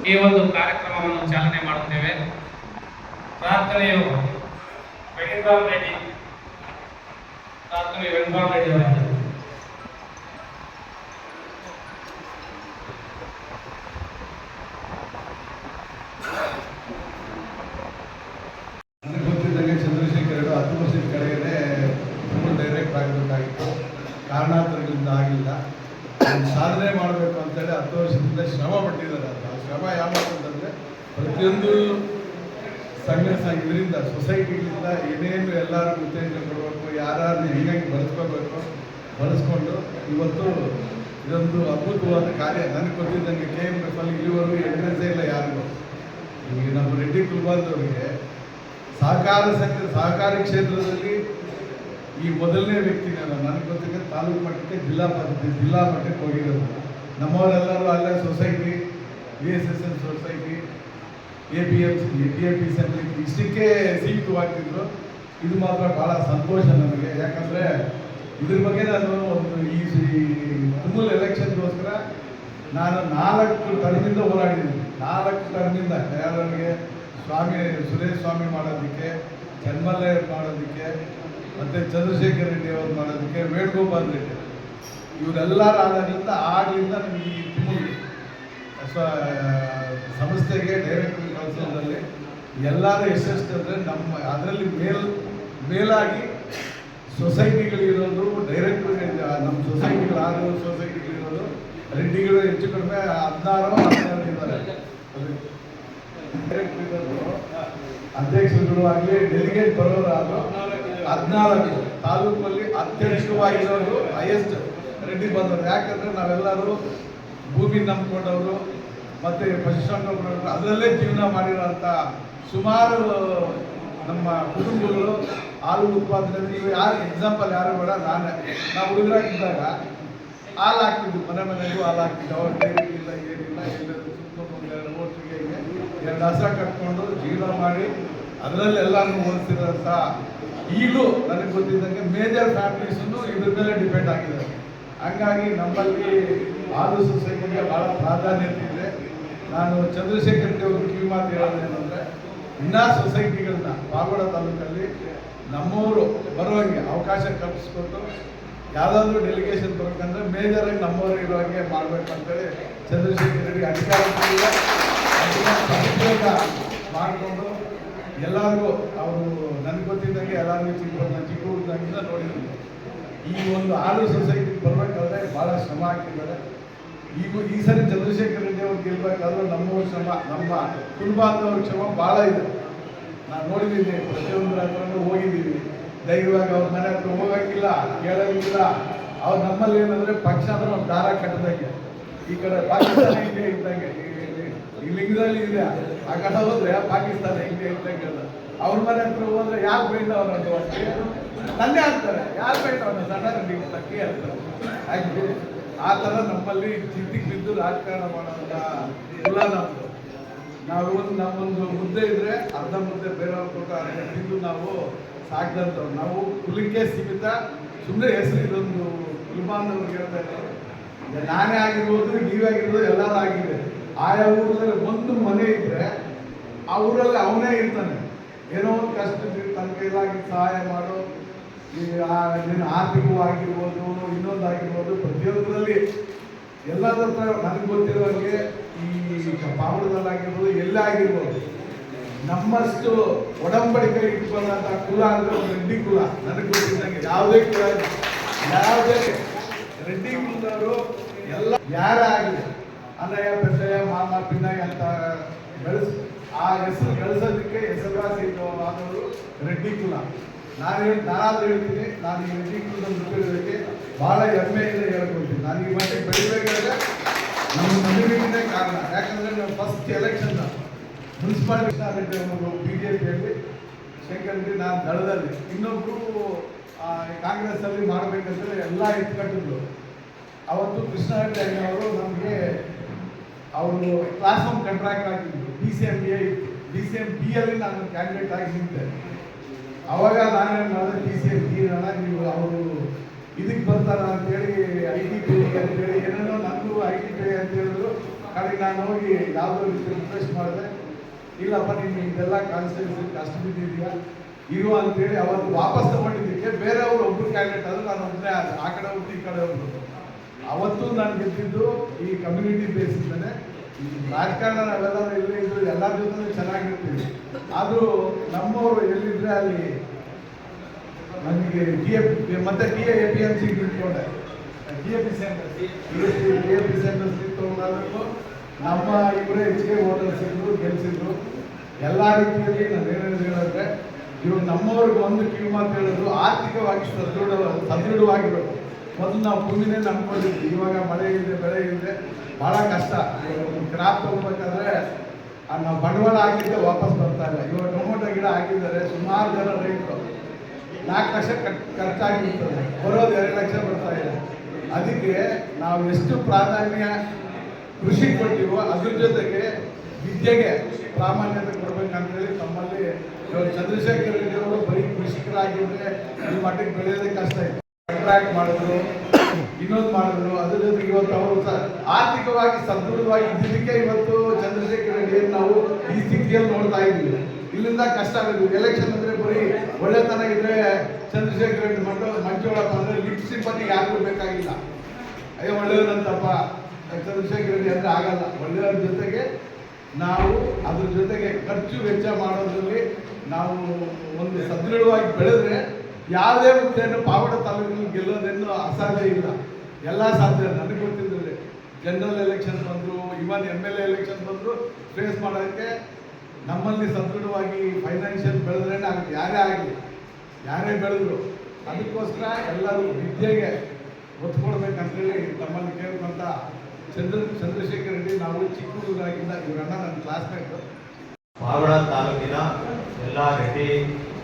ಈ ಒಂದು ಕಾರ್ಯಕ್ರಮವನ್ನು ಚಾಲನೆ ಮಾಡುತ್ತೇವೆ. ಪ್ರಾರ್ಥನೆಯು ವೆಂಕಟರಾಮ್ ರೆಡ್ಡಿ ಅವರಿಂದ. ನನಗೆ ಗೊತ್ತಿದ್ದಂಗೆ ಚಂದ್ರಶೇಖರ್ 10 ವರ್ಷದ ಕೆಳಗಡೆ ಡೈರೆಕ್ಟ್ ಆಗಬೇಕಾಗಿತ್ತು. ಕಾರಣಾಂತರಗಳಿಂದ ಆಗಿಲ್ಲ. ಸಾಧನೆ ಮಾಡಬೇಕು ಅಂತೇಳಿ 10 ವರ್ಷದಿಂದ ಶ್ರಮ ಪಟ್ಟಿದ್ದಾರೆ. ಆ ಶ್ರಮ ಯಾವಂತಂದರೆ ಪ್ರತಿಯೊಂದು ಇದರಿಂದ ಸೊಸೈಟಿಗಳಿಂದ ಏನೇನು ಎಲ್ಲರಿಗೂ ಉತ್ತೇಜನ ಕೊಡಬೇಕು, ಯಾರನ್ನು ಹೆಂಗಾಗಿ ಬಳಸ್ಕೊಂಡು ಇವತ್ತು ಇದೊಂದು ಅದ್ಭುತವಾದ ಕಾರ್ಯ. ನನಗೆ ಗೊತ್ತಿದ್ದಂಗೆ KMF ಅಲ್ಲಿ ಇಲ್ಲಿವರೆಗೂ ಎಂಟ್ರೆನ್ಸೇ ಇಲ್ಲ ಯಾರಿಗೂ. ಈಗ ನಮ್ಮ ರೆಡ್ಡಿ ಕುಲ್ಬಾಂದವರಿಗೆ ಸಹಕಾರಿ ಕ್ಷೇತ್ರದಲ್ಲಿ ಈ ಮೊದಲನೇ ವ್ಯಕ್ತಿ ನನಗೆ ಗೊತ್ತಿದ್ದ ತಾಲೂಕು ಮಟ್ಟಕ್ಕೆ ಜಿಲ್ಲಾ ಮಟ್ಟಕ್ಕೆ ಹೋಗಿರೋದು. ನಮ್ಮವರೆಲ್ಲರೂ ಅಲ್ಲೇ ಸೊಸೈಟಿ, VSSN ಸೊಸೈಟಿ, APMC ಇಷ್ಟಕ್ಕೆ ಸೀಮಿತವಾಗಿದ್ರು. ಇದು ಮಾತ್ರ ಭಾಳ ಸಂತೋಷ ನನಗೆ. ಯಾಕಂದರೆ ಇದ್ರ ಬಗ್ಗೆ ನಾನು ಈ ತುಮೂಲ್ ಎಲೆಕ್ಷನ್ಗೋಸ್ಕರ ನಾನು 4 ಟರ್ಮಿಂದ ಹೋರಾಡಿದ್ದೀನಿ. 4 ಟರ್ಮಿಂದ ಯಾರಿಗೆ ಸುರೇಶ್ ಸ್ವಾಮಿ ಮಾಡೋದಕ್ಕೆ, ಚನ್ಮಲ್ಲಯ್ಯ ಮಾಡೋದಕ್ಕೆ, ಮತ್ತು ಚಂದ್ರಶೇಖರ್ ರೆಡ್ಡಿ ಅವರು ಮಾಡೋದಕ್ಕೆ, ವೇಣುಗೋಪಾಲ್ ರೆಡ್ಡಿ ಇವರೆಲ್ಲರೂ ಆಗಲಿಂದ ನಮಗೆ ಈ ತುಮೂಲ್ ಸಂಸ್ಥೆಗೆ ಡೈರೆಕ್ಟರ್ ಕೌನ್ಸಿಲಲ್ಲಿ ಎಲ್ಲರೂ ಎಷ್ಟೆಷ್ಟಂದರೆ ನಮ್ಮ ಅದರಲ್ಲಿ ಮೇಲಾಗಿ ಸೊಸೈಟಿಗಳಿರೋದು ಡೈರೆಕ್ಟರ್ ನಮ್ಮ ಸೊಸೈಟಿಗಳು 6 ಸೊಸೈಟಿಗಳಿರೋದು ರೆಡ್ಡಿಗಳು ಹೆಚ್ಚು ಕಡಿಮೆ 16 ಇದ್ದಾರೆ. ಡೈರೆಕ್ಟರ್ ಇರೋದು ಅಧ್ಯಕ್ಷರುಗಳು ಆಗಲಿ ಡೆಲಿಗೇಟ್ ಬರೋರಾದ್ರು 14 ತಾಲೂಕಲ್ಲಿ ಅಧ್ಯಕ್ಷವಾಗಿರೋರು ಹೈಯೆಸ್ಟ್ ರೆಡ್ಡಿ ಬಂದವರು. ಯಾಕಂದರೆ ನಾವೆಲ್ಲರೂ ಭೂಮಿ ನಂಬ್ಕೊಂಡವರು ಮತ್ತು ಪಶುಸಂಗೋಪನೆ ಅದರಲ್ಲೇ ಜೀವನ ಮಾಡಿರೋಂಥ ಸುಮಾರು ನಮ್ಮ ಕುಟುಂಬಗಳು ಹಾಲು ಉತ್ಪಾದನೆ. ನೀವು ಎಕ್ಸಾಂಪಲ್ ಯಾರು ಬೇಡ, ನಾವು ಹುಡುಗರಾಗಿದ್ದಾಗ ಹಾಲು ಹಾಕ್ತಿದ್ವಿ, ಮನೆಗೂ ಹಾಲು ಹಾಕ್ತಿದ್ವಿ. ಅವ್ರ ಡೈರಿ ಇಲ್ಲ, ಏನಿಲ್ಲ, ಎಲ್ಲರೂ ಸುತ್ತಮುತ್ತ 2 ಓಟ್ರಿಗೆ 2 ಹಸ ಕಟ್ಕೊಂಡು ಜೀವನ ಮಾಡಿ ಅದರಲ್ಲಿ ಎಲ್ಲರೂ ಓದಿಸಿರೋಂಥ ಈಗಲೂ ನನಗೆ ಗೊತ್ತಿದ್ದಂಗೆ ಮೇಜರ್ ಫ್ಯಾಮಿಲೀಸನ್ನು ಇದ್ರ ಮೇಲೆ ಡಿಪೆಂಡ್ ಆಗಿದೆ. ಹಂಗಾಗಿ ನಮ್ಮಲ್ಲಿ ಹಾಲು ಸೊಸೈಟಿಗೆ ಭಾಳ ಪ್ರಾಧಾನ್ಯತೆ ಇದೆ. ನಾನು ಚಂದ್ರಶೇಖರ್ ರೆಡ್ಡಿ ಅವರು ಕಿವಿ ಮಾತು ಹೇಳೋದೇನೆಂದರೆ, ಇನ್ನೂ ಸೊಸೈಟಿಗಳನ್ನ ಪಾವಗಡ ತಾಲೂಕಲ್ಲಿ ನಮ್ಮವರು ಬರುವಂಗೆ ಅವಕಾಶ ಕಲ್ಪಿಸ್ಕೊಟ್ಟು ಯಾವುದಾದ್ರೂ ಡೆಲಿಗೇಷನ್ ಬರಬೇಕಂದ್ರೆ ಮೇಜರಾಗಿ ನಮ್ಮವರು ಇರೋಂಗೆ ಮಾಡಬೇಕಂತೇಳಿ ಚಂದ್ರಶೇಖರ್ ರೆಡ್ಡಿ ಅಧಿಕಾರ ಮಾಡಿಕೊಂಡು ಎಲ್ಲರಿಗೂ ಅವರು ನನಗೆ ಗೊತ್ತಿದ್ದಂಗೆ ಎಲ್ಲರಿಗೂ ಚಿಕ್ಕ ಹುಡುಗಂಗಿಂದ ನೋಡಿದ್ದೀನಿ. ಈ ಒಂದು ಹಾಲು ಸೊಸೈಟಿಗೆ ಬರಬೇಕಾದ್ರೆ ಭಾಳ ಶ್ರಮ ಹಾಕಿದ್ದಾರೆ. ಈ ಸರಿ ಚಂದ್ರಶೇಖರ್ ರೆಡ್ಡಿ ಅವ್ರು ಗೆಲ್ಲಬೇಕಾದ್ರೂ ನಮ್ಮವ್ರ ಶ್ರಮ, ನಮ್ಮ ಕುಟುಂಬದವ್ರ ಶ್ರಮ ಭಾಳ ಇದೆ. ನಾನು ನೋಡಿದ್ದೀನಿ, ಪ್ರತಿಯೊಂದರ ಹತ್ರನೂ ಹೋಗಿದ್ದೀವಿ. ಧೈರ್ಯವಾಗಿ ಅವ್ರ ಮನೆ ಹತ್ರ ಹೋಗೋಕ್ಕಿಲ್ಲ, ಕೇಳೋಂಗಿಲ್ಲ. ಅವ್ರು ನಮ್ಮಲ್ಲಿ ಏನಂದರೆ ಪಕ್ಷ ಅಂದ್ರೆ ಒಂದು ದಾರ ಕಟ್ಟದಂಗೆ. ಈ ಕಡೆ ಪಾಕಿಸ್ತಾನ ಇಂಡಿಯಾ ಇದ್ದಂಗೆ, ಈ ಲಿಂಗದಲ್ಲಿ ಇದೆ. ಆ ಕಡೆ ಹೋದ್ರೆ ಪಾಕಿಸ್ತಾನ ಇಂಡಿಯಾ ಇದ್ದಂಗೆ. ಅವ್ರ ಮನೆ ಹತ್ರ ಹೋದ್ರೆ ಯಾಕೆ ಬೈದವ್ರು ಅಂತ ನನ್ನೇ ಆಗ್ತಾರೆ, ಯಾರು ಬೈದವ್ರನ್ನ ಸಣ್ಣ ರೆಡ್ಡಿ ತಕ್ಕಿ ಆಗ್ತಾರೆ. ಹಾಗೆ ಆ ಥರ ನಮ್ಮಲ್ಲಿ ಚಿಂತಿಗೆ ಬಿದ್ದು ರಾಜಕಾರಣ ಮಾಡೋಂಥ ಕುಲ ನಮ್ಮದು. ನಾವು ನಮ್ಮೊಂದು ಮುದ್ದೆ ಇದ್ದರೆ ಅರ್ಧ ಮುದ್ದೆ ಬೇರೆಯವ್ರು ಕೊಟ್ಟು ಅರ್ಧ ತಿಂದು ನಾವು ಸಾಕಿದಂಥವ್ರು. ನಾವು ಕುಲಕ್ಕೆ ಸೀಮಿತ, ಸುಮ್ಮನೆ ಹೆಸರು ಇದೊಂದು ಕುಲಬಾಂಧವ್ರಿಗೆ ಹೇಳ್ತಾ ಇದ್ದಾರೆ. ನಾನೇ ಆಗಿರ್ಬೋದು, ನೀವಾಗಿರ್ಬೋದು, ಎಲ್ಲರೂ ಆಗಿದೆ. ಆಯಾ ಊರಲ್ಲಿ ಒಂದು ಮನೆ ಇದ್ದರೆ ಆ ಊರಲ್ಲಿ ಅವನೇ ಇರ್ತಾನೆ. ಏನೋ ಒಂದು ಕಷ್ಟಕ್ಕೆ ತನ್ನ ಕೈಲಾಗಿ ಸಹಾಯ ಮಾಡೋ, ಆರ್ಥಿಕವಾಗಿರ್ಬೋದು, ಇನ್ನೊಂದಾಗಿರ್ಬೋದು, ಪ್ರತಿಯೊಂದರಲ್ಲಿ ಎಲ್ಲರ ಹತ್ರ ನನಗೆ ಗೊತ್ತಿರೋರಿಗೆ ಈ ಪಾವಗಡದಲ್ಲಾಗಿರ್ಬೋದು, ಎಲ್ಲೇ ಆಗಿರ್ಬೋದು, ನಮ್ಮಷ್ಟು ಒಡಂಬಡಿಕೆ ಇಟ್ಕೊಂಡಂಥ ಕುಲ ಅಂದರೆ ಒಂದು ರೆಡ್ಡಿ ಕುಲ. ನನಗೆ ಗೊತ್ತಿದ್ದಂಗೆ ಯಾವುದೇ ಕುಲ, ಯಾವುದೇ ರೆಡ್ಡಿ ಕುಲದವರು ಎಲ್ಲ ಯಾರೇ ಆಗಲಿ ಅಣ್ಣಯ್ಯ, ಪೆದ್ದಯ್ಯ, ಮಾಮ, ಪಿನ್ನಯ್ಯ ಅಂತ ಆ ಹೆಸರು ಗಳಿಸೋದಕ್ಕೆ ಹೆಸರುವಾಸಿ ಆದವರು ರೆಡ್ಡಿ ಕುಲ. ನಾನಾದ್ರೂ ಹೇಳ್ತೀನಿ, ನಾನು ಈ ರೆಡ್ಡಿ ಕುಲದಲ್ಲಿ ಹುಟ್ಟಿರೋದಕ್ಕೆ ಭಾಳ ಹೆಮ್ಮೆಯಿಂದ ಹೇಳ್ಕೊಳ್ತೀನಿ. ನಾನು ಈ ಮಟ್ಟಿಗೆ ಬೆಳಿಬೇಕಾದ್ರೆ ನಮ್ಮ ಮದುವೆಗೆ ಕಾರಣ. ಯಾಕಂದರೆ ನಾವು ಫಸ್ಟ್ ಎಲೆಕ್ಷನ್ ಮುನ್ಸಿಪಾಲಿಟಿ ರೆಡ್ಡಿ ಅವರು BJPಯಲ್ಲಿ, ಶೇಖರ್ ರೆಡ್ಡಿ ನಾನು ದಳದಲ್ಲಿ, ಇನ್ನೊಬ್ಬರು ಕಾಂಗ್ರೆಸ್ಸಲ್ಲಿ ಮಾಡಬೇಕಂದ್ರೆ ಎಲ್ಲ ಎತ್ಕಟ್ಟಿದ್ರು. ಅವತ್ತು ಕೃಷ್ಣರೆಡ್ಡಿ ಅವರು ನಮಗೆ ಅವರು ಕ್ಲಾಸ್ 1 ಕಾಂಟ್ರಾಕ್ಟ್ ಆಗಿದ್ರು. DCMA ಇತ್ತು. DCMBಯಲ್ಲಿ ನಾನು ಕ್ಯಾಂಡಿಡೇಟ್ ಆಗಿ ನಿಂತೆ. ಅವಾಗ ನಾನೇನು ಮಾಡಿದೆ, DCMB ನೀವು ಅವರು ಇದಕ್ಕೆ ಬರ್ತಾರ ಅಂತೇಳಿ, IT ಪೇ ಅಂತೇಳಿ ಏನೇನೋ, ನನಗೂ IT ಪೇ ಅಂತ ಹೇಳಿದ್ರು. ಕಡೆಗೆ ನಾನು ಹೋಗಿ ಯಾವುದೋ ರೀತಿ ರಿಕ್ವೆಸ್ಟ್ ಮಾಡಿದೆ, ಇಲ್ಲಪ್ಪ ನಿಮ್ಗೆ ಇದೆಲ್ಲ ಕಾನ್ಸ್ಟಿಟ್ಯೂನ್ಸಿ ಕಷ್ಟ ಬಿದ್ದಿದೆಯಾ ಇರು ಅಂತೇಳಿ ಅವತ್ತು ವಾಪಸ್ ತಗೊಂಡಿದ್ದಕ್ಕೆ ಬೇರೆಯವರು ಒಬ್ಬರು ಕ್ಯಾಂಡಿಡೇಟ್ ಆದರೂ ನಾನು ಒಬ್ಬನೇ ಆ ಕಡೆ ಒಬ್ಬರು ಈ ಕಡೆ ಒಬ್ಬರು. ಅವತ್ತು ನಾನು ಗೆದ್ದಿದ್ದು ಈ ಕಮ್ಯುನಿಟಿ ಬೇಸಿಸ್ ಮೇಲೆ. ಈ ರಾಜಕಾರಣ ನಾವೆಲ್ಲರೂ ಎಲ್ಲೇ ಇದ್ರು ಎಲ್ಲರ ಜೊತೆ ಚೆನ್ನಾಗಿರ್ತೀವಿ, ಆದರೂ ನಮ್ಮವರು ಎಲ್ಲಿದ್ರೆ ಅಲ್ಲಿ ನನಗೆ ಮತ್ತೆ APMC ನಿಂತ್ಕೊಂಡೆ, DAP ಸೆಂಟರ್ಸ್ ನಿಂತ್ಕೊಂಡಾದ್ರು ನಮ್ಮ ಇವರೇ ಹೆಚ್ಚಿಗೆ ವೋಟರ್ಸ್ ಇದ್ರು, ಗೆಲ್ಸಿದ್ರು. ಎಲ್ಲ ರೀತಿಯಲ್ಲಿ ನಾನು ಏನೇನು ಹೇಳಿದ್ರೆ ಇವಾಗ ನಮ್ಮವ್ರಿಗೆ ಒಂದು ಕಿವಿ ಮಾತು ಹೇಳಿದ್ರು, ಆರ್ಥಿಕವಾಗಿ ಸದೃಢವಾಗಿರಬೇಕು. ಮೊದಲು ನಾವು ಭೂಮಿನೇ ನಂಬ್ಕೊಂಡಿದ್ವಿ, ಇವಾಗ ಮಳೆ ಇಲ್ಲದೆ ಬೆಳೆ ಇಲ್ಲದೆ ಭಾಳ ಕಷ್ಟ. ಕ್ರಾಪ್ ತಗೋಬೇಕಾದ್ರೆ ನಾವು ಬಂಡವಾಳ ಹಾಕಿದ್ದೆ ವಾಪಸ್ ಬರ್ತಾ ಇಲ್ಲ. ಇವಾಗ ಟೊಮೊಟೊ ಗಿಡ ಹಾಕಿದ್ದಾರೆ, ಸುಮಾರು ಜನ ರೈತರು 4 ಲಕ್ಷ ಖರ್ಚಾಗಿರ್ತದೆ, ಬರೋದು 2 ಲಕ್ಷ ಬರ್ತಾ ಇದೆ. ಅದಕ್ಕೆ ನಾವು ಎಷ್ಟು ಪ್ರಾಧಾನ್ಯ ಕೃಷಿ ಕೊಟ್ಟಿವೋ ಅದ್ರ ಜೊತೆಗೆ ವಿದ್ಯೆಗೆ ಪ್ರಾಮಾಣ್ಯತೆ ಕೊಡ್ಬೇಕಂತೇಳಿ ತಮ್ಮಲ್ಲಿ ಚಂದ್ರಶೇಖರ್ ರೆಡ್ಡಿ ಅವರು ಬರೀ ಕೃಷಿಕರಾಗಿದ್ದರೆ ಈ ಮಟ್ಟಿಗೆ ಬೆಳೆಯೋದೇ ಕಷ್ಟ ಇತ್ತು. ಕಾಂಟ್ರಾಕ್ಟ್ ಮಾಡಿದ್ರು, ಇನ್ನೊಂದು ಮಾಡಿದ್ರು. ಅದ್ರ ಜೊತೆಗೆ ಇವತ್ತು ಅವರು ಆರ್ಥಿಕವಾಗಿ ಸದೃಢವಾಗಿ ಇದ್ದಿದ್ದಕ್ಕೆ ಇವತ್ತು ಚಂದ್ರಶೇಖರ್ ರೆಡ್ಡಿಯನ್ನು ನಾವು ಈ ಸ್ಥಿತಿಯಲ್ಲಿ ನೋಡ್ತಾ ಇದ್ದೀವಿ. ಇಲ್ಲಿಂದ ಕಷ್ಟ ಆಗೋದು. ಎಲೆಕ್ಷನ್ ಅಂದರೆ ಬರೀ ಒಳ್ಳೆತನ ಇದ್ರೆ ಚಂದ್ರಶೇಖರ್ ರೆಡ್ಡಿ ಮಂಜುಳಪ್ಪ ಅಂದರೆ ಲಿಪ್ ಸಿಂಪತಿ ಯಾರಿಗೂ ಬೇಕಾಗಿಲ್ಲ. ಅಯ್ಯೋ ಒಳ್ಳೆಯವರಂತಪ್ಪ ಚಂದ್ರಶೇಖರ್ ರೆಡ್ಡಿ ಅಂದರೆ ಆಗಲ್ಲ. ಒಳ್ಳೆಯವರ ಜೊತೆಗೆ ನಾವು ಅದ್ರ ಜೊತೆಗೆ ಖರ್ಚು ವೆಚ್ಚ ಮಾಡೋದ್ರಲ್ಲಿ ನಾವು ಒಂದು ಸದೃಢವಾಗಿ ಬೆಳೆದ್ರೆ ಯಾವುದೇ ಹುದ್ದೆಯನ್ನು ಪಾವಡ ತಾಲೂಕಿನಲ್ಲಿ ಗೆಲ್ಲೋದೇನು ಅಸಾಧ್ಯ ಇಲ್ಲ, ಎಲ್ಲ ಸಾಧ್ಯ. ನನಗೆ ಗೊತ್ತಿದ್ದರೆ ಜನರಲ್ ಎಲೆಕ್ಷನ್ ಬಂದರು, ಇವನ್ MLA ಎಲೆಕ್ಷನ್ ಬಂದರು, ಫೇಸ್ ಮಾಡೋಕ್ಕೆ ನಮ್ಮಲ್ಲಿ ಸದೃಢವಾಗಿ ಫೈನಾನ್ಷಿಯಲ್ ಬೆಳೆದ್ರೇ ಆಗುತ್ತೆ. ಯಾರೇ ಆಗಲಿ, ಯಾರೇ ಬೆಳೆದ್ರು ಅದಕ್ಕೋಸ್ಕರ ಎಲ್ಲರೂ ವಿದ್ಯೆಗೆ ಒತ್ತು ಕೊಡ್ಬೇಕಂತೇಳಿ ತಮ್ಮಲ್ಲಿ ಕೇಳ್ಕೊಂತ ಚಂದ್ರಶೇಖರ್ ರೆಡ್ಡಿ. ನಾವು ಚಿಕ್ಕ ಹುಡುಗರಾಗಿಂದ ಇವರನ್ನ ನನ್ನ ಕ್ಲಾಸ್ಮೇಟು. ಪಾವಗಡ ತಾಲೂಕಿನ ಎಲ್ಲ ರೆಡ್ಡಿ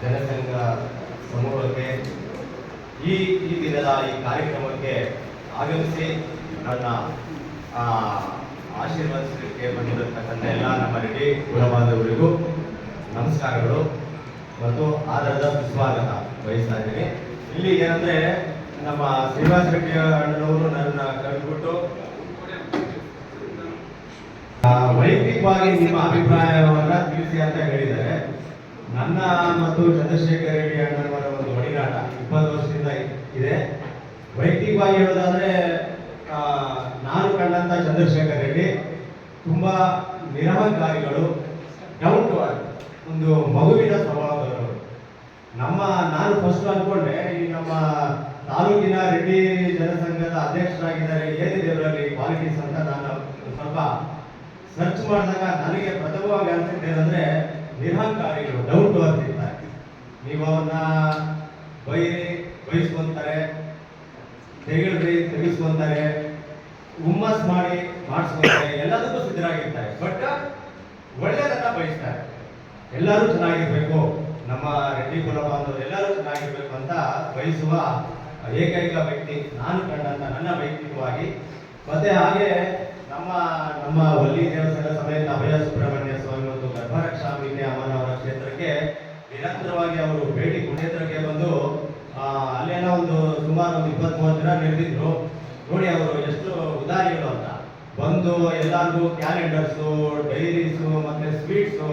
ಜನಸಂಘ ಸಮೂಹಕ್ಕೆ ಈ ದಿನದ ಈ ಕಾರ್ಯಕ್ರಮಕ್ಕೆ ಆಗಮಿಸಿ ನನ್ನ ಆಶೀರ್ವದಿಸಲಿಕ್ಕೆ ಬಂದಿರತಕ್ಕಂಥ ಎಲ್ಲ ನಮ್ಮ ರೆಡ್ಡಿ ಕುಲಬಾಂಧವರಿಗೂ ನಮಸ್ಕಾರಗಳು ಮತ್ತು ಆಧಾರದ ಸ್ವಾಗತ ವಹಿಸ್ತಾ ಇದ್ದೀನಿ. ಇಲ್ಲಿ ಏನಂದ್ರೆ ನಮ್ಮ ಶ್ರೀನಿವಾಸ ರೆಡ್ಡಿ ಅಣ್ಣನವರು ನನ್ನ ಕರೆದುಬಿಟ್ಟು ವೈಯಕ್ತಿಕವಾಗಿ ನಿಮ್ಮ ಅಭಿಪ್ರಾಯವನ್ನ ತಿಳಿಸಿ ಅಂತ ಹೇಳಿದ್ದಾರೆ. ನನ್ನ ಮತ್ತು ಚಂದ್ರಶೇಖರ್ ರೆಡ್ಡಿ ಅಣ್ಣನವರ ಒಂದು ಒಡನಾಟ 20 ವರ್ಷದಿಂದ ಇದೆ. ವೈಯಕ್ತಿಕವಾಗಿ ಹೇಳೋದಾದ್ರೆ ನಾನು ಕಂಡಂತ ಚಂದ್ರಶೇಖರ್ ರೆಡ್ಡಿ ತುಂಬಾ ನಿರಹಂಕಾರಿಗಳು, ಡೌನ್ ಟು ಅರ್ತ್, ಒಂದು ಮಗುವಿನ ಸ್ವಭಾವದವರು. ನಾನು ಫಸ್ಟ್ ಅನ್ಕೊಂಡೆ ಈ ನಮ್ಮ ತಾಲೂಕಿನ ರೆಡ್ಡಿ ಜನಸಂಘದ ಅಧ್ಯಕ್ಷರಾಗಿದ್ದಾರೆ, ಏನಿದೆ ಅವರಲ್ಲಿ ಕ್ವಾಲಿಟೀಸ್ ಅಂತ ನಾನು ಸ್ವಲ್ಪ ಸರ್ಚ್ ಮಾಡಿದಾಗ ನನಗೆ ಪ್ರಥಮವಾಗಿ ಅನ್ಸಿದ್ದೇನೆಂದ್ರೆ ನಿರಹಂಕಾರಿಗಳು, ಡೌನ್ ಟು ಅರ್ತ್ ಇರ್ತಾರೆ. ನೀವು ಅವನ್ನ ಬಯಸ್ಕೊಂತಾರೆ, ತೆಗಿಸ್ಕೊಂತಾರೆ, ಹುಮ್ಮಸ್ ಮಾಡಿ ಮಾಡಿಸ್ಕೊಂತಾರೆ, ಎಲ್ಲದಕ್ಕೂ ಸಿದ್ಧರಾಗಿರ್ತಾರೆ. ಬಟ್ ಒಳ್ಳೆಯದನ್ನ ಬಯಸ್ತಾರೆ. ಎಲ್ಲರೂ ಚೆನ್ನಾಗಿರ್ಬೇಕು, ನಮ್ಮ ರೆಡ್ಡಿ ಕುಲಬಾಂಧವರು ಎಲ್ಲರೂ ಚೆನ್ನಾಗಿರ್ಬೇಕು ಅಂತ ಬಯಸುವ ಏಕೈಕ ವ್ಯಕ್ತಿ ನಾನು ಕಂಡಂತ ನನ್ನ ವೈಯಕ್ತಿಕವಾಗಿ. ಮತ್ತೆ ಹಾಗೆ ನಮ್ಮ ವಲ್ಲಿ ದೇವಸ್ಥಾನ ಸಮೇತ ಅಭಯ ಸುಬ್ರಹ್ಮಣ್ಯ ಸ್ವಾಮಿ ಮತ್ತು ಗರ್ಭರಕ್ಷಾಂಬಿಕೆ ಅಮ್ಮನವರ ಕ್ಷೇತ್ರಕ್ಕೆ ನಿರಂತರವಾಗಿ ಅವರು ಭೇಟಿ ಪುಣ್ಯೇತ್ರಕ್ಕೆ ಬಂದು ಅಲ್ಲೇನೋ ಒಂದು ಸುಮಾರು 20-30 ಜನ ನಡೆದಿದ್ರು. ನೋಡಿ ಅವರು ಎಷ್ಟು ಉದಾರಿಗಳು ಅಂತ ಬಂದು ಎಲ್ಲರಿಗೂ ಕ್ಯಾಲೆಂಡರ್ಸು, ಡೈರೀಸು ಮತ್ತೆ ಸ್ವೀಟ್ಸು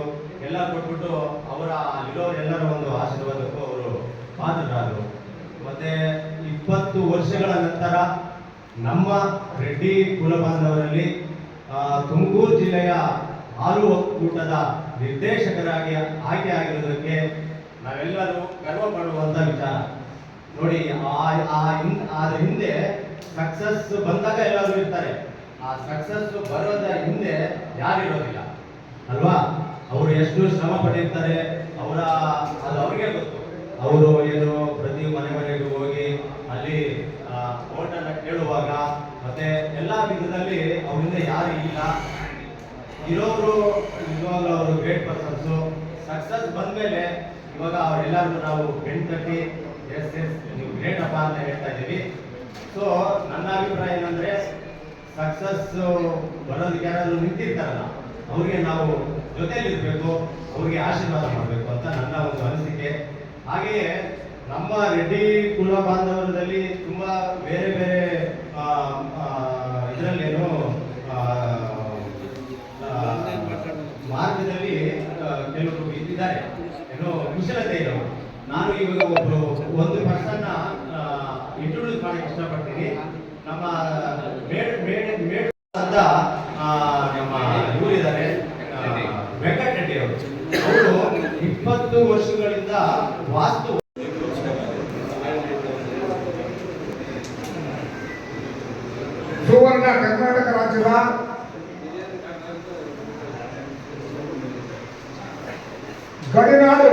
ಎಲ್ಲ ಕೊಟ್ಬಿಟ್ಟು ಅವರ ಅಲ್ಲಿರೋರೆಲ್ಲರ ಒಂದು ಆಶೀರ್ವಾದಕ್ಕೂ ಅವರು ಪಾತ್ರರಾದರು. ಮತ್ತೆ 20 ವರ್ಷಗಳ ನಂತರ ನಮ್ಮ ರೆಡ್ಡಿ ಕುಲಬಾಂಧವರಲ್ಲಿ ತುಮಕೂರು ಜಿಲ್ಲೆಯ ಹಾಲು ಒಕ್ಕೂಟದ ನಿರ್ದೇಶಕರಾಗಿ ಆಯ್ಕೆ ಆಗಿರುವುದಕ್ಕೆ ನಾವೆಲ್ಲರೂ ಗರ್ವ ಪಡುವಂತ ವಿಚಾರ. ನೋಡಿ ಅದ್ರ ಹಿಂದೆ ಸಕ್ಸಸ್ ಬಂದಾಗ ಎಲ್ಲರೂ ಇರ್ತಾರೆ, ಆ ಸಕ್ಸಸ್ ಬರೋದ ಹಿಂದೆ ಯಾರಿರೋದಿಲ್ಲ ಅಲ್ವಾ? ಅವರು ಎಷ್ಟು ಶ್ರಮ ಪಟ್ಟಿರ್ತಾರೆ ಅದು ಅವ್ರಿಗೆ ಗೊತ್ತು. ಅವರು ಏನು ಪ್ರತಿ ಮನೆಗೂ ಹೋಗಿ ಅಲ್ಲಿ ಓಟನ್ನ ಕೇಳುವಾಗ ಮತ್ತೆ ಎಲ್ಲಾ ವಿಧದಲ್ಲಿ ಅವರಿಂದ ಯಾರು ಇಲ್ಲ, ಇರೋರು ನಿಜವಾಗ್ಲೂ ಅವರು ಗ್ರೇಟ್ ಪರ್ಸನ್ಸು. ಸಕ್ಸಸ್ ಬಂದ್ಮೇಲೆ ಇವಾಗ ಅವರೆಲ್ಲರೂ ನಾವು ಬೆನ್ ತಟ್ಟಿ ಎಸ್ ನೀವು ಗ್ರೇಟ್ ಅಪ್ಪ ಅಂತ ಹೇಳ್ತಾ ಇದ್ದೀವಿ. ಸೊ ನನ್ನ ಅಭಿಪ್ರಾಯ ಏನಂದ್ರೆ ಸಕ್ಸಸ್ ಬರೋದಕ್ಕೆ ಯಾರಾದ್ರೂ ನಿಂತಿರ್ತಾರಲ್ಲ ಅವ್ರಿಗೆ ನಾವು ಜೊತೆಯಲ್ಲಿರ್ಬೇಕು, ಅವ್ರಿಗೆ ಆಶೀರ್ವಾದ ಮಾಡಬೇಕು ಅಂತ ನನ್ನ ಒಂದು ಅನಿಸಿಕೆ. ಹಾಗೆಯೇ ನಮ್ಮ ರೆಡ್ಡಿ ಕುಲ ಬಾಂಧವರದಲ್ಲಿ ತುಂಬಾ ಬೇರೆ ಬೇರೆ ಇದರಲ್ಲೇನು ಕುಶಲತೆ ಇರೋರು. ನಾನು ಇವಾಗ ಒಬ್ರು ಒಂದು ಪರ್ಸನ್ನ ಇಂಟ್ರೊಡ್ಯೂಸ್ ಮಾಡಕ್ಕೆ ಇಷ್ಟಪಡ್ತೀನಿ. ನಮ್ಮ ಮೇಡ್ ಅಂತ ನಮ್ಮ ಇವರಿದ್ದಾರೆ ವೆಂಕಟರೆಡ್ಡಿ ಅವರು. ಅವರು 20 ವರ್ಷಗಳಿಂದ ವಾಸ್ತು ಸುವರ್ಣ ಕರ್ನಾಟಕ ರಾಜ್ಯದ ಗಡಿನಾಡು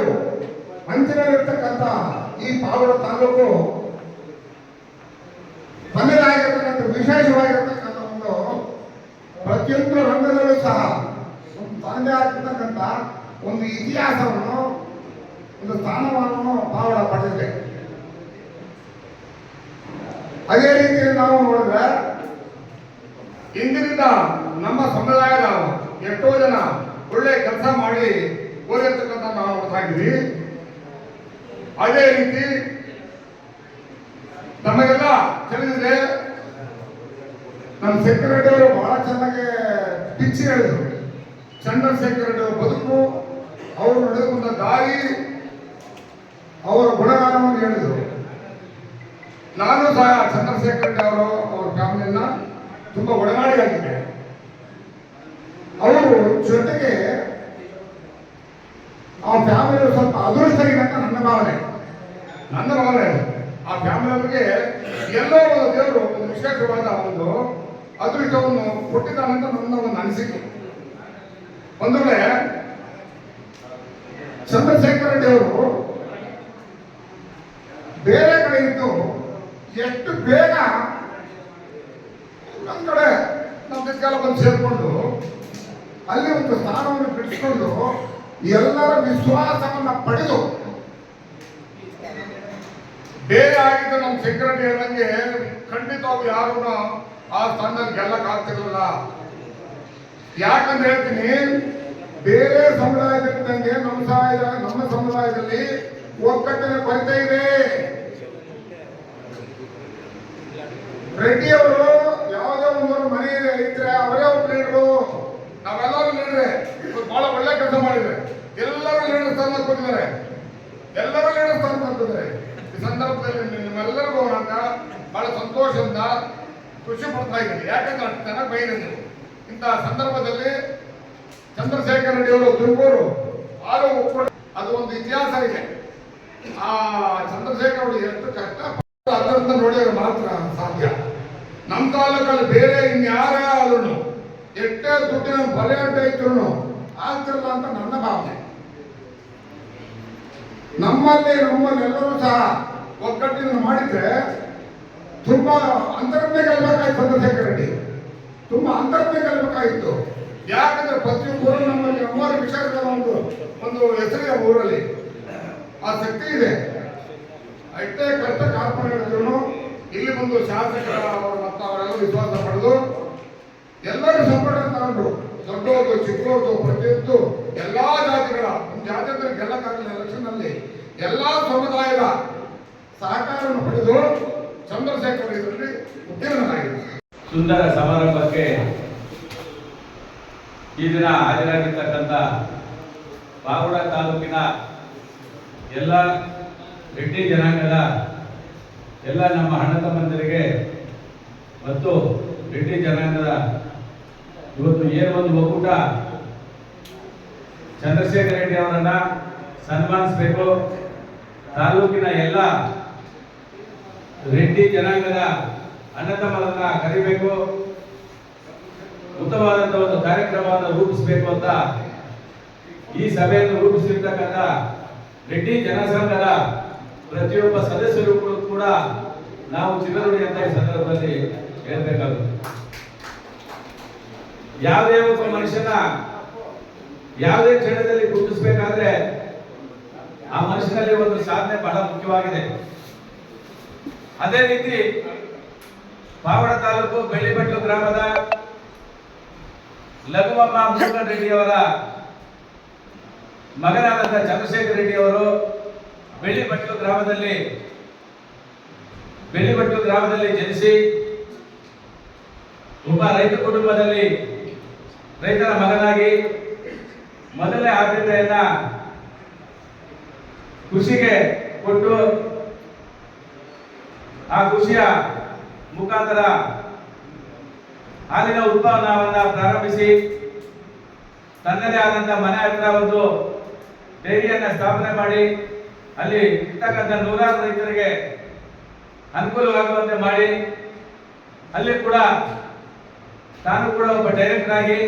ಅಂಚಿನಲ್ಲಿರ್ತಕ್ಕಂಥ ಈ ಪಾವಗಡ ತಾಲೂಕು ತನ್ನದಾಗಿರ್ತಕ್ಕಂಥ ವಿಶೇಷವಾಗಿರ್ತಕ್ಕಂಥ ಒಂದು ಪ್ರತಿಯೊಂದು ರಂಗದಲ್ಲೂ ಸಹ ಒಂದು ತನ್ನದೇ ಆಗಿರ್ತಕ್ಕಂಥ ಒಂದು ಇತಿಹಾಸವನ್ನು ಒಂದು ಸ್ಥಾನಮಾನವನ್ನು ಪಾವಗಡ ಪಡೆದಿದೆ. ಅದೇ ರೀತಿಯಲ್ಲಿ ನಾವು ನೋಡಿದ್ರೆ ಇಂದಿನಿಂದ ನಮ್ಮ ಸಮುದಾಯದ ಎಷ್ಟೋ ಜನ ಒಳ್ಳೆ ಕೆಲಸ ಮಾಡಿ ಹೋಗಿರ್ತಕ್ಕಂಥ ನಾವು ನೋಡ್ತಾ ಇದ್ವಿ. ಅದೇ ರೀತಿ ನಮಗೆಲ್ಲ ತಿಳಿದಿದೆ, ನಮ್ಮ ಸೆಕ್ರೆಟರಿ ಅವರು ಬಹಳ ಚೆನ್ನಾಗಿ ಪಿಚ್ಚಿ ಹೇಳಿದರು. ಚಂದ್ರಶೇಖರ್ ರೆಡ್ಡಿ ಅವರ ಬದುಕು, ಅವರು ನಡೆದುಕೊಂಡ ದಾರಿ, ಅವರ ಗುಣಗಾನವನ್ನು ಹೇಳಿದರು. ನಾನು ಸಹ ಚಂದ್ರಶೇಖರ್ ರೆಡ್ಡಿ ಅವರು ಅವರ ಫ್ಯಾಮಿಲಿಯನ್ನ ತುಂಬಾ ಒಡನಾಡಿಯಾಗಿದೆ. ಅವರು ಜೊತೆಗೆ ಆ ಫ್ಯಾಮಿಲಿ ಸ್ವಲ್ಪ ಅದೃಷ್ಟ ಇದೆ ಅಂತ ನನ್ನ ಭಾವನೆ. ಆ ಫ್ಯಾಮಿಲಿ ಅವರಿಗೆ ಎಲ್ಲೋ ಒಂದು ದೇವರು ಒಂದು ವಿಶೇಷವಾದ ಒಂದು ಅದೃಷ್ಟವನ್ನು ಕೊಟ್ಟಿದ್ದಾನಂತ ನನ್ನ ಒಂದು ಅನಿಸಿಕೆ. ಒಂದು ವೇಳೆ ಚಂದ್ರಶೇಖರ್ ರೆಡ್ಡಿ ಅವರು ಬೇರೆ ಕಡೆ ಇದ್ದು ಎಷ್ಟು ಬೇಗ ಒಂದ್ ಕಡೆ ನಮ್ಮ ಕಾಲ ಬಂದು ಸೇರ್ಕೊಂಡು ಅಲ್ಲಿ ಒಂದು ಸ್ಥಾನವನ್ನು ಬಿಡಿಸ್ಕೊಂಡು ಎಲ್ಲರ ವಿಶ್ವಾಸವನ್ನ ಪಡೆದು ಬೇರೆ ಆಗಿದ್ದು ನಮ್ಮ ಸೆಕ್ರೆಟರಿ ಹೇಳಿದಂಗೆ ಖಂಡಿತವಾಗಿ ಯಾರು ಆ ಸ್ಥಾನದಲ್ಲಿ ಗೆಲ್ಲಕ್ಕಾಗ್ತಿರ್ಲಿಲ್ಲ. ಯಾಕಂದ್ರೆ ಹೇಳ್ತೀನಿ, ಬೇರೆ ಸಮುದಾಯದಂಗೆ ನಮ್ಮ ಸಮುದಾಯದಲ್ಲಿ ಒಗ್ಗಟ್ಟಿನ ಕೊರತೆ ಇದೆ. ರೆಡ್ಡಿ ಅವರು ಯಾವುದೇ ಒಂದು ಮನೆ ಇದ್ರೆ ಅವರೇ ಒಬ್ಬ ಲೀಡರು, ನಾವೆಲ್ಲರೂ ಲೀಡ್ರೆ. ಬಹಳ ಒಳ್ಳೆ ಕೆಲಸ ಮಾಡಿದ್ರೆ ಎಲ್ಲರೂ ಲೀಡರ್ ಸ್ಥಾನ ಕೊಟ್ಟಿದ್ದಾರೆ, ಎಲ್ಲರೂ ಲೀಡರ್ ಸ್ಥಾನ ಕೊಟ್ಟಿದ್ದಾರೆ. ಈ ಸಂದರ್ಭದಲ್ಲಿ ನಿಮ್ಮೆಲ್ಲರಿಗೂ ಅಂತ ಬಹಳ ಸಂತೋಷದಿಂದ ಖುಷಿ ಪಡ್ತಾ ಇದ್ದೀನಿ. ಯಾಕಂದ್ರೆ ಅಷ್ಟು ಚೆನ್ನಾಗಿ ಬೈರಿ ನೀವು. ಇಂತಹ ಸಂದರ್ಭದಲ್ಲಿ ಚಂದ್ರಶೇಖರ್ ರೆಡ್ಡಿ ಅವರು ತುಮಕೂರು ಆರು ಅದು ಒಂದು ಇತಿಹಾಸ ಇದೆ. ಆ ಚಂದ್ರಶೇಖರ್ ಅವರು ಎಷ್ಟು ಕಷ್ಟ ಅದರಿಂದ ನೋಡಿದ್ರೆ ಮಾತ್ರ ಸಾಧ್ಯ. ನಮ್ಮ ತಾಲೂಕಲ್ಲಿ ಬೇರೆ ಇನ್ಯಾರೇ ಆದ್ರೂ ಎಷ್ಟೇ ದುಡ್ಡಿನ ಪರ್ಯಾಟ ಇದ್ರು ಆಗ್ತಿರಲ್ಲ ಅಂತ ನನ್ನ ಭಾವನೆ. ನಮ್ಮಲ್ಲೆಲ್ಲರೂ ಸಹ ಒಗ್ಗಟ್ಟಿನ ಮಾಡಿದ್ರೆ ತುಂಬಾ ಅಂತರನ್ನೇ ಗೆಲ್ಲಬೇಕಾಯ್ತು. ಚಂದ್ರಶೇಖರ್ ರೆಡ್ಡಿ ತುಂಬಾ ಅಂತರನ್ನೇ ಗೆಲ್ಲಬೇಕಾಗಿತ್ತು. ಯಾಕಂದ್ರೆ ಪ್ರತಿಯೊಬ್ಬರು ನಮ್ಮಲ್ಲಿ ಅಮ್ಮರ ವಿಚಾರದ ಒಂದು ಹೆಸರಿದೆ ಊರಲ್ಲಿ, ಆ ಶಕ್ತಿ ಇದೆ. ಅಷ್ಟೇ ಕಷ್ಟ ಕಾರ್ಪಣ್ಯ ಹೇಳಿದ್ರು ಇಲ್ಲಿ ಬಂದು ಶಾಸಕರ ಮತ್ತು ಅವರೆಲ್ಲ ವಿಶ್ವಾಸ ಪಡೆದು ಎಲ್ಲರೂ ಸಂಪರ್ಕ ತಗೊಂಡ್ರು. ದೊಡ್ಡವರು ಚಿಕ್ಕವರು ಪ್ರತಿಯೊಂದು ಎಲ್ಲಾ ಜಾತಿಗಳ ಒಂದು ಜಾತಿ ಅಂದ್ರೆ ಗೆಲ್ಲಕ್ಕಾಗಲಿಲ್ಲ ಎಲೆಕ್ಷನ್ ನಲ್ಲಿ ಎಲ್ಲಾ ಸಮುದಾಯದ ಸಹಕಾರವನ್ನು ಪಡೆದು ಚಂದ್ರಶೇಖರ್ ಇದರಲ್ಲಿ ಉತ್ತೀರ್ಣರಾಗಿದೆ. ಸುಂದರ ಸಮಾರಂಭಕ್ಕೆ ಈ ದಿನ ಹಾಜರಾಗಿರ್ತಕ್ಕಂಥ ಪಾವಗಡ ತಾಲೂಕಿನ ಎಲ್ಲ ರೆಡ್ಡಿ ಜನಾಂಗದ ಎಲ್ಲ ನಮ್ಮ ಅಣ್ಣ ತಮ್ಮಂದಿರಿಗೆ ಮತ್ತು ರೆಡ್ಡಿ ಜನಾಂಗದ ಇವತ್ತು ಒಂದು ಒಕ್ಕೂಟ ಚಂದ್ರಶೇಖರ್ ರೆಡ್ಡಿ ಅವರನ್ನ ಸನ್ಮಾನಿಸಬೇಕು. ತಾಲೂಕಿನ ಎಲ್ಲ ರೆಡ್ಡಿ ಜನಾಂಗದ ಅಣ್ಣ ತಮ್ಮರನ್ನ ಕರಿಬೇಕು, ಉತ್ತಮವಾದಂಥ ಒಂದು ಕಾರ್ಯಕ್ರಮವನ್ನು ರೂಪಿಸಬೇಕು ಅಂತ ಈ ಸಭೆಯನ್ನು ರೂಪಿಸಿರ್ತಕ್ಕಂಥ ರೆಡ್ಡಿ ಜನಸಂಘದ ಪ್ರತಿಯೊಬ್ಬ ಸದಸ್ಯರು ಕೂಡ ನಾವು ಚಿರಋಣಿ ಅಂತ ಈ ಸಂದರ್ಭದಲ್ಲಿ ಹೇಳ್ಬೇಕಾಗುತ್ತೆ. ಯಾವುದೇ ಒಬ್ಬ ಮನುಷ್ಯನ ಯಾವುದೇ ಕ್ಷೇತ್ರದಲ್ಲಿ ಗುರುತಿಸಬೇಕಾದ್ರೆ ಆ ಮನುಷ್ಯನಲ್ಲಿ ಒಂದು ಸಾಧನೆ ಬಹಳ ಮುಖ್ಯವಾಗಿದೆ. ಅದೇ ರೀತಿ ಪಾವಗಡ ತಾಲೂಕು ಬೆಳ್ಳಿಬೆಟ್ಲು ಗ್ರಾಮದ ಲಘುವಮ್ಮ ಮುರುಗನ್ ರೆಡ್ಡಿ ಅವರ ಮಗನಾದಂಥ ಚಂದ್ರಶೇಖರ್ ರೆಡ್ಡಿ ಅವರು ಬೆಳ್ಳಿಬೆಟ್ಲು ಗ್ರಾಮದಲ್ಲಿ ಜನಿಸಿ ಒಬ್ಬ ರೈತ ಕುಟುಂಬದಲ್ಲಿ ರೈತನ ಮಗನಾಗಿ ಮೊದಲನೇ ಆದ್ಯತೆಯನ್ನ ಕೃಷಿಗೆ ಕೊಟ್ಟು ಆ ಕೃಷಿಯ ಮುಖಾಂತರ ಹಾಲಿನ ಉತ್ಪನ್ನವನ್ನ ಪ್ರಾರಂಭಿಸಿ ತನ್ನದೇ ಆದಂತ ಮನೆ ಹತ್ರ ಒಂದು ಡೈರಿಯನ್ನ ಸ್ಥಾಪನೆ ಮಾಡಿ ಅಲ್ಲಿ ಇರ್ತಕ್ಕಂಥ ನೂರಾರು ರೈತರಿಗೆ ಅನುಕೂಲವಾಗುವಂತೆ ಮಾಡಿ ಅಲ್ಲಿ ಕೂಡ ತಾನು ಕೂಡ ಒಬ್ಬ ಡೈರೆಕ್ಟರ್ ಆಗಿ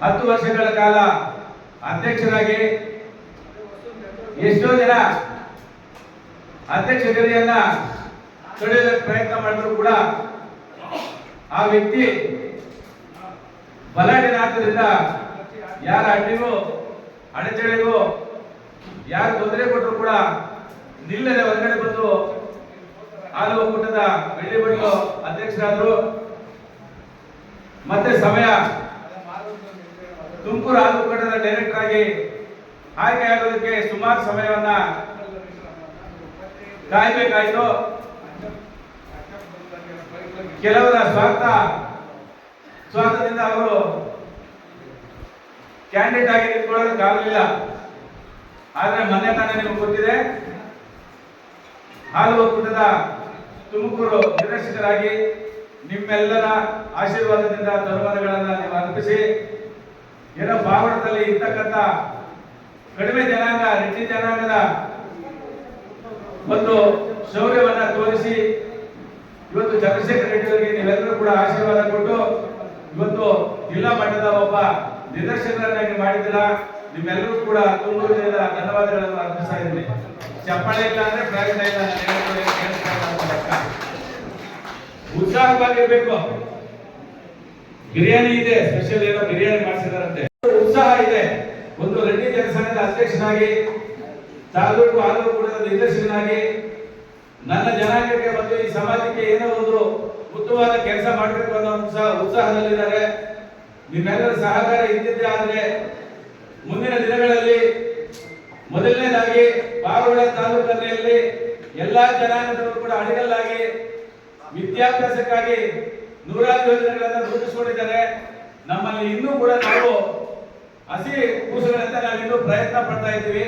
10 ವರ್ಷಗಳ ಕಾಲ ಅಧ್ಯಕ್ಷರಾಗಿ ಎಷ್ಟೋ ಜನ ಅಧ್ಯಕ್ಷ ಗರಿಯನ್ನ ತೊಡೆಯಲಿಕ್ಕೆ ಪ್ರಯತ್ನ ಮಾಡಿದ್ರು ಕೂಡ ಆ ವ್ಯಕ್ತಿ ಬಲಾಢ್ಯನಾದ್ದರಿಂದ ಯಾರ ಅಡ್ಡಿಗೂ ಅಡೆತಡೆಗೂ ಯಾರು ತೊಂದರೆ ಕೊಟ್ಟರು ಕೂಡ ನಿಲ್ಲದೆ ಹೊರಗಡೆ ಬಂದು ಹಾಲು ಒಕ್ಕೂಟದ ಬೆಳ್ಳಿ ಬಣ್ಣು ಅಧ್ಯಕ್ಷರಾದರು. ಮತ್ತೆ ಸಮಯ ತುಮಕೂರು ಹಾಲು ಒಕ್ಕೂಟದ ಡೈರೆಕ್ಟರ್ ಆಗಿ ಆಯ್ಕೆಯಾಗೋದಕ್ಕೆ ಸುಮಾರು ಸಮಯವನ್ನ ಕಾಯಬೇಕಾಯಿತು. ಕೆಲವರ ಸ್ವಾರ್ಥದಿಂದ ಅವರು ಕ್ಯಾಂಡಿಡೇಟ್ ಆಗಿ ನಿಂತ್ಕೊಳ್ಳೋದಕ್ಕಾಗಲಿಲ್ಲ. ಆದ್ರೆ ಮೊನ್ನೆ ತಾನೇ ನಿಮಗೆ ಗೊತ್ತಿದೆ, ಹಾಲು ಒಕ್ಕೂಟದ ತುಮಕೂರು ನಿರ್ದೇಶಕರಾಗಿ ನಿಮ್ಮೆಲ್ಲರ ಆಶೀರ್ವಾದದಿಂದ ಧನ್ಯವಾದಗಳನ್ನ ನೀವು ಅರ್ಪಿಸಿ ಏನೋ ಪಾವಡದಲ್ಲಿ ಇರ್ತಕ್ಕಂಥ ಕಡಿಮೆ ಜನಾಂಗ ರೆಡ್ಡಿ ಜನಾಂಗದ ಒಂದು ಶೌರ್ಯವನ್ನ ತೋರಿಸಿ ಇವತ್ತು ಚಂದ್ರಶೇಖರ್ ರೆಡ್ಡಿ ಅವರಿಗೆ ನೀವೆಲ್ಲರೂ ಕೂಡ ಆಶೀರ್ವಾದ ಕೊಟ್ಟು ಇವತ್ತು ಜಿಲ್ಲಾ ಮಟ್ಟದ ಒಬ್ಬ ನಿರ್ದೇಶಕರನ್ನಾಗಿ ಮಾಡಿದ್ದೀರಾ. ನಿಮ್ಮೆಲ್ಲರೂ ಕೂಡ ತುಂಬ ಧನ್ಯವಾದಗಳನ್ನು ಅರ್ಪಿಸ್ತಾ ಇದ್ದೀನಿ. ಚಪ್ಪಾಳೆ ಇಲ್ಲ ಅಂದ್ರೆ ಪ್ರಯೋಜನ ಇಲ್ಲ. ಉತ್ಸಾಹವಾಗಿರ್ಬೇಕು. ಬಿರಿಯಾನಿ ಇದೆ, ಸ್ಪೆಷಲ್ ಏನೋ ಬಿರಿಯಾನಿ ಮಾಡಿಸಿದಾರಂತೆ. ಉತ್ಸಾಹ ಇದೆ. ಒಂದು ರೆಡ್ಡಿ ಜನಸಂಘದ ಅಧ್ಯಕ್ಷನಾಗಿ, ತಾಲೂಕು ಹಾಲು ಒಕ್ಕೂಟದ ನಿರ್ದೇಶಕನಾಗಿ ನನ್ನ ಜನಾಂಗಕ್ಕೆ ಮತ್ತು ಈ ಸಮಾಜಕ್ಕೆ ಏನೋ ಒಂದು ಉತ್ತಮವಾದ ಕೆಲಸ ಮಾಡಬೇಕು ಅನ್ನೋ ಉತ್ಸಾಹದಲ್ಲಿದ್ದಾರೆ. ನಿಮ್ಮೆಲ್ಲರ ಸಹಕಾರ ಇದ್ದಿದ್ದೇ ಆದರೆ ಮುಂದಿನ ದಿನಗಳಲ್ಲಿ ಮೊದಲನೇದಾಗಿ ಪಾವಗಡ ತಾಲೂಕಿನಲ್ಲಿ ಎಲ್ಲಾ ಜನಾಂಗದವರು ಕೂಡ ಅಡಿಗಲ್ಲಾಗಿ ವಿದ್ಯಾಭ್ಯಾಸಕ್ಕಾಗಿ ನೂರಾರು ಯೋಜನೆಗಳನ್ನು ರೂಪಿಸಿಕೊಂಡಿದ್ದಾರೆ. ನಮ್ಮಲ್ಲಿ ಇನ್ನೂ ಕೂಡ ನಾವು ಹಸಿ ಕೂಸುಗಳಂತೆ ನಾವು ಇನ್ನೂ ಪ್ರಯತ್ನ ಪಡ್ತಾ ಇದ್ದೀವಿ.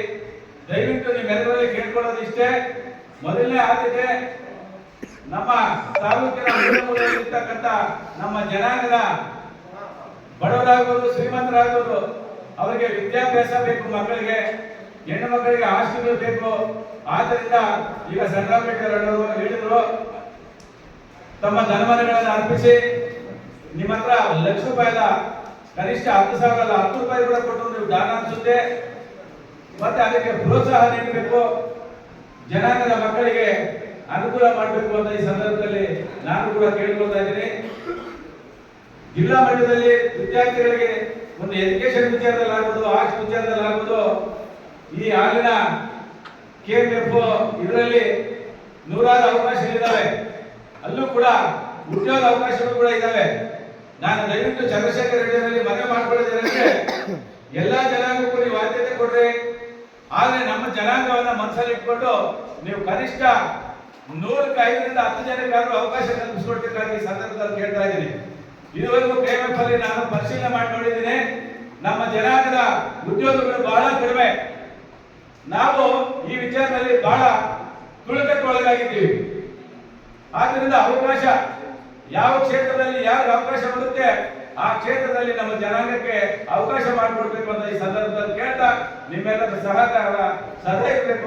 ದಯವಿಟ್ಟು ನಿಮ್ಮೆಲ್ಲರಲ್ಲಿ ಕೇಳ್ಕೊಳ್ಳೋದು ಇಷ್ಟೇ, ಮೊದಲನೇ ಆದ್ಯತೆ ನಮ್ಮ ತಾಲೂಕಿನ ಇರ್ತಕ್ಕಂಥ ನಮ್ಮ ಜನಾಂಗದ ಬಡವರಾಗ್ಬೋದು ಶ್ರೀಮಂತರಾಗ್ಬೋದು ಅವರಿಗೆ ವಿದ್ಯಾಭ್ಯಾಸ ಬೇಕು. ಮಕ್ಕಳಿಗೆ ಹೆಣ್ಣು ಮಕ್ಕಳಿಗೆ ಆಸ್ತಿಗಳು ಬೇಕು. ಆದ್ದರಿಂದ ಈಗ ಸಂಗ್ರಾಮೇಶ್ವರವರು ಹೇಳಿದ್ರು, ತಮ್ಮ ಧನವನ್ನಗಳನ್ನು ಅರ್ಪಿಸಿ ನಿಮ್ಮ ಹತ್ರ ₹1,00,000 ಕನಿಷ್ಠ 10,000 ಅಲ್ಲ, ₹10 ಕೂಡ ಕೊಟ್ಟು ನೀವು ದಾನ ಅನಿಸುತ್ತೆ. ಮತ್ತೆ ಅದಕ್ಕೆ ಪ್ರೋತ್ಸಾಹ ನೀಡಬೇಕು, ಜನಾಂಗದ ಮಕ್ಕಳಿಗೆ ಅನುಕೂಲ ಮಾಡಬೇಕು ಅಂತ ಈ ಸಂದರ್ಭದಲ್ಲಿ ನಾನು ಕೂಡ ಕೇಳಿಕೊಳ್ತಾ ಇದ್ದೀನಿ. ಜಿಲ್ಲಾ ಮಟ್ಟದಲ್ಲಿ ವಿದ್ಯಾರ್ಥಿಗಳಿಗೆ ಒಂದು ಎಜುಕೇಶನ್ ವಿಚಾರದಲ್ಲಿ ಆಗ್ಬೋದು, ಆರ್ಟ್ಸ್ ವಿಚಾರದಲ್ಲಿ ಆಗ್ಬೋದು, ಈ ಹಾಲಿನ KMF ಇದರಲ್ಲಿ ನೂರಾರು ಅವಕಾಶಗಳಿದ್ದಾವೆ. ಅಲ್ಲೂ ಕೂಡ ಉದ್ಯೋಗ ಅವಕಾಶಗಳು ಕೂಡ ಇದ್ದಾವೆ. ನಾನು ದಯವಿಟ್ಟು ಚಂದ್ರಶೇಖರ್ ರೆಡ್ಡಿ ಅವರಲ್ಲಿ ಮನವಿ ಮಾಡ್ಕೊಳ್ಳೋದೇನೆಂದ್ರೆ, ಎಲ್ಲಾ ಜನಾಂಗಕ್ಕೂ ನೀವು ಆದ್ಯತೆ ಕೊಡ್ರಿ. ಆದ್ರೆ ನಮ್ಮ ಜನಾಂಗವನ್ನ ಮನಸ್ಸಲ್ಲಿ ಇಟ್ಕೊಂಡು ನೀವು ಕನಿಷ್ಠ 100ಕ್ಕೆ 5ರಿಂದ 10 ಜನಕ್ಕಾದ್ರೂ ಅವಕಾಶ ಕಲ್ಪಿಸಿಕೊಡ್ಬೇಕಾಗಿ ಈ ಸಂದರ್ಭದಲ್ಲಿ ಕೇಳ್ತಾ ಇದ್ದೀನಿ. ಇದುವರೆಗೂ KMF ಅಲ್ಲಿ ನಾನು ಪರಿಶೀಲನೆ ಮಾಡಿ ನೋಡಿದ್ದೀನಿ, ನಮ್ಮ ಜನಾಂಗದ ಉದ್ಯೋಗಗಳು ಬಹಳ ಕಡಿಮೆ. ನಾವು ಈ ವಿಚಾರದಲ್ಲಿ ಬಹಳ ತುಳಿತಕ್ಕೆ ಒಳಗಾಗಿದ್ದೀವಿ. ಆದ್ದರಿಂದ ಅವಕಾಶ ಯಾವ ಕ್ಷೇತ್ರದಲ್ಲಿ ಯಾರು ಅವಕಾಶ ಬರುತ್ತೆ ಆ ಕ್ಷೇತ್ರದಲ್ಲಿ ನಮ್ಮ ಜನಾಂಗಕ್ಕೆ ಅವಕಾಶ ಮಾಡಿಕೊಡ್ಬೇಕು ಅಂತ ಈ ಸಂದರ್ಭದಲ್ಲಿ ಕೇಳ್ತಾ ನಿಮ್ಮೆಲ್ಲರ ಸಹಕಾರ ಸದಾ ಇರಬೇಕು.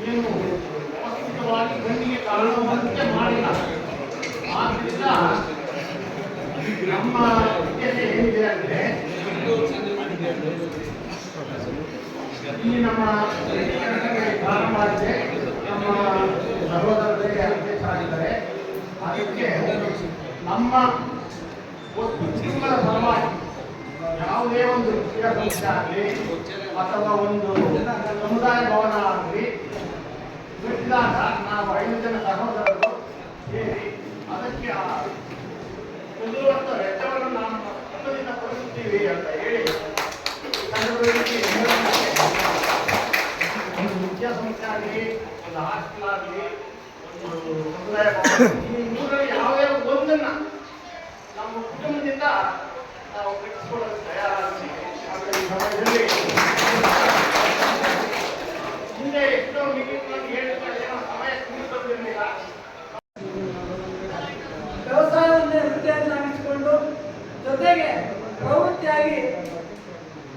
ಏನು ವ್ಯವಸ್ಥಿತವಾಗಿ ಕಣ್ಣಿಗೆ ಕಾಣುವಂತೆ ಮಾಡಿಲ್ಲ. ಆದ್ರಿಂದ ನಮ್ಮ ಉದ್ದೇಶ ಏನಿದೆ ಅಂದ್ರೆ, ಈ ನಮ್ಮ ಪ್ರಾರಂಭ ಆಗಿದೆ, ನಮ್ಮ ಸಹೋದರರಿಗೆ ಅಧ್ಯಕ್ಷರಾಗಿದ್ದಾರೆ. ಅದಕ್ಕೆ ನಮ್ಮ ಒಂದು ಕುಟುಂಬದ ಪರವಾಗಿ ಯಾವುದೇ ಒಂದು ವಿದ್ಯಾಸಂಸ್ಥೆ ಆಗಲಿ ಅಥವಾ ಒಂದು ಸಮುದಾಯ ಭವನ ಆಗಲಿ ಬಿಟ್ಟಿದಾಗ ನಾವು 5 ಜನ ಸಹೋದರರು ಸೇರಿ ಅದಕ್ಕೆ ಕೊಡುವಂತ ವೆಚ್ಚವನ್ನು ನಾವು ಮೊತ್ತದಿಂದ ಕೊಡಿಸುತ್ತೀವಿ ಅಂತ ಹೇಳಿ ಒಂದು ವಿದ್ಯಾಸಂಸ್ಥೆ ಆಗಲಿ, ಒಂದು ಹಾಸ್ಟೆಲ್ ಆಗಲಿ, ಒಂದು ಸಮುದಾಯ ಭವನ, ಈ 3ರಲ್ಲಿ ಯಾವುದೇ ಒಂದನ್ನ ನಮ್ಮ ಕುಟುಂಬದಿಂದ ನಾವು ಕಟ್ಟಿಸಿಕೊಳ್ಳಲು ತಯಾರಾಗಿ ವೃತ್ತಿಯನ್ನಾಗಿಸಿಕೊಂಡು ಜೊತೆಗೆ ಪ್ರವೃತ್ತಿಯಾಗಿ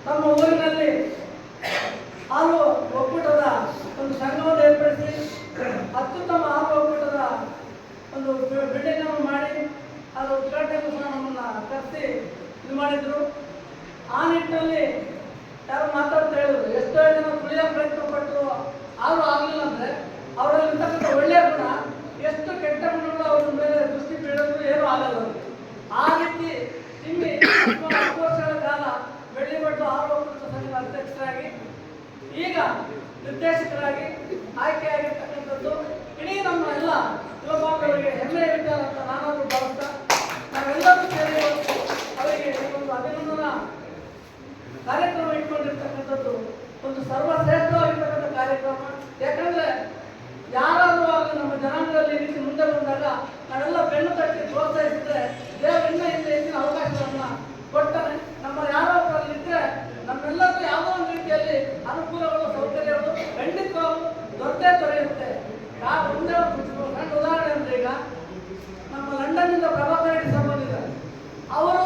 ತಮ್ಮ ಊರಿನಲ್ಲಿ ಹಾಲು ಒಕ್ಕೂಟದ ಒಂದು ಸಂಘವನ್ನು ಏರ್ಪಡಿಸಿ ಅತ್ಯುತ್ತಮ ಹಾಲು ಒಕ್ಕೂಟದ ಒಂದು ಬಿಲ್ಡಿಂಗ್ ಅನ್ನು ಮಾಡಿ ಅದರ ಉದ್ಘಾಟನೆಗೂ ಸಹ ನಮ್ಮನ್ನು ಕರೆಸಿ ಇದು ಮಾಡಿದ್ರು. ಆ ನಿಟ್ಟಿನಲ್ಲಿ ಯಾರು ಮಾತಾಡ್ತಾ ಹೇಳಿದ್ರು, ಎಷ್ಟೋ ಜನ ತುಳಿಯೋ ಪ್ರಯತ್ನ ಪಟ್ಟರು, ಆದರೂ ಆಗಲಿಲ್ಲ ಅಂದರೆ ಅವರಲ್ಲಿರ್ತಕ್ಕಂಥ ಒಳ್ಳೆಯ ಗುಣ ಎಷ್ಟು ಕೆಟ್ಟ ಗುಣಗಳು ಅವ್ರ ಮೇಲೆ ದೃಷ್ಟಿ ಬೀಳೋದು ಏನೂ ಆಗಲ್ಲ. ಆ ರೀತಿ ಇಲ್ಲಿ 10 ವರ್ಷಗಳ ಕಾಲ ಬೆಳ್ಳಿಮಟ್ಟು ಹಾಲು ಒಕ್ಕೂಟದ ಸಂಘದ ಅಧ್ಯಕ್ಷರಾಗಿ ಈಗ ನಿರ್ದೇಶಕರಾಗಿ ಆಯ್ಕೆಯಾಗಿರ್ತಕ್ಕಂಥದ್ದು ಇಡೀ ನಮ್ಮ ಎಲ್ಲ ಯುವಕರಿಗೆ ಹೆಮ್ಮೆಯ ವಿಚಾರ ಅಂತ ನಾನಾದರೂ ಭಾವಿಸ್ತಾ ನಾವೆಲ್ಲರೂ ಸೇರಿ ಅವರಿಗೆ ಒಂದು ಅಭಿನಂದನಾ ಕಾರ್ಯಕ್ರಮ ಇಟ್ಕೊಂಡಿರ್ತಕ್ಕಂಥದ್ದು ಒಂದು ಸರ್ವಶ್ರೇಷ್ಠವಾಗಿರ್ತಕ್ಕಂಥ ಕಾರ್ಯಕ್ರಮ. ಯಾಕಂದ್ರೆ ಯಾರಾದರೂ ಆಗಲಿ ನಮ್ಮ ಜನಾಂಗದಲ್ಲಿ ಈ ರೀತಿ ಮುಂದೆ ಬಂದಾಗ ನಾವೆಲ್ಲ ಬೆನ್ನು ತಟ್ಟಿ ಪ್ರೋತ್ಸಾಹಿಸಿದ್ರೆ ದೇವರು ಇನ್ನೂ ಹೆಚ್ಚಿನ ಅವಕಾಶಗಳನ್ನ ಕೊಡ್ತಾನೆ. ನಮ್ಮ ಯಾರೋ ಇದ್ರೆ ನಮ್ಮೆಲ್ಲರಿಗೂ ಯಾವುದೋ ಒಂದು ರೀತಿಯಲ್ಲಿ ಅನುಕೂಲಗಳು ಸೌಕರ್ಯಗಳು ಖಂಡಿತವಾಗೂ ದೊರೆತೇ ದೊರೆಯುತ್ತೆ. ಒಂದೇ ಒಂದು ಸಣ್ಣ ಉದಾಹರಣೆ ಅಂದ್ರೆ ಈಗ ನಮ್ಮ ಲಂಡನ್ನಿಂದ ಪ್ರಭಾಕರ್ ರೆಡ್ಡಿ ಸರ್ ಬಂದಿದ್ದಾರೆ. ಅವರು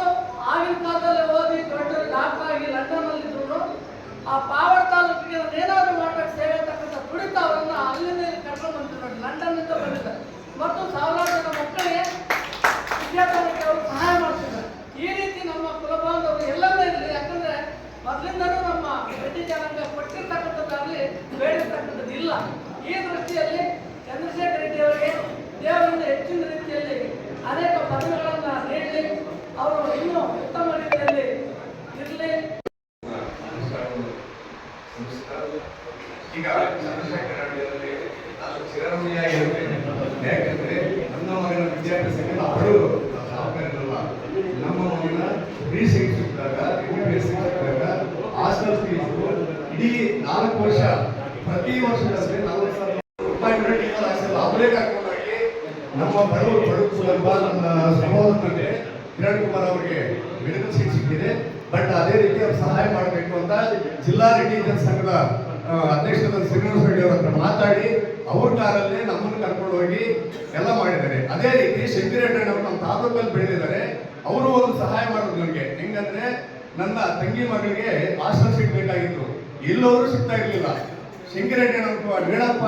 ಆಗಿನ ಕಾಲದಲ್ಲಿ ಓದಿ ದೊಡ್ಡ ಡಾಕ್ಟರ್ ಆಗಿ ಲಂಡನ್ನಲ್ಲಿದ್ರು ಆ ಪಾವಡ ತಾಲೂಕಿಗೆ ಏನಾದರೂ ಮಾಡಬೇಕು ಸೇವೆ ಅಂತಕ್ಕಂಥ ತುಡಿತ ಅವರನ್ನ ಅಲ್ಲಿಂದ ಕರ್ಕೊಂಡು ಬಂದಿದ್ರು ನೋಡಿ, ಲಂಡನ್ನಿಂದ ಬಂದಿದ್ದಾರೆ. ಮತ್ತು ಸಾವಿರಾರು ಜನ ಮಕ್ಕಳಿಗೆ ವಿದ್ಯಾಭ್ಯಾಸಕ್ಕೆ ಅವರು ಸಹಾಯ ಮಾಡ್ತಿದ್ದಾರೆ. ಈ ರೀತಿ ನಮ್ಮ ಕುಲಬಾಂಧವರು ಎಲ್ಲವೇ ಇರಲಿ, ಯಾಕಂದ್ರೆ ಮೊದಲಿಂದಲೂ ನಮ್ಮ ರೆಡ್ಡಿ ಜನಾಂಗ ಕೊಟ್ಟಿರ್ತಕ್ಕಂಥದ್ದಾಗಲಿ ಬೇಡಿರ್ತಕ್ಕಂಥದ್ದು ಇಲ್ಲ. ಈ ದೃಷ್ಟಿಯಲ್ಲಿ ಚಂದ್ರಶೇಖರ್ ರೆಡ್ಡಿ ಅವರಿಗೆ ದೇವರಿಂದ ಹೆಚ್ಚಿನ ರೀತಿಯಲ್ಲಿ ಅನೇಕ ಪದವಿಗಳನ್ನು ನೀಡಲಿ, ಅವರು ಇನ್ನೂ ಉತ್ತಮ ರೀತಿಯಲ್ಲಿ ಇರಲಿ. ಈಗ ಚಂದ್ರಶೇಖರ್ ಅವರಲ್ಲಿ ನಾನು ಚಿರಋಣಿಯಾಗಿರುತ್ತೇನೆ. ಯಾಕಂದ್ರೆ ನನ್ನ ಮಗನ ವಿದ್ಯಾಭ್ಯಾಸಕ್ಕೆ ಅವರು ಸಾವುಕಾರರಲ್ಲ, ನಮ್ಮ ಮಗನ ಫ್ರೀ ಸಿಕ್ಕಿದಾಗ ಹಾಸ್ಟೆಲ್ ಫೀಸು ಇಡೀ 4 ವರ್ಷ ಪ್ರತಿ ವರ್ಷದಲ್ಲಿ 40,000 ರೂಪಾಯಿ ಅವರೇ ಕರ್ಕೊಂಡಾಗಿ ನಮ್ಮ ಬಡವರು ನನ್ನ ಸಹೋದರನಿಗೆ ಕಿರಣ್ ಕುಮಾರ್ ಅವರಿಗೆ ಮೆಡಿಕಲ್ ಸೀಟ್ ಸಿಕ್ಕಿದೆ. ಬಟ್ ಅದೇ ರೀತಿ ಅವ್ರು ಸಹಾಯ ಮಾಡಬೇಕು ಅಂತ ಜಿಲ್ಲಾ ರೆಡ್ಡಿ ಸಂಘದ ಅಧ್ಯಕ್ಷರಾದ ಶ್ರೀನಿವಾಸ ರೆಡ್ಡಿ ಅವರ ಹತ್ರ ಮಾತಾಡಿ ಅವ್ರ ಕಾರಲ್ಲೇ ನಮ್ಮನ್ನು ಕರ್ಕೊಂಡು ಹೋಗಿ ಎಲ್ಲ ಮಾಡಿದ್ದಾರೆ. ಅದೇ ರೀತಿ ಶಂಕರರೆಡ್ಡಿ ಅವರು ನಮ್ಮ ತಾಲೂಕಲ್ಲಿ ಬೆಳೆದಿದ್ದಾರೆ. ಅವರು ಒಂದು ಸಹಾಯ ಮಾಡೋದು ನನಗೆ ಹೆಂಗಂದ್ರೆ, ನನ್ನ ತಂಗಿ ಮಗಳಿಗೆ ಹಾಸ್ಟೆಲ್ ಸೀಟ್ ಬೇಕಾಗಿತ್ತು, ಎಲ್ಲವರು ಸಿಗ್ತಾ ಇರಲಿಲ್ಲ. ಶಂಕರರೆಡ್ಡಿ ವೀಣಪ್ಪ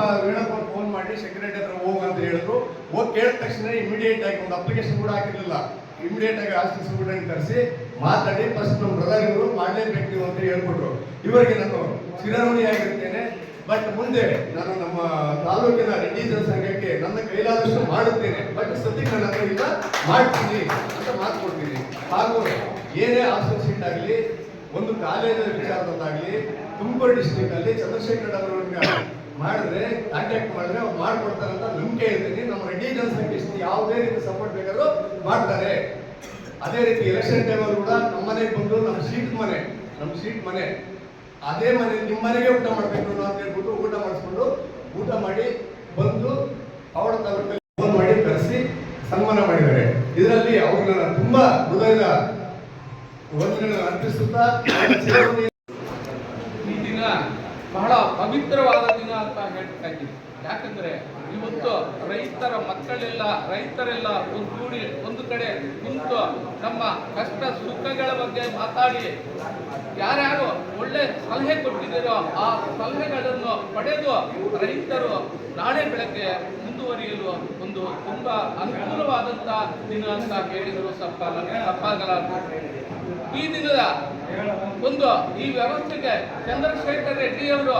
ಫೋನ್ ಮಾಡಿ ಶಂಕರರೆಡ್ಡಿ ಹತ್ರ ಹೋಗು ಅಂತ ಹೇಳಿದ್ರು. ಹೋಗಿ ಕೇಳಿದ ತಕ್ಷಣ ಇಮಿಡಿಯೇಟ್ ಆಗಿ ಒಂದು ಅಪ್ಲಿಕೇಶನ್ ಕೂಡ ಹಾಕಿರಲಿಲ್ಲ, ಇಮಿಡಿಯೇಟ್ ಆಗಿ ಹಾಸ್ಟೆಲ್ ಸ್ಟೂಡೆಂಟ್ ಕರೆಸಿ ಮಾತಾಡಿ ಫಸ್ಟ್ ನಮ್ಮ ಬ್ರದರ್ ಇವರು ಮಾಡಲೇಬೇಕು ನೀವು ಅಂತ ಹೇಳ್ಕೊಟ್ರು. ಇವರಿಗೆ ನಾನು ಚಿರಋಣಿಯಾಗಿರ್ತೇನೆ. ಬಟ್ ಮುಂದೆ ನಾನು ನಮ್ಮ ತಾಲೂಕಿನ ರೆಡ್ಡಿ ಜನಸಂಘಕ್ಕೆ ನನ್ನ ಕೈಲಾದಷ್ಟು ಮಾಡುತ್ತೇನೆ. ಬಟ್ ಸದ್ಯಕ್ಕೆ ನನ್ನ ಹತ್ರ ಇಲ್ಲ, ಮಾಡ್ತೀನಿ ಅಂತ ಮಾತು ಕೊಡ್ತೀನಿ. ಹಾಗೂ ಏನೇ ಹಾಸ್ಟೆಲ್ ಸೀಟ್ ಆಗಲಿ, ಒಂದು ಕಾಲೇಜಿನ ವಿಚಾರದಲ್ಲಾಗಲಿ, ತುಮಕೂರು ಡಿಸ್ಟ್ರಿಕ್ಟ್ ಅಲ್ಲಿ ಚಂದ್ರಶೇಖರ್ ಅವರನ್ನ ಮಾಡಿದ್ರೆ ಕಾಂಟ್ಯಾಕ್ಟ್ ಮಾಡಿದ್ರೆ ಅವ್ರು ಮಾಡ್ಕೊಡ್ತಾರೆ ಅಂತ ನಂಬಿಕೆ ಇರ್ತೀನಿ. ನಮ್ಮ ರೆಡ್ಡಿ ಜನಸಂಖ್ಯೆ ಯಾವುದೇ ರೀತಿ ಸಪೋರ್ಟ್ ಬೇಕಾದ್ರೂ ಮಾಡ್ತಾರೆ. ಅದೇ ರೀತಿ ಎಲೆಕ್ಷನ್ ಟೈಮಲ್ಲಿ ಕೂಡ ನಮ್ಮ ಮನೆಗೆ ಬಂದು ನಮ್ಮ ಸೀಟ್ ಮನೆ ಅದೇ ಮನೆ ನಿಮ್ಮ ಮನೆಗೆ ಊಟ ಮಾಡಬೇಕು ಅಂತ ಹೇಳ್ಬಿಟ್ಟು ಊಟ ಮಾಡಿಸ್ಕೊಂಡು ಊಟ ಮಾಡಿ ಬಂದು ಅವಳ ಫೋನ್ ಮಾಡಿ ಕರೆಸಿ ಸನ್ಮಾನ ಮಾಡಿದ್ದಾರೆ. ಇದರಲ್ಲಿ ಅವ್ರನ್ನ ತುಂಬಾ ಹೃದಯದ ವಂದನೆಗಳನ್ನು ಅರ್ಪಿಸುತ್ತಾ ಈ ದಿನ ಬಹಳ ಪವಿತ್ರವಾದ ದಿನ ಅಂತ ಹೇಳ್ತಾ ಇದ್ದೀನಿ. ಯಾಕಂದ್ರೆ ಇವತ್ತು ರೈತರೆಲ್ಲ ಒಗ್ಗೂಡಿ ಒಂದು ಕಡೆ ನಿಂತು ನಮ್ಮ ಕಷ್ಟ ಸುಖಗಳ ಬಗ್ಗೆ ಮಾತಾಡಿ ಯಾರ್ಯಾರು ಒಳ್ಳೆ ಸಲಹೆ ಕೊಟ್ಟಿದ್ದೀರೋ ಆ ಸಲಹೆಗಳನ್ನು ಪಡೆದು ರೈತರು ನಾಳೆ ಬೆಳಗ್ಗೆ ಮುಂದುವರಿಯಲು ಒಂದು ತುಂಬಾ ಅನುಕೂಲವಾದಂತ ದಿನ ಅಂತ ಹೇಳಿದರು ತಪ್ಪಾಗಲಾರದು. ಈ ದಿನದ ಈ ವ್ಯವಸ್ಥೆಗೆ ಚಂದ್ರಶೇಖರ್ ರೆಡ್ಡಿಯವರು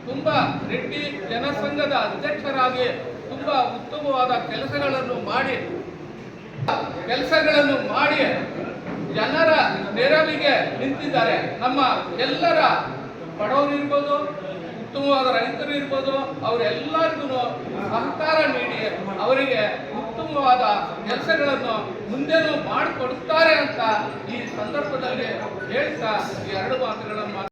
ತುಂಬಾ ರೆಡ್ಡಿ ಜನಸಂಘದ ಅಧ್ಯಕ್ಷರಾಗಿ ತುಂಬಾ ಉತ್ತಮವಾದ ಕೆಲಸಗಳನ್ನು ಮಾಡಿ ಜನರ ನೆರವಿಗೆ ನಿಂತಿದ್ದಾರೆ. ನಮ್ಮ ಎಲ್ಲರ ಬಡವರು ಇರ್ಬೋದು, ಉತ್ತಮವಾದ ರೈತರು ಇರ್ಬೋದು, ಅವರೆಲ್ಲರಿಗೂ ಸಹಕಾರ ನೀಡಿ ಅವರಿಗೆ ಉತ್ತಮವಾದ ಕೆಲಸಗಳನ್ನು ಮುಂದೆನೂ ಮಾಡಿಕೊಡುತ್ತಾರೆ ಅಂತ ಈ ಸಂದರ್ಭದಲ್ಲಿ ಹೇಳ್ತಾ ಈ 2 ಮಾತುಗಳನ್ನು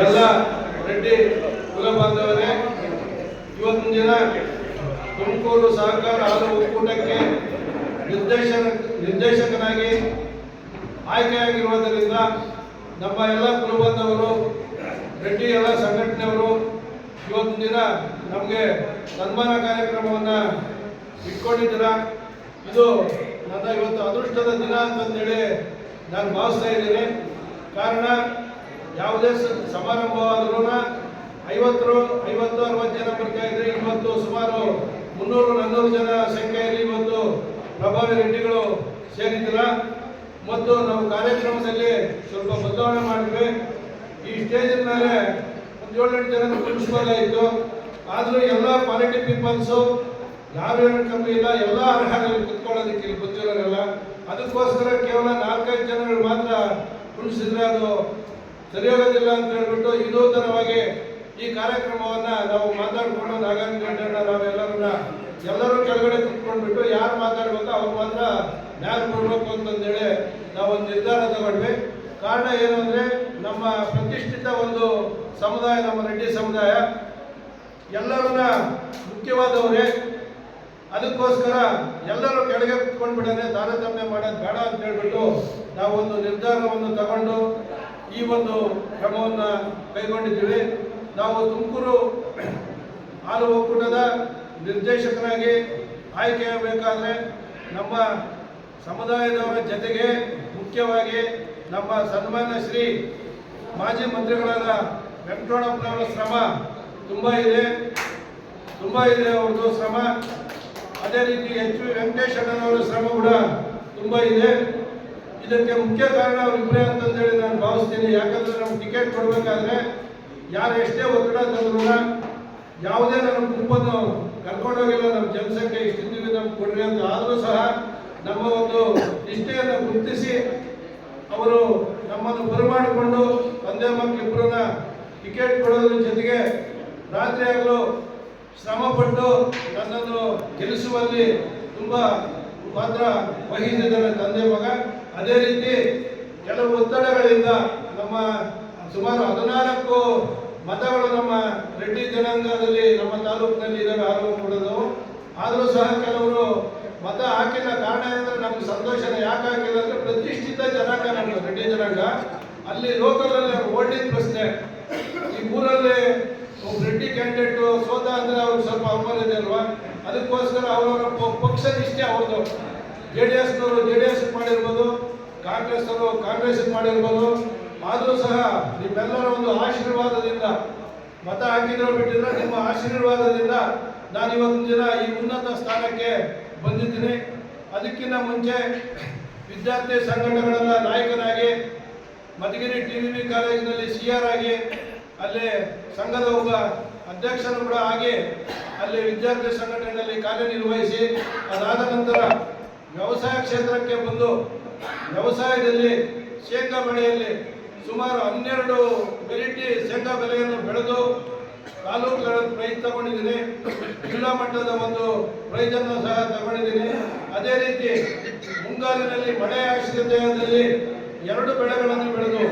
ಎಲ್ಲ ರೆಡ್ಡಿ ಕುಲ ಬಾಂಧವರೇ, ಇವತ್ತಿನ ದಿನ ತುಮಕೂರು ತುಮಕೂರು ಸಹಕಾರ ಹಾಲು ಒಕ್ಕೂಟಕ್ಕೆ ನಿರ್ದೇಶಕನಾಗಿ ಆಯ್ಕೆಯಾಗಿರುವುದರಿಂದ ನಮ್ಮ ಎಲ್ಲ ಕುಲಬಂಧವರು, ರೆಡ್ಡಿ ಎಲ್ಲ ಸಂಘಟನೆಯವರು ಇವತ್ತಿನ ದಿನ ನಮಗೆ ಸನ್ಮಾನ ಕಾರ್ಯಕ್ರಮವನ್ನು ಇಟ್ಕೊಂಡಿದ್ದೀರಾ. ಇದು ನನ್ನ ಇವತ್ತು ಅದೃಷ್ಟದ ದಿನ ಅಂತಂದೇಳಿ ನಾನು ಭಾವಿಸ್ತಾ ಇದ್ದೀನಿ. ಕಾರಣ ಯಾವುದೇ ಸಮಾರಂಭವಾದ್ರೂ 50-60 ಜನ ಬರ್ತಾ ಇದ್ರೆ ಇವತ್ತು ಸುಮಾರು 300-400 ಜನ ಸಂಖ್ಯೆಯಲ್ಲಿ ಇವತ್ತು ಪ್ರಭಾವಿ ರೆಡ್ಡಿಗಳು ಸೇರಿದ್ದೀರ. ಮತ್ತು ನಾವು ಕಾರ್ಯಕ್ರಮದಲ್ಲಿ ಸ್ವಲ್ಪ ಬದಲಾವಣೆ ಮಾಡಿದ್ವಿ. ಈ ಸ್ಟೇಜಿನ ಮೇಲೆ ಒಂದು 7-8 ಜನ ಕೂರಿಸ್ಬೋದಾಯಿತು. ಆದರೂ ಎಲ್ಲ ಕ್ವಾಲಿಟಿ ಪೀಪಲ್ಸು ಯಾರು ಏನು ಕಮ್ಮಿ ಇಲ್ಲ, ಎಲ್ಲ ಅರ್ಹರಲ್ಲಿ ಕುತ್ಕೊಳ್ಳೋದಕ್ಕೆ ಇಲ್ಲಿ ಬಂದಿರೋರಲ್ಲ. ಅದಕ್ಕೋಸ್ಕರ ಕೇವಲ 4-5 ಜನಗಳು ಮಾತ್ರ ಕುಣಿಸಿದ್ರೆ ಅದು ಸರಿಯೋಗೋದಿಲ್ಲ ಅಂತ ಹೇಳ್ಬಿಟ್ಟು ವಿನೂತನವಾಗಿ ಈ ಕಾರ್ಯಕ್ರಮವನ್ನು ನಾವು ಮಾತಾಡಿಕೊಂಡು ನಾಗೇಂದ್ರ ಗಂಟಣ್ಣ ಎಲ್ಲರೂ ಕೆಳಗಡೆ ಕುತ್ಕೊಂಡ್ಬಿಟ್ಟು ಯಾರು ಮಾತಾಡ್ಬೇಕು ಅವ್ರು ಮಾತ್ರ ನ್ಯಾಯ ಕೊಡಬೇಕು ಅಂತಂದೇಳಿ ನಾವೊಂದು ನಿರ್ಧಾರ ತಗೊಂಡ್ವಿ. ಕಾರಣ ಏನು ಅಂದರೆ ನಮ್ಮ ಪ್ರತಿಷ್ಠಿತ ಒಂದು ಸಮುದಾಯ, ನಮ್ಮ ರೆಡ್ಡಿ ಸಮುದಾಯ ಎಲ್ಲರನ್ನ ಮುಖ್ಯವಾದವರೇ. ಅದಕ್ಕೋಸ್ಕರ ಎಲ್ಲರೂ ಕೆಳಗೆ ಕುತ್ಕೊಂಡ್ಬಿಡನೆ ತಾರತಮ್ಯ ಮಾಡೋದು ಬೇಡ ಅಂತ ಹೇಳ್ಬಿಟ್ಟು ನಾವೊಂದು ನಿರ್ಧಾರವನ್ನು ತಗೊಂಡು ಈ ಒಂದು ಕ್ರಮವನ್ನು ಕೈಗೊಂಡಿದ್ದೀವಿ. ನಾವು ತುಮಕೂರು ಹಾಲು ಒಕ್ಕೂಟದ ನಿರ್ದೇಶಕರಾಗಿ ಆಯ್ಕೆಯಾಗಬೇಕಾದ್ರೆ ನಮ್ಮ ಸಮುದಾಯದವರ ಜೊತೆಗೆ ಮುಖ್ಯವಾಗಿ ನಮ್ಮ ಸನ್ಮಾನ್ಯ ಶ್ರೀ ಮಾಜಿ ಮಂತ್ರಿಗಳಾದ ವೆಂಕಟರಮಣಪ್ಪನವರ ಶ್ರಮ ತುಂಬ ಇದೆ ಅವ್ರದ್ದು ಶ್ರಮ. ಅದೇ ರೀತಿ ಎಚ್ ವಿ ವೆಂಕಟೇಶಣ್ಣನವರ ಶ್ರಮ ಕೂಡ ತುಂಬ ಇದೆ. ಇದಕ್ಕೆ ಮುಖ್ಯ ಕಾರಣ ಅವರಿಬ್ಬರೇ ಅಂತಂದೇಳಿ ನಾನು ಭಾವಿಸ್ತೀನಿ. ಯಾಕಂದ್ರೆ ನಮ್ಗೆ ಟಿಕೆಟ್ ಕೊಡಬೇಕಾದ್ರೆ ಯಾರು ಎಷ್ಟೇ ಒತ್ತಡ ತಂದ್ರು ಯಾವುದೇ ನಮ್ಮ ಗುಂಪನ್ನು ಕರ್ಕೊಂಡೋಗಿಲ್ಲ. ನಮ್ಮ ಜನಸಂಖ್ಯೆ ಇಷ್ಟಿದ್ದೀವಿ ನಮ್ಗೆ ಕೊಡ್ರಿ ಅಂತ. ಆದರೂ ಸಹ ನಮ್ಮ ಒಂದು ನಿಷ್ಠೆಯನ್ನು ಗುರುತಿಸಿ ಅವರು ನಮ್ಮನ್ನು ಬರಮಾಡಿಕೊಂಡು ತಂದೆ ಮಕ್ಕಳಿಬ್ಬರನ್ನ ಟಿಕೆಟ್ ಕೊಡೋದ್ರ ಜೊತೆಗೆ ರಾತ್ರಿ ಆಗಲು ಶ್ರಮಪಟ್ಟು ನನ್ನನ್ನು ಗೆಲ್ಲಿಸುವಲ್ಲಿ ತುಂಬ ಪಾತ್ರ ವಹಿಸಿದ್ದಾರೆ ತಂದೆ ಮಗ. ಅದೇ ರೀತಿ ಕೆಲವು ಒತ್ತಡಗಳಿಂದ ನಮ್ಮ ಸುಮಾರು 14 ಮತಗಳು ನಮ್ಮ ರೆಡ್ಡಿ ಜನಾಂಗದಲ್ಲಿ ನಮ್ಮ ತಾಲೂಕಿನಲ್ಲಿ ಇದ್ದಾವೆ ಆರೋಪ ಕೊಡೋದು. ಆದರೂ ಸಹ ಕೆಲವರು ಮತ ಹಾಕಿಲ್ಲ. ಕಾರಣ ಏನಂದ್ರೆ ನಮ್ಗೆ ಸಂತೋಷನ ಯಾಕೆ ಹಾಕಿಲ್ಲ ಅಂದ್ರೆ ಪ್ರತಿಷ್ಠಿತ ಜನಾಂಗ ನಮ್ಗೆ ರೆಡ್ಡಿ ಜನಾಂಗ. ಅಲ್ಲಿ ಲೋಕಲಲ್ಲಿ ಓಡಿದ ಪ್ರಶ್ನೆ, ಈ ಊರಲ್ಲಿ ಒಬ್ಬ ರೆಡ್ಡಿ ಕ್ಯಾಂಡಿಡೇಟ್ ಸೋತ ಅಂದ್ರೆ ಅವ್ರಿಗೆ ಸ್ವಲ್ಪ ಅವಮಾನ ಇದೆ ಅಲ್ವಾ. ಅದಕ್ಕೋಸ್ಕರ ಅವರವರ ಪಕ್ಷ ನಿಷ್ಠೆ ಅವ್ರದ್ದು. JDSನವರು JDS ಮಾಡಿರ್ಬೋದು, ಕಾಂಗ್ರೆಸ್ನವರು ಕಾಂಗ್ರೆಸ್ ಮಾಡಿರ್ಬೋದು. ಆದರೂ ಸಹ ನಿಮ್ಮೆಲ್ಲರ ಒಂದು ಆಶೀರ್ವಾದದಿಂದ ಮತ ಹಾಕಿದ್ರು ಬಿಟ್ಟಿದ್ರೆ ನಿಮ್ಮ ಆಶೀರ್ವಾದದಿಂದ ನಾನು ಇವತ್ತಿನ ದಿನ ಈ ಉನ್ನತ ಸ್ಥಾನಕ್ಕೆ ಬಂದಿದ್ದೀನಿ. ಅದಕ್ಕಿಂತ ಮುಂಚೆ ವಿದ್ಯಾರ್ಥಿ ಸಂಘಟನೆಗಳ ನಾಯಕನಾಗಿ ಮಧುಗಿರಿ TVV ಕಾಲೇಜಿನಲ್ಲಿ CR ಆಗಿ ಅಲ್ಲಿ ಸಂಘದ ಒಬ್ಬ ಅಧ್ಯಕ್ಷರು ಕೂಡ ಆಗಿ ಅಲ್ಲಿ ವಿದ್ಯಾರ್ಥಿ ಸಂಘಟನೆಯಲ್ಲಿ ಕಾರ್ಯನಿರ್ವಹಿಸಿ ಅದಾದ ನಂತರ ವ್ಯವಸಾಯ ಕ್ಷೇತ್ರಕ್ಕೆ ಬಂದು ವ್ಯವಸಾಯದಲ್ಲಿ ಶೇಂಗಾ ಬೆಳೆಯಲ್ಲಿ ಸುಮಾರು 12 ವೆರೈಟಿ ಶೇಂಗಾ ಬೆಳೆಯನ್ನು ಬೆಳೆದು ತಾಲೂಕುಗಳಲ್ಲಿ ಪ್ರೈಸ್ ತಗೊಂಡಿದ್ದೀನಿ. ಜಿಲ್ಲಾ ಮಟ್ಟದ ಒಂದು ಪ್ರೈಸನ್ನು ಸಹ ತಗೊಂಡಿದ್ದೀನಿ. ಅದೇ ರೀತಿ ಮುಂಗಾರಿನಲ್ಲಿ ಮಳೆ ಆಶ್ರಿತದಲ್ಲಿ 2 ಬೆಳೆಗಳನ್ನು ಬೆಳೆದು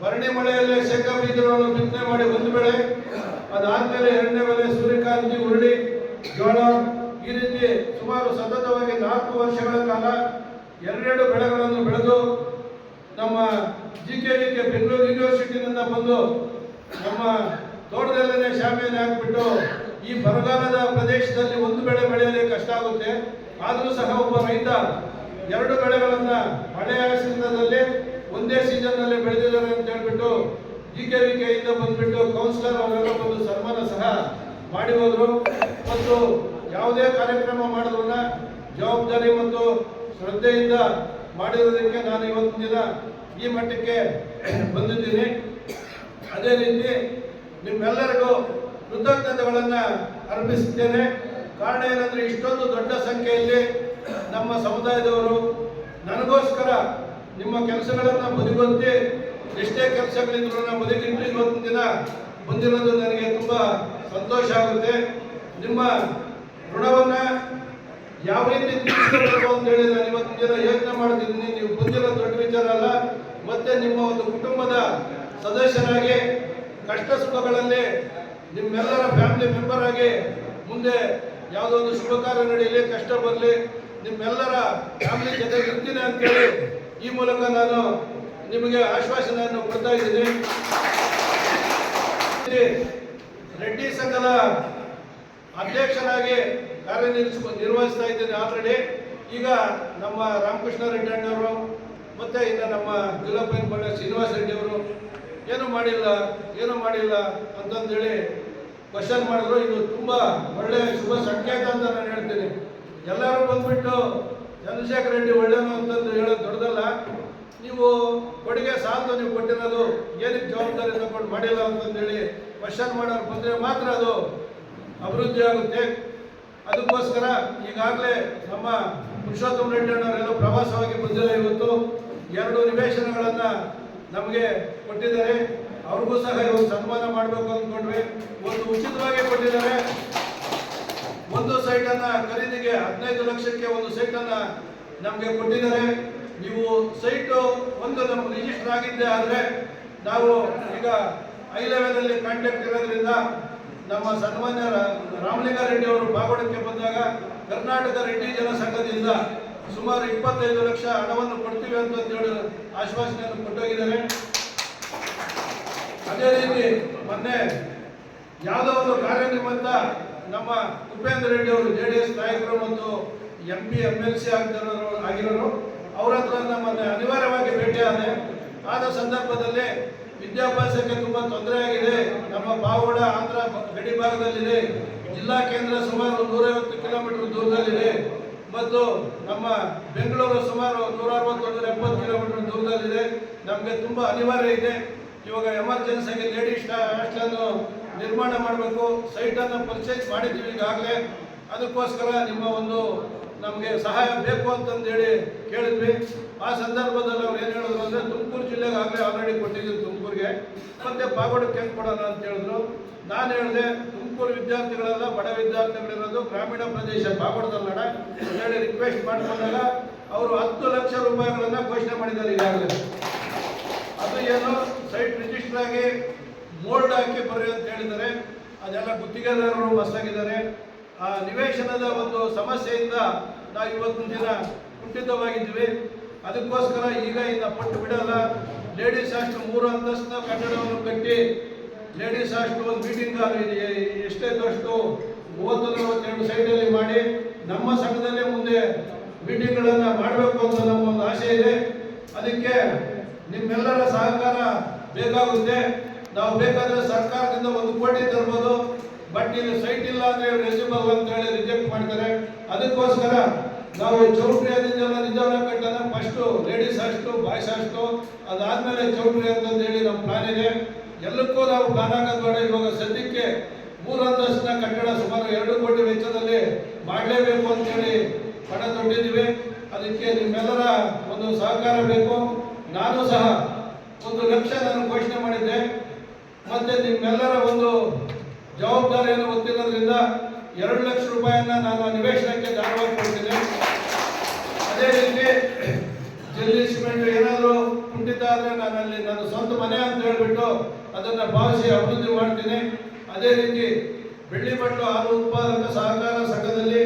ಭರಣಿ ಮಳೆಯಲ್ಲೇ ಶೇಂಗಾ ಬೀಜಗಳನ್ನು ಬಿತ್ತನೆ ಮಾಡಿ 1 ಬೆಳೆ, ಅದಾದ್ಮೇಲೆ 2ನೇ ಬೆಳೆ ಸೂರ್ಯಕಾಂತಿ, ಹುರುಳಿ, ಜೋಳ, ಈ ರೀತಿ ಸುಮಾರು ಸತತವಾಗಿ 4 ವರ್ಷಗಳ ಕಾಲ 2 ಬೆಳೆಗಳನ್ನು ಬೆಳೆದು ನಮ್ಮ GKVK ಬೆಂಗಳೂರು ಯೂನಿವರ್ಸಿಟಿನಿಂದ ಬಂದು ನಮ್ಮ ತೋಟದಲ್ಲೇ ಶಾಮಿಯಾನ ಹಾಕಿಬಿಟ್ಟು ಈ ಬರಗಾಲದ ಪ್ರದೇಶದಲ್ಲಿ 1 ಬೆಳೆ ಬೆಳೆಯಲು ಕಷ್ಟ ಆಗುತ್ತೆ. ಆದರೂ ಸಹ ಒಬ್ಬ ರೈತ 2 ಬೆಳೆಗಳನ್ನು ಮಳೆ ಆಶ್ರಿತದಲ್ಲಿ ಒಂದೇ ಸೀಸನ್ನಲ್ಲಿ ಬೆಳೆದಿದ್ದಾರೆ ಅಂತ ಹೇಳ್ಬಿಟ್ಟು GKVK ಇಂದ ಬಂದ್ಬಿಟ್ಟು ಕೌನ್ಸಿಲರ್ ಅವರೆಲ್ಲ ಬಂದು ಸನ್ಮಾನ ಸಹ ಮಾಡಿ ಹೋದ್ರು. ಮತ್ತು ಯಾವುದೇ ಕಾರ್ಯಕ್ರಮ ಮಾಡಿದ್ರು ಜವಾಬ್ದಾರಿ ಮತ್ತು ಶ್ರದ್ಧೆಯಿಂದ ಮಾಡಿರೋದಕ್ಕೆ ನಾನು ಇವತ್ತಿನ ದಿನ ಈ ಮಟ್ಟಕ್ಕೆ ಬಂದಿದ್ದೀನಿ. ಅದೇ ರೀತಿ ನಿಮ್ಮೆಲ್ಲರಿಗೂ ಕೃತಜ್ಞತೆಗಳನ್ನು ಅರ್ಪಿಸುತ್ತೇನೆ. ಕಾರಣ ಏನಂದರೆ ಇಷ್ಟೊಂದು ದೊಡ್ಡ ಸಂಖ್ಯೆಯಲ್ಲಿ ನಮ್ಮ ಸಮುದಾಯದವರು ನನಗೋಸ್ಕರ ನಿಮ್ಮ ಕೆಲಸಗಳನ್ನು ಬದಿಗೊತ್ತಿ ಎಷ್ಟೇ ಕೆಲಸಗಳಿದ್ರು ಬದಿಗಿಟ್ಟು ಇವತ್ತಿನ ದಿನ ಬಂದಿರೋದು ನನಗೆ ತುಂಬ ಸಂತೋಷ ಆಗುತ್ತೆ. ನಿಮ್ಮ ಋಣವನ್ನು ಯಾವ ರೀತಿ ತೀರಿಸಬೇಕು ಅಂತೇಳಿ ನಾನು ಇವತ್ತಿನ ದಿನ ಯೋಚನೆ ಮಾಡ್ತಿದ್ದೀನಿ. ನೀವು ಬಂದಿರೋ ದೊಡ್ಡ ವಿಚಾರ ಅಲ್ಲ. ಮತ್ತೆ ನಿಮ್ಮ ಒಂದು ಕುಟುಂಬದ ಸದಸ್ಯರಾಗಿ ಕಷ್ಟ ಸುಖಗಳಲ್ಲಿ ನಿಮ್ಮೆಲ್ಲರ ಫ್ಯಾಮಿಲಿ ಮೆಂಬರ್ ಆಗಿ ಮುಂದೆ ಯಾವುದೋ ಒಂದು ಶುಭ ಕಾರ್ಯ ನಡೆಯಲಿ, ಕಷ್ಟ ಬರಲಿ, ನಿಮ್ಮೆಲ್ಲರ ಫ್ಯಾಮಿಲಿ ಜೊತೆಗೆ ಇರ್ತೀನಿ ಅಂತೇಳಿ ಈ ಮೂಲಕ ನಾನು ನಿಮಗೆ ಆಶ್ವಾಸನೆಯನ್ನು ಕೊಡ್ತಾ ಇದ್ದೀನಿ. ರೆಡ್ಡಿ ಸಂಘದ ಅಧ್ಯಕ್ಷರಾಗಿ ನಿರ್ವಹಿಸ್ತಾ ಇದ್ದೀನಿ ಆಲ್ರೆಡಿ. ಈಗ ನಮ್ಮ ರಾಮಕೃಷ್ಣ ರೆಡ್ಡಿ ಅಣ್ಣವರು ಮತ್ತೆ ಇನ್ನು ನಮ್ಮ ಜಿಲ್ಲಾ ಶ್ರೀನಿವಾಸ ರೆಡ್ಡಿ ಅವರು ಏನು ಮಾಡಿಲ್ಲ ಅಂತಂದೇಳಿ ಕ್ವಶನ್ ಮಾಡಿದ್ರು. ಇದು ತುಂಬ ಒಳ್ಳೆಯ ಶುಭ ಸಂಕೇತ ಅಂತ ನಾನು ಹೇಳ್ತೀನಿ. ಎಲ್ಲರೂ ಬಂದ್ಬಿಟ್ಟು ಚಂದ್ರಶೇಖರ್ ರೆಡ್ಡಿ ಒಳ್ಳೆಯನು ಅಂತಂದು ಹೇಳೋದು ದೊಡ್ಡದಲ್ಲ. ನೀವು ಕೊಡುಗೆ ಸಾಲದು, ನೀವು ಕೊಟ್ಟಿರೋದು ಏನಕ್ಕೆ ಜವಾಬ್ದಾರಿ ತಗೊಂಡು ಮಾಡಿಲ್ಲ ಅಂತಂದೇಳಿ ಕ್ವಶನ್ ಮಾಡೋರು ಬಂದರೆ ಮಾತ್ರ ಅದು ಅಭಿವೃದ್ಧಿ ಆಗುತ್ತೆ. ಅದಕ್ಕೋಸ್ಕರ ಈಗಾಗಲೇ ನಮ್ಮ ಪುರುಷೋತ್ತಮ ರೆಡ್ಡಿ ಅಣ್ಣವರೆಲ್ಲ ಪ್ರವಾಸವಾಗಿ ಬಂದಿದ್ದಾರೆ. ಇವತ್ತು 2 ನಿವೇಶನಗಳನ್ನು ನಮಗೆ ಕೊಟ್ಟಿದ್ದಾರೆ. ಅವ್ರಿಗೂ ಸಹ ಇವತ್ತು ಸನ್ಮಾನ ಮಾಡಬೇಕು ಅಂದ್ಕೊಂಡ್ವಿ. ಒಂದು ಉಚಿತವಾಗಿ ಕೊಟ್ಟಿದ್ದಾರೆ. ಒಂದು ಸೈಟನ್ನು ಖರೀದಿಗೆ 15 ಲಕ್ಷಕ್ಕೆ ಒಂದು ಸೈಟನ್ನು ನಮಗೆ ಕೊಟ್ಟಿದ್ದಾರೆ. ನೀವು ಸೈಟು ಒಂದು ನಮ್ಗೆ ರಿಜಿಸ್ಟರ್ ಆಗಿದ್ದೆ ಆದರೆ ನಾವು ಈಗ ಹೈ ಲೆವೆಲಲ್ಲಿ ಕಾಂಟ್ಯಾಕ್ಟ್ ಇರೋದ್ರಿಂದ ನಮ್ಮ ಸನ್ಮಾನ್ಯ ರಾಮಲಿಂಗಾರೆಡ್ಡಿ ಅವರು ಪಾವಡಕ್ಕೆ ಬಂದಾಗ ಕರ್ನಾಟಕ ರೆಡ್ಡಿ ಜನ ಸಂಘದಿಂದ ಸುಮಾರು 25 ಲಕ್ಷ ಹಣವನ್ನು ಕೊಡ್ತೀವಿ ಅಂತಂದೇಳಿ ಆಶ್ವಾಸನೆಯನ್ನು ಕೊಟ್ಟೋಗಿದ್ದಾರೆ. ಅದೇ ರೀತಿ ಮೊನ್ನೆ ಯಾವುದೋ ಒಂದು ಕಾರ್ಯನಿಮಿತ್ತ ನಮ್ಮ ಉಪೇಂದ್ರ ರೆಡ್ಡಿ ಅವರು JDS ನಾಯಕರು ಮತ್ತು MP MLC ಆಗಿರೋರು ಅವರ ಹತ್ರ ನಮ್ಮನ್ನು ಅನಿವಾರ್ಯವಾಗಿ ಆದ ಸಂದರ್ಭದಲ್ಲಿ ವಿದ್ಯಾಭ್ಯಾಸಕ್ಕೆ ತುಂಬ ತೊಂದರೆ ಆಗಿದೆ. ನಮ್ಮ ಪಾವಗಡ ಆಂಧ್ರ ಗಡಿ ಭಾಗದಲ್ಲಿದೆ. ಜಿಲ್ಲಾ ಕೇಂದ್ರ ಸುಮಾರು 150 ಕಿಲೋಮೀಟರ್ ದೂರದಲ್ಲಿದೆ ಮತ್ತು ನಮ್ಮ ಬೆಂಗಳೂರು ಸುಮಾರು 160-170 ಕಿಲೋಮೀಟರ್ ದೂರದಲ್ಲಿದೆ. ನಮಗೆ ತುಂಬ ಅನಿವಾರ್ಯ ಇದೆ. ಇವಾಗ ಎಮರ್ಜೆನ್ಸಿಯಾಗಿ ಲೇಡೀಸ್ ಹಾಸ್ಟೆಲನ್ನು ನಿರ್ಮಾಣ ಮಾಡಬೇಕು. ಸೈಟನ್ನು ಪರ್ಚೇಸ್ ಮಾಡಿದ್ದೀವಿ ಈಗಾಗಲೇ. ಅದಕ್ಕೋಸ್ಕರ ನಿಮ್ಮ ಒಂದು ನಮಗೆ ಸಹಾಯ ಬೇಕು ಅಂತಂದೇಳಿ ಕೇಳಿದ್ವಿ. ಆ ಸಂದರ್ಭದಲ್ಲಿ ಅವ್ರು ಏನು ಹೇಳಿದ್ರು ಅಂದರೆ ತುಮಕೂರು ಜಿಲ್ಲೆಗೆ ಆಲ್ರೆಡಿ ಕೊಟ್ಟಿದ್ದೀವಿ ತುಮಕೂರಿಗೆ, ಮತ್ತೆ ಪಾಗೋಡಕ್ಕೆ ಹೆಂಗೆ ಕೊಡೋಣ ಅಂತ ಹೇಳಿದ್ರು. ನಾನು ಹೇಳಿದೆ ತುಮಕೂರು ವಿದ್ಯಾರ್ಥಿಗಳೆಲ್ಲ ಬಡ ವಿದ್ಯಾರ್ಥಿಗಳಿರೋದು ಗ್ರಾಮೀಣ ಪ್ರದೇಶ ಪಾಗೋಡದಲ್ಲಡ ಹೇಳಿ ರಿಕ್ವೆಸ್ಟ್ ಮಾಡಿಕೊಂಡಾಗ ಅವರು 10 ಲಕ್ಷ ರೂಪಾಯಿಗಳನ್ನು ಘೋಷಣೆ ಮಾಡಿದ್ದಾರೆ ಈಗಾಗಲೇ. ಅದು ಏನು ಸೈಟ್ ರಿಜಿಸ್ಟರ್ ಆಗಿ ಮೋಲ್ಡ್ ಹಾಕಿ ಬರ್ರಿ ಅಂತ ಹೇಳಿದ್ದಾರೆ. ಅದೆಲ್ಲ ಗುತ್ತಿಗೆದಾರರು ಮಸ್ತಾಗಿದ್ದಾರೆ. ಆ ನಿವೇಶನದ ಒಂದು ಸಮಸ್ಯೆಯಿಂದ ನಾವು ಇವತ್ತಿನ ದಿನ ಕುಂಠಿತವಾಗಿದ್ದೀವಿ. ಅದಕ್ಕೋಸ್ಕರ ಈಗ ಇನ್ನು ಪಟ್ಟು ಬಿಡಲ್ಲ. ಲೇಡೀಸ್ ಹಾಸ್ಟೆಲ್ 3 ಅಂತಸ್ತಿನ ಕಟ್ಟಡವನ್ನು ಕಟ್ಟಿ ಲೇಡೀಸ್ ಹಾಸ್ಟೆಲ್ ಒಂದು ಮೀಟಿಂಗ್ ಎಷ್ಟೇ ದಷ್ಟು 30-42 ಸೈಟಲ್ಲಿ ಮಾಡಿ ನಮ್ಮ ಸಂಘದಲ್ಲೇ ಮುಂದೆ ಮೀಟಿಂಗ್ಗಳನ್ನು ಮಾಡಬೇಕು ಅಂತ ನಮ್ಮ ಒಂದು ಆಸೆ ಇದೆ. ಅದಕ್ಕೆ ನಿಮ್ಮೆಲ್ಲರ ಸಹಕಾರ ಬೇಕಾಗುತ್ತೆ. ನಾವು ಬೇಕಾದರೆ ಸರ್ಕಾರದಿಂದ 1 ಕೋಟಿ ತರ್ಬೋದು. ಬಟ್ ಇಲ್ಲಿ ಸೈಟ್ ಇಲ್ಲ ಅಂದರೆ ಎಲಿಜಿಬಲ್ ಅಂತ ಹೇಳಿ ರಿಜೆಕ್ಟ್ ಮಾಡ್ತಾರೆ. ಅದಕ್ಕೋಸ್ಕರ ನಾವು ಚೌಟ್ರಿ ಅದನ್ನೆಲ್ಲ ನಿಜವನ್ನ ಕಟ್ಟೋಣ. First ladies hostel, boys hostel, ಅದಾದಮೇಲೆ ಚೌಟ್ರಿ ಅಂತಂದೇಳಿ ನಮ್ಮ ಪ್ಲಾನ್ ಇದೆ. ಎಲ್ಲಕ್ಕೂ ನಾವು ಪ್ಲಾನ್ ಹಾಕೋದು ಬೇಡ. ಇವಾಗ ಸದ್ಯಕ್ಕೆ 3 ಅಂತಸ್ತಿನ ಕಟ್ಟಡ ಸುಮಾರು 2 ಕೋಟಿ ವೆಚ್ಚದಲ್ಲಿ ಮಾಡಲೇಬೇಕು ಅಂತೇಳಿ ಪಣ ತೊಟ್ಟಿದ್ದೀವಿ. ಅದಕ್ಕೆ ನಿಮ್ಮೆಲ್ಲರ ಒಂದು ಸಹಕಾರ ಬೇಕು. ನಾನು ಸಹ 1 ಲಕ್ಷ ನಾನು ಘೋಷಣೆ ಮಾಡಿದ್ದೆ. ಮತ್ತೆ ನಿಮ್ಮೆಲ್ಲರ ಒಂದು ಜವಾಬ್ದಾರಿಯನ್ನು ಹೊತ್ತಿರೋದ್ರಿಂದ 2 ಲಕ್ಷ ರೂಪಾಯಿಯನ್ನು ನಾನು ನಿವೇಶನಕ್ಕೆ ದಾನವಾಗಿ ಕೊಡ್ತೀನಿ. ಅದೇ ರೀತಿ ಜಲ್ಲಿ ಸಿಮೆಂಟ್ ಏನಾದರೂ ಕುಂಠಿತ ಆದರೆ ನಾನು ಸ್ವಂತ ಮನೆ ಅಂತ ಹೇಳಿಬಿಟ್ಟು ಅದನ್ನು ಭಾವಿಸಿ ಅಭಿವೃದ್ಧಿ ಮಾಡ್ತೀನಿ. ಅದೇ ರೀತಿ ಬೆಳ್ಳಿ ಬಟ್ಲು ಹಾಲು ಉತ್ಪಾದಕ ಸಹಕಾರ ಸಂಘದಲ್ಲಿ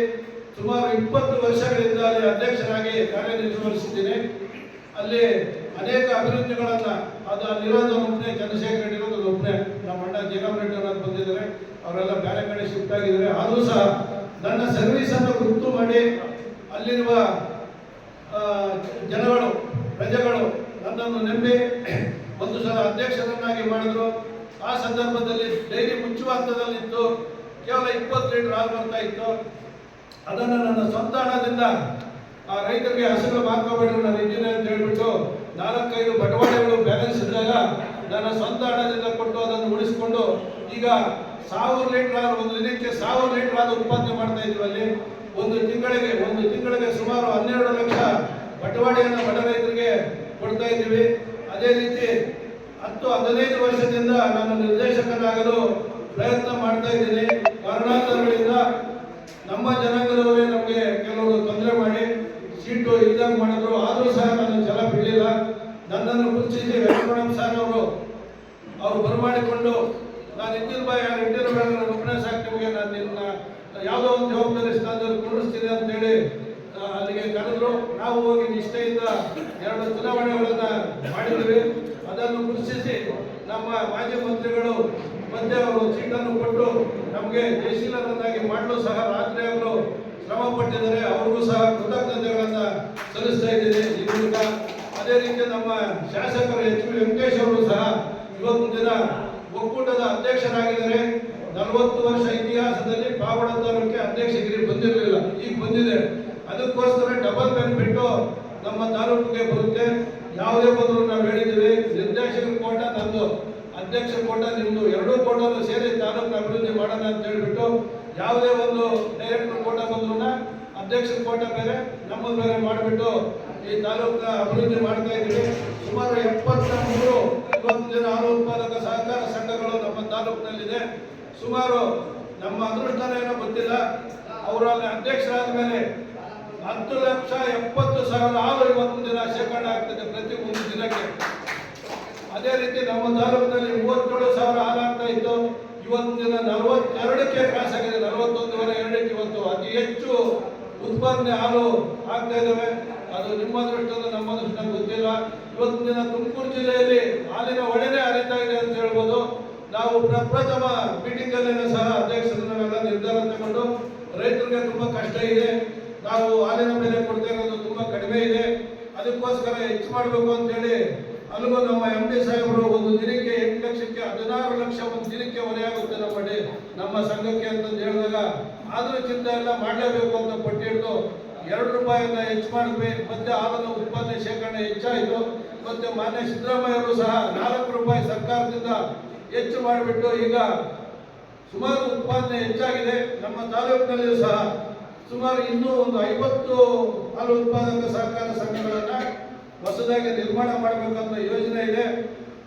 ಸುಮಾರು 20 ವರ್ಷಗಳಿಂದ ಅಲ್ಲಿ ಅಧ್ಯಕ್ಷರಾಗಿ ಕಾರ್ಯನಿರ್ವಹಿಸಿದ್ದೀನಿ. ಅಲ್ಲಿ ಅನೇಕ ಅಭಿವೃದ್ಧಿಗಳನ್ನು ಅದು ಅಲ್ಲಿರೋದು ಒಬ್ಬನೇ ಚಂದ್ರಶೇಖರ್ ರೆಡ್ಡಿ ಇರೋದು ಒಬ್ಬನೇ. ನಮ್ಮ ಅಣ್ಣ ಜಗನ್ ರೆಡ್ಡಿ ಅವರು ಬಂದಿದ್ದಾರೆ. ಅವರೆಲ್ಲ ಬೇರೆ ಕಡೆ ಶಿಫ್ಟ್ ಆಗಿದ್ದಾರೆ. ಆದರೂ ಸಹ ನನ್ನ ಸರ್ವಿಸನ್ನು ಗುರುತು ಮಾಡಿ ಅಲ್ಲಿರುವ ಜನಗಳು ಪ್ರಜೆಗಳು ನನ್ನನ್ನು ನಂಬಿ ಒಂದು ಸಲ ಅಧ್ಯಕ್ಷರನ್ನಾಗಿ ಮಾಡಿದ್ರು. ಆ ಸಂದರ್ಭದಲ್ಲಿ ಡೈರಿ ಮುಚ್ಚುವ ಹಂತದಲ್ಲಿತ್ತು. ಕೇವಲ 20 ಲೀಟರ್ ಹಾಲು ಬರ್ತಾ ಇತ್ತು. ಅದನ್ನು ನನ್ನ ಸ್ವಂತ ಹಣದಿಂದ ಆ ರೈತರಿಗೆ ಹಸುಗಳು ಮಾರ್ಕೋಬೇಡ್ರು ನಾನು ಇದ್ದೀನಿ ಅಂತ ಹೇಳ್ಬಿಟ್ಟು 4-5 ಬಟವಾಡೆಗಳು ಬ್ಯಾಲೆನ್ಸ್ ಇದ್ದಾಗ ನನ್ನ ಸ್ವಂತ ಹಣದಿಂದ ಕೊಟ್ಟು ಅದನ್ನು ಉಳಿಸ್ಕೊಂಡು ಈಗ 1000 ಲೀಟರ್ ಹಾಲು, ಒಂದು ದಿನಕ್ಕೆ 1000 ಲೀಟರ್ ಹಾಲು ಉತ್ಪಾದನೆ ಮಾಡ್ತಾ ಇದ್ವಿ. ಅಲ್ಲಿ ಒಂದು ತಿಂಗಳಿಗೆ ಸುಮಾರು 12 ಲಕ್ಷ ಬಟವಾಡೆಯನ್ನು ಬಡ ರೈತರಿಗೆ ಕೊಡ್ತಾ ಇದ್ದೀವಿ. ಅದೇ ರೀತಿ 10-15 ವರ್ಷದಿಂದ ನಾನು ನಿರ್ದೇಶಕನಾಗಲು ಪ್ರಯತ್ನ ಮಾಡ್ತಾ ಇದ್ದೀನಿ. ಕಾರಣಾಂತರಗಳಿಂದ ನಮ್ಮ ಜನಾಂಗದವರೇ ನಮಗೆ ಕೆಲವರು ತೊಂದರೆ ಮಾಡಿ ಸೀಟು ಇಲ್ದಂಗೆ ಮಾಡಿದ್ರು. ಆದರೂ ಸಹ ನಾನು ಛಲ ಬಿಡಲಿಲ್ಲ. ನನ್ನನ್ನು ಗುರುತಿಸಿ ವೆಂಕಟರಮಣ ಸರ್ ಅವರು ಬರಮಾಡಿಕೊಂಡು ನಾನು ಇದ್ದಿನ ಬಾಯಿ ರೆಡ್ಡಿನ ಒಬ್ಬನೇ ಸಾಕು ನಿಮಗೆ ನಾನು ಯಾವುದೋ ಒಂದು ಜವಾಬ್ದಾರಿ ಸ್ಥಾನದಲ್ಲಿ ಕೂರಿಸ್ತೀನಿ ಅಂತೇಳಿ ಅಲ್ಲಿಗೆ ಕರೆದ್ರು. ನಾವು ಹೋಗಿ ನಿಷ್ಠೆಯಿಂದ 2 ಚುನಾವಣೆಗಳನ್ನ ಮಾಡಿದ್ವಿ. ಅದನ್ನು ಗುರುತಿಸಿ ನಮ್ಮ ಮಾಜಿ ಮಂತ್ರಿಗಳು ಮತ್ತೆ ಅವರು ಸೀಟನ್ನು ಕೊಟ್ಟು ನಮಗೆ ಜಯಶೀಲರನ್ನಾಗಿ ಮಾಡಲು ಸಹ ರಾತ್ರಿ ಅವರು ಶ್ರಮ ಪಟ್ಟಿದ್ದಾರೆ. ಅವ್ರಿಗೂ ಸಹ ಕೃತಜ್ಞತೆಗಳನ್ನು ಸಲ್ಲಿಸ್ತಾ ಇದ್ದೀನಿ ಈ ಮೂಲಕ. ಅದೇ ರೀತಿ ನಮ್ಮ ಶಾಸಕರು ಎಚ್ ವಿ ವೆಂಕಟೇಶ್ ಅವರು ಸಹ ಇವತ್ತು ದಿನ ಒಕ್ಕೂಟದ ಅಧ್ಯಕ್ಷರಾಗಿದ್ದಾರೆ. 40 ವರ್ಷ ಇತಿಹಾಸದಲ್ಲಿ ಪಾವಡ ತಾಲೂಕಿಗೆ ಅಧ್ಯಕ್ಷಗಿರಿ ಬಂದಿರಲಿಲ್ಲ, ಈಗ ಬಂದಿದೆ. ಅದಕ್ಕೋಸ್ಕರ ಡಬಲ್ ಬೆನಿಫಿಟ್ ನಮ್ಮ ತಾಲೂಕಿಗೆ ಬರುತ್ತೆ. ಯಾವುದೇ ಬಂದರೂ ನಾವು ಹೇಳಿದ್ದೀವಿ, ನಿರ್ದೇಶಕರ ಕೋಟ ನಂದು, ಅಧ್ಯಕ್ಷ ಕೋಟ ನಿಮ್ದು, 2 ಕೋಟನ್ನು ಸೇರಿ ತಾಲೂಕಿನ ಅಭಿವೃದ್ಧಿ ಮಾಡೋಣ ಅಂತ ಹೇಳ್ಬಿಟ್ಟು ಯಾವುದೇ ಒಂದು ಡೈರೆಕ್ಟರ್ ಕೋಟ ಬಂದ್ರೂ ಅಧ್ಯಕ್ಷರ ಕೋಟ ಬೇರೆ ನಮ್ಮದು ಬೇರೆ ಮಾಡಿಬಿಟ್ಟು ಈ ತಾಲೂಕಿನ ಅಭಿವೃದ್ಧಿ ಮಾಡ್ತಾ ಇದ್ದೀವಿ. ಸುಮಾರು 73 ಇವತ್ತು ದಿನ ಹಾಲು ಉತ್ಪಾದಕ ಸಹಕಾರ ಸಂಘಗಳು ನಮ್ಮ ತಾಲೂಕಿನಲ್ಲಿದೆ. ಸುಮಾರು ನಮ್ಮ ಅದೃಷ್ಟನ ಏನೋ ಗೊತ್ತಿಲ್ಲ, ಅವರು ಅಲ್ಲಿ ಅಧ್ಯಕ್ಷರಾದ ಮೇಲೆ 10,70,000 ಹಾಲು ಇವತ್ತು ದಿನ ಶೇಖರಣೆ ಆಗ್ತದೆ ಪ್ರತಿ ಒಂದು ದಿನಕ್ಕೆ. ಅದೇ ರೀತಿ ನಮ್ಮ ತಾಲೂಕಿನಲ್ಲಿ 37,000 ಹಾಲು ಆಗ್ತಾ ಇತ್ತು, ಇವತ್ತು ದಿನ 42ಕ್ಕೆ ಕ್ರಾಸ್ ಆಗಿದೆ. 41.2 ಇವತ್ತು ಅತಿ ಹೆಚ್ಚು ಉತ್ಪಾದನೆ ಹಾಲು ಆಗ್ತಾ ಇದ್ದಾವೆ. ಅದು ನಿಮ್ಮ ದೃಷ್ಟಿಯಿಂದ ನಮ್ಮ ದೃಷ್ಟಿ ಗೊತ್ತಿಲ್ಲ. ಇವತ್ತು ದಿನ ತುಮಕೂರು ಜಿಲ್ಲೆಯಲ್ಲಿ ಹಾಲಿನ ಒಡೆನೇ ಹರಿತಾ ಇದೆ ಅಂತ ಹೇಳ್ಬೋದು. ನಾವು ಪ್ರಪ್ರಥಮ ಮೀಟಿಂಗ್ ಅಲ್ಲೇನೆ ಸಹ ಅಧ್ಯಕ್ಷರನ್ನೆಲ್ಲ ನಿರ್ಧಾರ ತಗೊಂಡು ರೈತರಿಗೆ ತುಂಬಾ ಕಷ್ಟ ಇದೆ, ನಾವು ಹಾಲಿನ ಬೆಲೆ ಕೊಡ್ತಾ ಇರೋದು ತುಂಬಾ ಕಡಿಮೆ ಇದೆ, ಅದಕ್ಕೋಸ್ಕರ ಹೆಚ್ಚು ಮಾಡಬೇಕು ಅಂತೇಳಿ ಅಲ್ಲಿಗೂ ನಮ್ಮ MD ಸಾಹೇಬರು ಒಂದು ದಿನಕ್ಕೆ 8 ಲಕ್ಷಕ್ಕೆ 16 ಲಕ್ಷ ಒಂದು ದಿನಕ್ಕೆ ಹೊರೆಯಾಗುತ್ತೆ ನಮ್ಮ ಸಂಘಕ್ಕೆ ಅಂತಂದು ಹೇಳಿದಾಗ, ಆದರೂ ಚಿಂತೆ ಎಲ್ಲ ಮಾಡಲೇಬೇಕು ಅಂತ ಪಟ್ಟಿ ಹಿಡಿದು 2 ರೂಪಾಯಿಯನ್ನ ಹೆಚ್ಚು ಮಾಡಿದ್ವಿ. ಮತ್ತೆ ಹಾಲನ್ನು ಉತ್ಪಾದನೆ ಶೇಖರಣೆ ಹೆಚ್ಚಾಯಿತು. ಮತ್ತೆ ಮಾನ್ಯ ಸಿದ್ದರಾಮಯ್ಯವರು ಸಹ 4 ರೂಪಾಯಿ ಸರ್ಕಾರದಿಂದ ಹೆಚ್ಚು ಮಾಡಿಬಿಟ್ಟು ಈಗ ಸುಮಾರು ಉತ್ಪಾದನೆ ಹೆಚ್ಚಾಗಿದೆ. ನಮ್ಮ ತಾಲೂಕಿನಲ್ಲಿ ಸಹ ಸುಮಾರು ಇನ್ನೂ ಒಂದು 50 ಹಾಲು ಉತ್ಪಾದಕ ಸಹಕಾರ ಸಂಘಗಳನ್ನ ಹೊಸದಾಗಿ ನಿರ್ಮಾಣ ಮಾಡಬೇಕಂತ ಯೋಜನೆ ಇದೆ.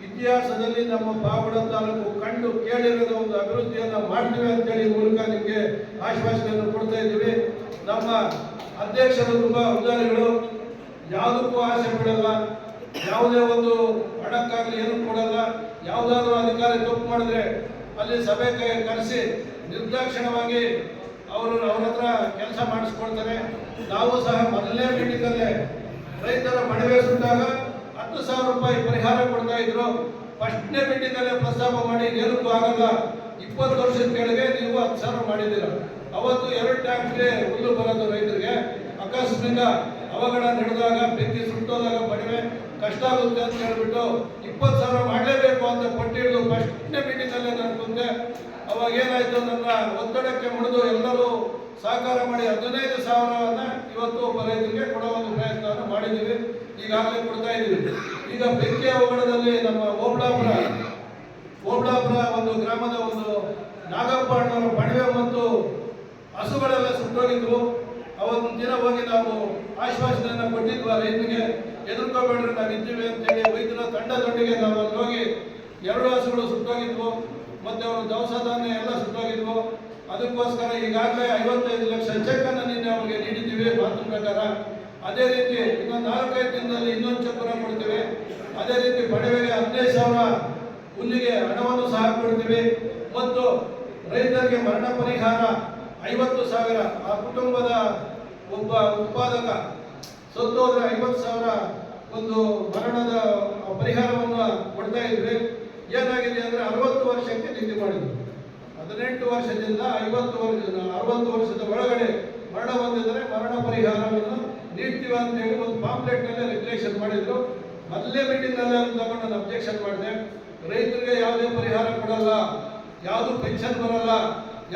ಇತಿಹಾಸದಲ್ಲಿ ನಮ್ಮ ಪಾವಗಡ ತಾಲೂಕು ಕಂಡು ಕೇಳಿರದ ಒಂದು ಅಭಿವೃದ್ಧಿಯನ್ನು ಮಾಡ್ತೀವಿ ಅಂತೇಳಿ ಮೂಲಕ ನಿಮಗೆ ಆಶ್ವಾಸನೆಯನ್ನು ಕೊಡ್ತಾ ಇದ್ದೀವಿ. ನಮ್ಮ ಅಧ್ಯಕ್ಷರು ತುಂಬಾ ಉದಾರಿಗಳು, ಯಾವುದಕ್ಕೂ ಆಸೆ ಬಿಡಲ್ಲ, ಯಾವುದೇ ಒಂದು ಹಣಕ್ಕಾಗಲಿ ಏನೂ ಕೊಡಲ್ಲ. ಯಾವುದಾದ್ರೂ ಅಧಿಕಾರಿ ತಪ್ಪು ಮಾಡಿದ್ರೆ ಅಲ್ಲಿ ಸಭೆ ಕರೆಸಿ ನಿರ್ದಾಕ್ಷಿಣ್ಯವಾಗಿ ಅವ್ರ ಹತ್ರ ಕೆಲಸ ಮಾಡಿಸ್ಕೊಡ್ತಾರೆ. ನಾವು ಸಹ ಮೊದಲನೇ ಮೀಟಿಂಗಲ್ಲೇ ರೈತರ ಮನವಿ ಸುಟ್ಟಾಗ 10,000 ರೂಪಾಯಿ ಪರಿಹಾರ ಕೊಡ್ತಾ ಇದ್ರು. ಫಸ್ಟ್ನೇ ಮೀಟಿಂಗಲ್ಲೇ ಪ್ರಸ್ತಾಪ ಮಾಡಿ ಏನಕ್ಕೂ ಆಗಲ್ಲ, 20 ವರ್ಷದ ಕೆಳಗೆ ನೀವು 10,000 ಮಾಡಿದ್ದೀರ. ಅವತ್ತು 2 ಟ್ಯಾಕ್ಟ್ರಿ ಹುಲ್ಲು ಬರೋದು ರೈತರಿಗೆ, ಆಕಸ್ಮಿಕ ಅವಘಡ ನಡೆದಾಗ ಬೆಂಕಿ ಸುಟ್ಟೋದಾಗ ಮನವಿ ಕಷ್ಟ ಆಗುತ್ತೆ ಅಂತ ಹೇಳ್ಬಿಟ್ಟು 20,000 ಮಾಡಲೇಬೇಕು ಅಂತ ಪಟ್ಟಿ ಹಿಡಿದು ಫಸ್ಟ್ನೇ ಮೀಟಿಂಗಲ್ಲೇ ನಾನು ಕುಂತೆ. ಅವಾಗ ಏನಾಯ್ತು, ನನ್ನ ಒತ್ತಡಕ್ಕೆ ಮುಡಿದು ಎಲ್ಲರೂ ಸಹಕಾರ ಮಾಡಿ 15,000 ಇವತ್ತು ಒಬ್ಬ ರೈತರಿಗೆ ಕೊಡೋ ಒಂದು ಪ್ರಯತ್ನವನ್ನು ಮಾಡಿದ್ದೀವಿ, ಈಗಾಗಲೇ ಕೊಡ್ತಾ ಇದ್ದೀವಿ. ಈಗ ಬೆಂಕಿ ಅವಘಡದಲ್ಲಿ ನಮ್ಮ ಓಬಳಾಪುರ ಒಂದು ಗ್ರಾಮದ ಒಂದು ನಾಗಪ್ಪ ಅಣ್ಣವರ ಬಣವೆ ಮತ್ತು ಹಸುಗಳೆಲ್ಲ ಸುಟ್ಟೋಗಿದ್ವು. ಅವತ್ತು ದಿನ ಹೋಗಿ ನಾವು ಆಶ್ವಾಸನೆಯನ್ನು ಕೊಟ್ಟಿದ್ವಿ ರೈತರಿಗೆ, ಎದುರ್ಕೋಬೇಡ್ರಿ ನಾವು ಇದ್ದೀವಿ ಅಂತೇಳಿ ವೈದ್ಯರ ತಂಡದೊಂದಿಗೆ ನಾವು ಅಲ್ಲಿ ಹೋಗಿ 2 ಹಸುಗಳು ಸುಟ್ಟೋಗಿದ್ವು, ಮತ್ತೆ ಅವರು ದವಸ ಧಾನ್ಯ ಎಲ್ಲ ಸುಟ್ಟೋಗಿದ್ವು. ಅದಕ್ಕೋಸ್ಕರ ಈಗಾಗಲೇ 55 ಲಕ್ಷ ಚೆಕ್ ಅನ್ನು ನಿನ್ನೆ ಅವರಿಗೆ ನೀಡಿದ್ದೀವಿ ಮಾತಿನ ಪ್ರಕಾರ. ಅದೇ ರೀತಿ ಇನ್ನೊಂದು 4-5 ದಿನದಲ್ಲಿ ಇನ್ನೊಂದು ಚೆಕ್ ಕೊಡ್ತೀವಿ. ಅದೇ ರೀತಿ ಬಡವೆಗೆ 15,000 ಹುಲ್ಲಿಗೆ ಹಣವನ್ನು ಸಹ ಕೊಡ್ತೀವಿ. ಮತ್ತು ರೈತರಿಗೆ ಮರಣ ಪರಿಹಾರ 50,000, ಆ ಕುಟುಂಬದ ಒಬ್ಬ ಉತ್ಪಾದಕ ಸತ್ತೋದ್ರೆ 50,000 ಒಂದು ಮರಣದ ಪರಿಹಾರವನ್ನು ಕೊಡ್ತಾ ಇದ್ವಿ. ಏನಾಗಿದೆ ಅಂದರೆ 60 ವರ್ಷಕ್ಕೆ ನಿಗದಿ ಮಾಡಿದ್ವಿ. 18 ವರ್ಷದಿಂದ 60 ವರ್ಷದ ಒಳಗಡೆ ಮರಣ ಹೊಂದಿದರೆ ಮರಣ ಪರಿಹಾರವನ್ನು ನೀಡ್ತೀವಿ ಅಂತ ಹೇಳಿ ಒಂದು ಪಾಂಪ್ಲೆಟ್ ನಲ್ಲಿ ರೆಗ್ಯುಲೇಷನ್ ಮಾಡಿದ್ರು. ಮೊದಲೇ ಮೀಟಿಂಗ್ ನಲ್ಲಿ ತಗೊಂಡು ನಾನು ಅಬ್ಜೆಕ್ಷನ್ ಮಾಡಿದೆ. ರೈತರಿಗೆ ಯಾವುದೇ ಪರಿಹಾರ ಕೊಡಲ್ಲ, ಯಾವುದು ಪೆನ್ಷನ್ ಬರಲ್ಲ,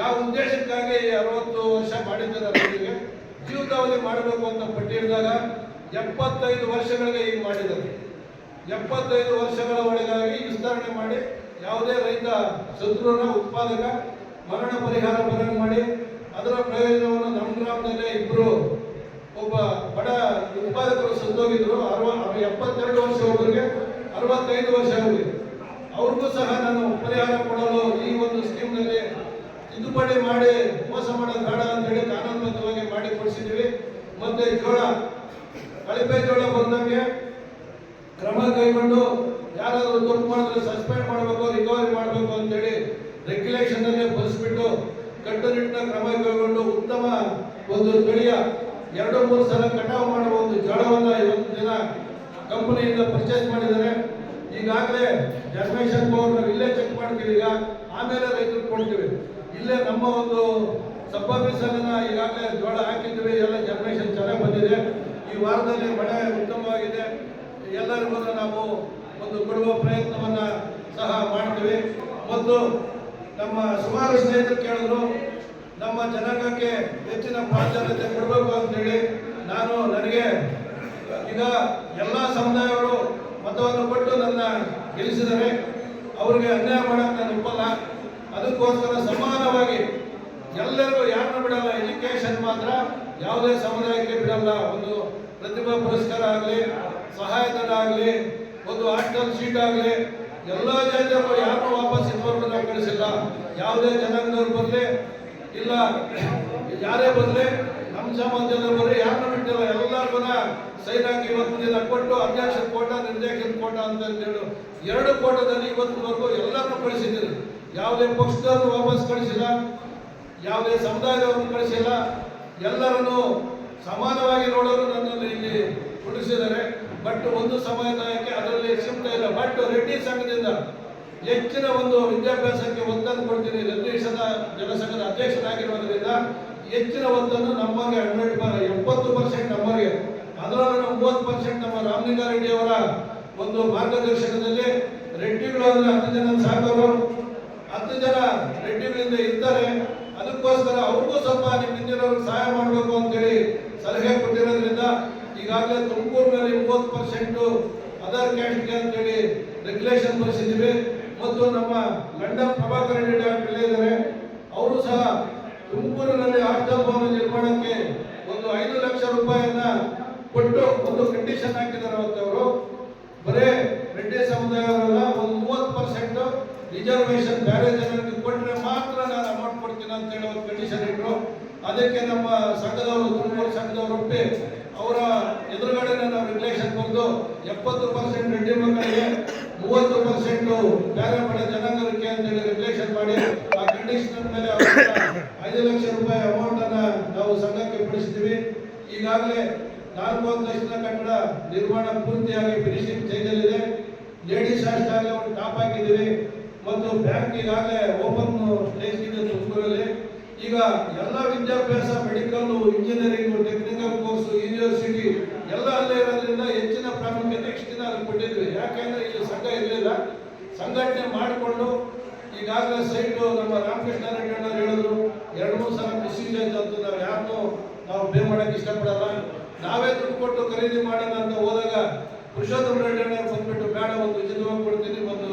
ಯಾವ ಉದ್ದೇಶಕ್ಕಾಗಿ 60 ವರ್ಷ ಮಾಡಿದ್ದಾರೆ ರೈತರಿಗೆ ಜೀವಿತಾವಧಿ ಮಾಡಬೇಕು ಅಂತ ಪಟ್ಟಿ ಹಿಡಿದಾಗ 75 ವರ್ಷಗಳಿಗೆ ಈಗ ಮಾಡಿದ್ದಾರೆ. 75 ವರ್ಷಗಳ ಒಳಗಾಗಿ ವಿಸ್ತರಣೆ ಮಾಡಿ ಯಾವುದೇ ರೈತ ಶತ್ರುನ ಉತ್ಪಾದಕ ಮರಣ ಪರಿಹಾರ ಬರಂಗ್ ಮಾಡಿ ಅದರ ಪ್ರಯೋಜನವನ್ನು ನಮ್ಮ ಗ್ರಾಮದಲ್ಲೇ ಇಬ್ಬರು ಒಬ್ಬ ಬಡ ಉತ್ಪಾದಕರು ಸತ್ತೋಗಿದ್ರು. 72 ವರ್ಷ ಒಬ್ಬರಿಗೆ, 65 ವರ್ಷ ಅವರಿಗೆ, ಅವ್ರಿಗೂ ಸಹ ನಾನು ಪರಿಹಾರ ಕೊಡಲು ಈ ಒಂದು ಸ್ಕೀಮ್ನಲ್ಲಿ ತಿದ್ದುಪಡಿ ಮಾಡಿ ಮೋಸ ಮಾಡೋದು ಬೇಡ ಅಂತೇಳಿ ಕಾನೂನುಬದ್ಧವಾಗಿ ಮಾಡಿ ಕೊಡಿಸಿದ್ದೀವಿ. ಮತ್ತೆ ಜೋಳ, ಕಳಪೆ ಜೋಳ ಬಂದಂಗೆ ಕ್ರಮ ಕೈಗೊಂಡು ಯಾರಾದರೂ ತಪ್ಪು ಮಾಡಿದ್ರೆ ಸಸ್ಪೆಂಡ್ ಮಾಡಬೇಕು, ರಿಕವರಿ ಮಾಡಬೇಕು ಅಂತೇಳಿ ರೆಗ್ಯುಲೇಷನ್ ಅಲ್ಲೇ ಬರೆಸ್ಬಿಟ್ಟು ಕಟ್ಟುನಿಟ್ಟಿನ ಕ್ರಮ ಕೈಗೊಂಡು ಒಂದು ತಳಿಯ 2-3 ಸಲ ಕಟಾವು ಮಾಡುವ ಒಂದು ಜೋಳವನ್ನು ಇವತ್ತು ದಿನ ಕಂಪನಿಯಿಂದ ಪರ್ಚೇಸ್ ಮಾಡಿದ್ದಾರೆ. ಈಗಾಗಲೇ ಜರ್ಮೇಷನ್ ಪವರ್ ಇಲ್ಲೇ ಚೆಕ್ ಮಾಡ್ತೀವಿ, ಈಗ ಆಮೇಲೆ ರೈತರಿಗೆ ಕೊಡ್ತೀವಿ. ಇಲ್ಲೇ ನಮ್ಮ ಒಂದು ಸಬ್ ಆಫೀಸನ್ನ ಈಗಾಗಲೇ ಜೋಳ ಹಾಕಿದ್ವಿ, ಎಲ್ಲ ಜರ್ಮೇಷನ್ ಚೆನ್ನಾಗಿ ಬಂದಿದೆ. ಈ ವಾರದಲ್ಲಿ ಮಳೆ ಉತ್ತಮವಾಗಿದೆ. ಎಲ್ಲರಿಗೂ ನಾವು ಒಂದು ಕೊಡುವ ಪ್ರಯತ್ನವನ್ನ ಸಹ ಮಾಡ್ತೀವಿ. ಮತ್ತು ನಮ್ಮ ಸುಮಾರು ಸ್ನೇಹಿತರು ಕೇಳಿದ್ರು, ನಮ್ಮ ಜನಾಂಗಕ್ಕೆ ಹೆಚ್ಚಿನ ಪ್ರಾಧಾನ್ಯತೆ ಕೊಡಬೇಕು ಅಂತೇಳಿ ನನಗೆ ಈಗ ಎಲ್ಲ ಸಮುದಾಯಗಳು ಮತವನ್ನು ಕೊಟ್ಟು ನನ್ನ ಗೆಲ್ಲಿಸಿದರೆ ಅವರಿಗೆ ಅನ್ಯಾಯ ಮಾಡಕ್ಕೆ ನಾನು ಒಪ್ಪಲ್ಲ. ಅದಕ್ಕೋಸ್ಕರ ಸಮಾನವಾಗಿ ಎಲ್ಲರಿಗೂ ಯಾರನ್ನೂ ಬಿಡಲ್ಲ. ಎಜುಕೇಶನ್ ಮಾತ್ರ ಯಾವುದೇ ಸಮುದಾಯಕ್ಕೆ ಬಿಡಲ್ಲ. ಒಂದು ಪ್ರತಿಭಾ ಪುರಸ್ಕಾರ ಆಗಲಿ, ಸಹಾಯಧನ ಆಗಲಿ, ಒಂದು ಹಾಸ್ಟೆಲ್ ಸೀಟ್ ಆಗಲಿ, ಎಲ್ಲ ಜಾತಿಯವರು ಯಾರನ್ನೂ ವಾಪಸ್ ಇದುವರೆಗೂ ನಾವು ಕಳಿಸಿಲ್ಲ. ಯಾವುದೇ ಜನಾಂಗದವ್ರು ಬರಲಿ ಇಲ್ಲ ಯಾರೇ ಬರಲಿ, ನಮ್ಮ ಸಮಾಜದವ್ರು ಬರಲಿ, ಯಾರನ್ನೂ ಬಿಟ್ಟಿಲ್ಲ. ಎಲ್ಲರಿಗೂ ಸೈನ್ ಹಾಕಿ ಇವತ್ತು ದಿನ ಕೊಟ್ಟು ಅಧ್ಯಕ್ಷರ ಕೋಟ, ನಿರ್ದೇಶಕರ ಕೋಟ ಅಂತ ಹೇಳಿ 2 ಕೋಟದಲ್ಲಿ ಇವತ್ತಿನವರೆಗೂ ಎಲ್ಲರನ್ನೂ ಕಳಿಸಿದ್ದೀರಿ. ಯಾವುದೇ ಪಕ್ಷದವ್ರನ್ನು ವಾಪಸ್ ಕಳಿಸಿಲ್ಲ, ಯಾವುದೇ ಸಮುದಾಯದವ್ರನ್ನು ಕಳಿಸಿಲ್ಲ. ಎಲ್ಲರನ್ನು ಸಮಾನವಾಗಿ ನೋಡಲು ನನ್ನಲ್ಲಿ ಇಲ್ಲಿ ಉಳಿಸಿದ್ದಾರೆ. ಬಟ್ ಒಂದು ಸಮುದಾಯಕ್ಕೆ ಅದರಲ್ಲಿ ಸೀಮಿತ ಇಲ್ಲ. ಬಟ್ ರೆಡ್ಡಿ ಸಂಘದಿಂದ ಹೆಚ್ಚಿನ ಒಂದು ವಿದ್ಯಾಭ್ಯಾಸಕ್ಕೆ ಒತ್ತನ್ನು ಕೊಡ್ತೀನಿ. ರೆಡ್ಡಿ ಜನಸಂಘದ ಅಧ್ಯಕ್ಷರಾಗಿರೋದ್ರಿಂದ ಹೆಚ್ಚಿನ ಒತ್ತನ್ನು ನಮಗೆ 70% ನಮಗೆ, ಅದರಲ್ಲೂ 30% ನಮ್ಮ ರಾಮಲಿಂಗಾರೆಡ್ಡಿ ಅವರ ಒಂದು ಮಾರ್ಗದರ್ಶನದಲ್ಲಿ ರೆಡ್ಡಿಗಳು ಅಂದ್ರೆ 10 ಜನ ಸಾಕೋರು, 10 ಜನ ರೆಡ್ಡಿಗಳಿಂದ ಇರ್ತಾರೆ. ಅದಕ್ಕೋಸ್ಕರ ಅವ್ರಿಗೂ ಸ್ವಲ್ಪ ನಿಮ್ಮ ಹಿಂದಿನವ್ರಿಗೆ ಸಹಾಯ ಮಾಡಬೇಕು ಅಂತೇಳಿ ಸಲಹೆ ಕೊಟ್ಟಿರೋದ್ರಿಂದ ಈಗಾಗಲೇ ತುಮಕೂರಿನಲ್ಲಿ 30% ಅದರ್ ಕ್ಯಾಸ್ಟ್ಗೆ ಅಂತೇಳಿ ರೆಗ್ಯುಲೇಷನ್ ಬರೆಸಿದ್ದೀವಿ. ಮತ್ತು ನಮ್ಮ ಲಂಡನ್ ಪ್ರಭಾಕರ್ ರೆಡ್ಡಿ ಡಾಕ್ಟರ್ ಇದ್ದಾರೆ, ಅವರು ಸಹ ತುಮಕೂರಿನಲ್ಲಿ ಹಾಸ್ಟೆಲ್ ಭವನ ನಿರ್ಮಾಣಕ್ಕೆ ಒಂದು 5 ಲಕ್ಷ ರೂಪಾಯಿಯನ್ನ ಕೊಟ್ಟು ಒಂದು ಕಂಡೀಷನ್ ಹಾಕಿದ್ದಾರೆ. ಅವರು ಬರೇ ರೆಡ್ಡಿ ಸಮುದಾಯವರೆಲ್ಲ ಒಂದು 30% ರಿಸರ್ವೇಶನ್ ಬೇರೆ ಜನರಿಗೆ ಕೊಟ್ಟರೆ ಮಾತ್ರ ನಾನು ಅಮೌಂಟ್ ಕೊಡ್ತೀನಿ ಅಂತ ಹೇಳಿ ಒಂದು ಕಂಡೀಷನ್ ಇಟ್ಟರು. ಅದಕ್ಕೆ ನಮ್ಮ ಸಂಘದವರು, ತುಮಕೂರು ಸಂಘದವರು ಒಪ್ಪಿ ಅವರ ಎದುರುಗಡೆ ನಾವು ರೆಗ್ಯುಲೇಷನ್ ಬರೆದು 70% ರೆಡ್ಡಿ ಮಕ್ಕಳಿಗೆ, 30% ಬೇರೆ ಬಡ ಜನಾಂಗಕ್ಕೆ ಅಂತೇಳಿ ರೆಗ್ಯುಲೇಷನ್ ಮಾಡಿ ಆ ಕಂಡೀಷನ್ ಮೇಲೆ 5 ಲಕ್ಷ ರೂಪಾಯಿ ಅಮೌಂಟ್ ಅನ್ನ ನಾವು ಸಂಘಕ್ಕೆ ಪಡಿಸಿದ್ದೀವಿ. ಈಗಾಗಲೇ 4 ಅಂತಸ್ತಿನ ಕಟ್ಟಡ ನಿರ್ಮಾಣ ಪೂರ್ತಿಯಾಗಿ ಫಿನಿಶಿಂಗ್ ಸ್ಟೇಜಲ್ಲಿದೆ. ಲೇಡೀಸ್ ಹಾಸ್ಟೆಲ್ ಒಂದು ಟಾಪ್ ಹಾಕಿದ್ದೀವಿ. ಮತ್ತು ಬ್ಯಾಂಕ್ ಈಗಾಗಲೇ ಓಪನ್ ಸ್ಟೇಜ್ ಇದೆ ತುಮಕೂರಲ್ಲಿ. ಈಗ ಎಲ್ಲ ವಿದ್ಯಾಭ್ಯಾಸ, medical, engineering, technical course, university ಎಲ್ಲ ಅಲ್ಲೇ ಇರೋದ್ರಿಂದ ಹೆಚ್ಚಿನ ಪ್ರಾಮುಖ್ಯತೆ ನೆಕ್ಸ್ಟ್ ದಿನ ಅಲ್ಲಿ ಕೊಟ್ಟಿದ್ವಿ. ಯಾಕೆಂದ್ರೆ ಇಲ್ಲಿ ಸಂಘ ಇರಲಿಲ್ಲ, ಸಂಘಟನೆ ಮಾಡಿಕೊಂಡು ಈಗಾಗಲೇ ಸೈಟ್ ನಮ್ಮ ರಾಮಕೃಷ್ಣ ರೆಡ್ಡಿ ಅವರು ಹೇಳಿದ್ರು 2-3 ಸಲ ಮಿಸ್ಯೂಸ್ ಆಯ್ತು ಅಂತ. ನಾವು ಯಾರನ್ನೂ ಪೇ ಮಾಡಕ್ಕೆ ಇಷ್ಟಪಡಲ್ಲ. ನಾವೇ ದುಡ್ಡು ಕೊಟ್ಟು ಖರೀದಿ ಮಾಡೋಣ ಅಂತ ಹೋದಾಗ ಪುರುಷೋತ್ತಮ ರೆಡ್ಡಿ ಅವರು ಬಂದ್ಬಿಟ್ಟು ಬೇಡ, ಒಂದು ಉಚಿತವಾಗಿ ಕೊಡ್ತೀನಿ, ಒಂದು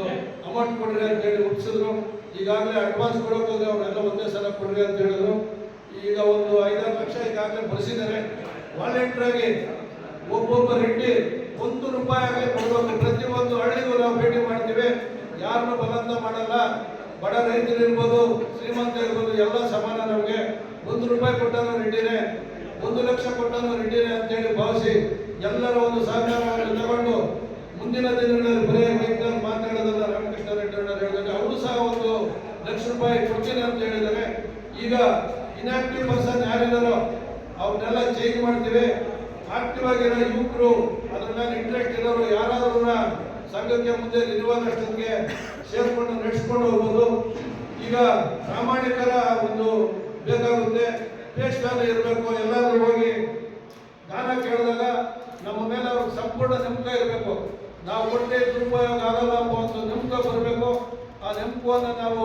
ಅಮೌಂಟ್ ಕೊಡ್ರಿ ಅಂತ ಹೇಳಿ ಒಪ್ಪಿಸಿದ್ರು. ಈಗಾಗಲೇ ಅಡ್ವಾನ್ಸ್ ಕೊಡೋಕೆ ಹೋದ್ರೆ ಅವರೆಲ್ಲ ಒಂದೇ ಸಲ ಕೊಡ್ರಿ ಅಂತ ಹೇಳಿದ್ರು. ಈಗ ಒಂದು 5-6 ಲಕ್ಷ ಈಗಾಗಲೇ ಬರೆಸಿದ್ದಾರೆ. ವಾಲಂಟಿಯರ್ ಆಗಿ ಒಬ್ಬೊಬ್ಬ ರೆಡ್ಡಿ 1 ರೂಪಾಯಿ ಆಗಲಿ ಕೊಡಬೇಕು. ಪ್ರತಿಯೊಂದು ಹಳ್ಳಿಗೂ ನಾವು ಭೇಟಿ ಮಾಡ್ತೀವಿ. ಯಾರನ್ನು ಬಲವಂತ ಮಾಡಲ್ಲ. ಬಡ ರೈತರು ಇರ್ಬೋದು, ಶ್ರೀಮಂತ ಇರ್ಬೋದು, ಎಲ್ಲ ಸಮಾನ. ನಮಗೆ 1 ರೂಪಾಯಿ ಕೊಟ್ಟನು ರೆಡ್ಡಿನೇ, 1 ಲಕ್ಷ ಕೊಟ್ಟನು ರೆಡ್ಡಿನೇ ಅಂತೇಳಿ ಭಾವಿಸಿ ಎಲ್ಲರ ಒಂದು ಸಹಕಾರವನ್ನು ತಗೊಂಡು ಮುಂದಿನ ದಿನಗಳಲ್ಲಿ ಬರೀ ರೈತರು ಮಾತಾಡೋದಲ್ಲ. ರಾಮಕೃಷ್ಣ ರೆಡ್ಡಿ ಅವರು ಹೇಳಿದಾಗ ಅವರು ಸಹ 1 ಲಕ್ಷ ರೂಪಾಯಿ ಕೊಡ್ತೀನಿ ಅಂತ ಹೇಳಿದ್ದಾರೆ. ಈಗ ಇನ್ಆಕ್ಟಿವ್ ಪರ್ಸನ್ ಯಾರಿದ್ದಾರೋ ಅವ್ರನ್ನೆಲ್ಲ ಚೇಂಜ್ ಮಾಡ್ತೀವಿ. ಆಕ್ಟಿವ್ ಆಗಿರೋ ಯುವಕರು, ಅದ್ರ ಮೇಲೆ ಇಂಟ್ರೆಸ್ಟ್ ಇರೋರು ಯಾರಾದ್ರೂ ಸಂಘಕ್ಕೆ ಮುಂದೆ ನಿರ್ವಾಹಕರಿಗೆ ಸೇರ್ಕೊಂಡು ನಡೆಸ್ಕೊಂಡು ಹೋಗ್ಬೋದು. ಈಗ ಪ್ರಾಮಾಣಿಕರ ಒಂದು ಬೇಕಾಗುತ್ತೆ, ಪೇಸ್ಟ್ ವ್ಯಾಲ್ಯೂ ಇರಬೇಕು. ಎಲ್ಲಾದ್ರೂ ಹೋಗಿ ದಾನ ಕೇಳಿದಾಗ ನಮ್ಮ ಮೇಲೆ ಅವ್ರಿಗೆ ಸಂಪೂರ್ಣ ನಂಬಿಕೆ ಇರಬೇಕು. ನಾವು ಕೊಟ್ಟೆ ದುರುಪಯೋಗ ಆಗಲ್ಲ ಅನ್ನೋ ಒಂದು ನಂಬಿಕೆ ಬರಬೇಕು. ಆ ನಂಬಿಕೆಯನ್ನು ನಾವು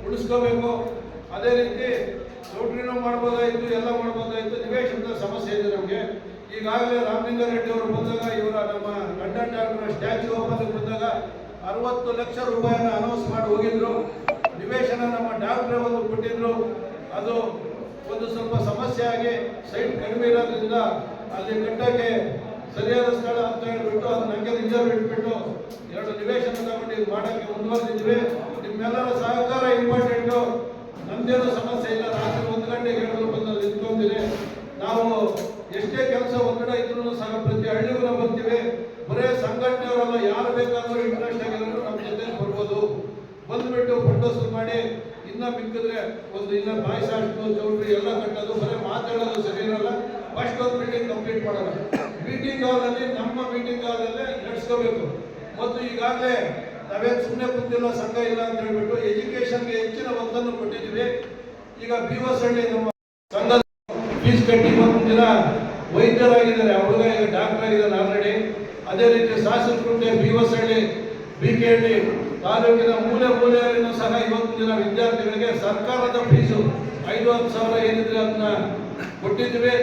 ಉಳಿಸ್ಕೋಬೇಕು. ಅದೇ ರೀತಿ ಚೌಟ್ರಿನೂ ಮಾಡ್ಬೋದಾಯಿತು, ಎಲ್ಲ ಮಾಡ್ಬೋದಾಯಿತು. ನಿವೇಶನದ ಸಮಸ್ಯೆ ಇದೆ ನಮಗೆ. ಈಗಾಗಲೇ ರಾಮಲಿಂಗಾರೆಡ್ಡಿ ಅವರು ಬಂದಾಗ, ಇವರ ನಮ್ಮ ಲಂಡನ್ ಡಾಕ್ಟರ್ ಸ್ಟ್ಯಾಚ್ಯೂ ಓಪನ್ ಬಂದಾಗ 60 ಲಕ್ಷ ರೂಪಾಯಿನ ಅನೌನ್ಸ್ ಮಾಡಿ ಹೋಗಿದ್ರು. ನಿವೇಶನ ನಮ್ಮ ಡಾಕ್ಟ್ರೇ ಒಂದು ಕೊಟ್ಟಿದ್ರು. ಅದು ಒಂದು ಸ್ವಲ್ಪ ಸಮಸ್ಯೆ ಆಗಿ ಸೈಟ್ ಕಡಿಮೆ ಇರೋದ್ರಿಂದ ಅಲ್ಲಿ ಕಟ್ಟಕ್ಕೆ ಸರಿಯಾದ ಸ್ಥಳ ಅಂತ ಹೇಳ್ಬಿಟ್ಟು ಅದನ್ನ ಹಂಗೆ ರಿಸರ್ವ್ ಇಟ್ಬಿಟ್ಟು 2 ನಿವೇಶನ ತಗೊಂಡು ಇದು ಮಾಡೋಕ್ಕೆ ಮುಂದುವರೆದಿದ್ವಿ. ನಿಮ್ಮೆಲ್ಲರ ಸಹಕಾರ ಇಂಪಾರ್ಟೆಂಟು. ನಮ್ದೇನೂ ಸಮಸ್ಯೆ ಇಲ್ಲ. ರಾತ್ರಿ 1 ಗಂಟೆಗೆ ಹೇಳಿದ್ರು ಬಂದು ನಿಂತ್ಕೊಂಡಿರಿ. ನಾವು ಎಷ್ಟೇ ಕೆಲಸ ಹೊರಗಡೆ ಇದ್ರೂ ಸಹ ಪ್ರತಿ ಹಳ್ಳಿಗೂ ನಾವು ಬರ್ತೀವಿ. ಬರೇ ಸಂಘಟನೆಯವರೆಲ್ಲ ಯಾರು ಬೇಕಾದ್ರೂ ಇಂಟ್ರೆಸ್ಟ್ ಆಗಿರೋರು ನಮ್ಮ ಜೊತೆ ಬರ್ಬೋದು. ಬಂದ್ಬಿಟ್ಟು ಫೋಟೋಸ್ ಮಾಡಿ ಇನ್ನ ಮಿಕ್ಕಿದ್ರೆ ಒಂದು ಇನ್ನ ಪಾಯಸ ಅಷ್ಟು ಚೌಟ್ರಿ ಎಲ್ಲ ಕಟ್ಟೋದು ಬರೀ ಮಾತಾಡೋದು ಸರಿ ಇರಲ್ಲ. ಫಸ್ಟ್ ಒಂದು ಮೀಟಿಂಗ್ ಕಂಪ್ಲೀಟ್ ಮಾಡೋಣ. ಮೀಟಿಂಗ್ ಹಾಲಲ್ಲಿ ನಮ್ಮ ಮೀಟಿಂಗ್ ಹಾಲಲ್ಲೇ ನಡೆಸ್ಕೋಬೇಕು. ಮತ್ತು ಈಗಾಗಲೇ ನಾವೇನು ಸುಮ್ಮನೆ ಕೂತಿಲ್ಲ, ಸಂಘ ಇಲ್ಲ ಅಂತ ಹೇಳ್ಬಿಟ್ಟು ಎಜುಕೇಶನ್ಗೆ ಹೆಚ್ಚಿನ ಒತ್ತನ್ನು ಕೊಟ್ಟಿದ್ದೀವಿ. ಈಗ BOSಹಳ್ಳಿ ನಮ್ಮ ಸಂಘದ ಫೀಸ್ ಕಟ್ಟಿ ಒಂದು ದಿನ ವೈದ್ಯರಾಗಿದ್ದಾರೆ, ಆ ಹುಡುಗ ಈಗ ಡಾಕ್ಟರ್ ಆಗಿದ್ದಾನೆ ಆಲ್ರೆಡಿ. ಅದೇ ರೀತಿ ಸಾಸನಕುಂಟೆ, BOSಹಳ್ಳಿ, BKD ತಾಲೂಕಿನ ಮೂಲೆಯಲ್ಲಿನೂ ಸಹ ಇವತ್ತು ದಿನ ವಿದ್ಯಾರ್ಥಿಗಳಿಗೆ ಸರ್ಕಾರದ ಫೀಸು 5,000 ಏನಿದ್ರೆ ಅದನ್ನ ಕೊಟ್ಟಿದ್ದೀವಿ.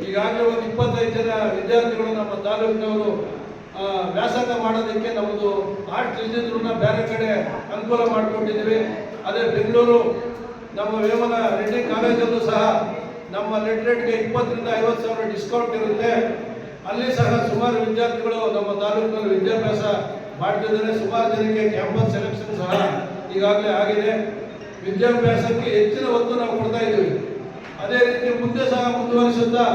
ಈಗಾಗಲೇ ಒಂದು 25 ಜನ ವಿದ್ಯಾರ್ಥಿಗಳು ನಮ್ಮ ತಾಲೂಕಿನವರು ವ್ಯಾಸಂಗ ಮಾಡೋದಕ್ಕೆ ನಮ್ಮದು ಆರ್ಟ್ ಇಲ್ದಿದ್ರು ಬೇರೆ ಕಡೆ ಅನುಕೂಲ ಮಾಡಿಕೊಟ್ಟಿದ್ದೀವಿ. ಅದೇ ಬೆಂಗಳೂರು ನಮ್ಮ ವೇಮನ ರೆಡ್ಡಿ ಕಾಲೇಜಲ್ಲೂ ಸಹ ನಮ್ಮ ಲಿಟ್ರೇಟ್ಗೆ 20,000 ರಿಂದ 50,000 ಡಿಸ್ಕೌಂಟ್ ಇರುತ್ತೆ. ಅಲ್ಲಿ ಸಹ ಸುಮಾರು ವಿದ್ಯಾರ್ಥಿಗಳು ನಮ್ಮ ತಾಲೂಕಿನಲ್ಲಿ ವಿದ್ಯಾಭ್ಯಾಸ ಮಾಡ್ತಿದ್ದಾರೆ. ಸುಮಾರು ಜನಕ್ಕೆ ಕ್ಯಾಂಪಸ್ ಸೆಲೆಕ್ಷನ್ ಸಹ ಈಗಾಗಲೇ ಆಗಿದೆ. ವಿದ್ಯಾಭ್ಯಾಸಕ್ಕೆ ಹೆಚ್ಚಿನ ಒತ್ತು ನಾವು ಕೊಡ್ತಾ ಇದ್ದೀವಿ. ಅದೇ ರೀತಿ ಮುಂದೆ ಸಹ ಮುಂದುವರಿಸುತ್ತಾ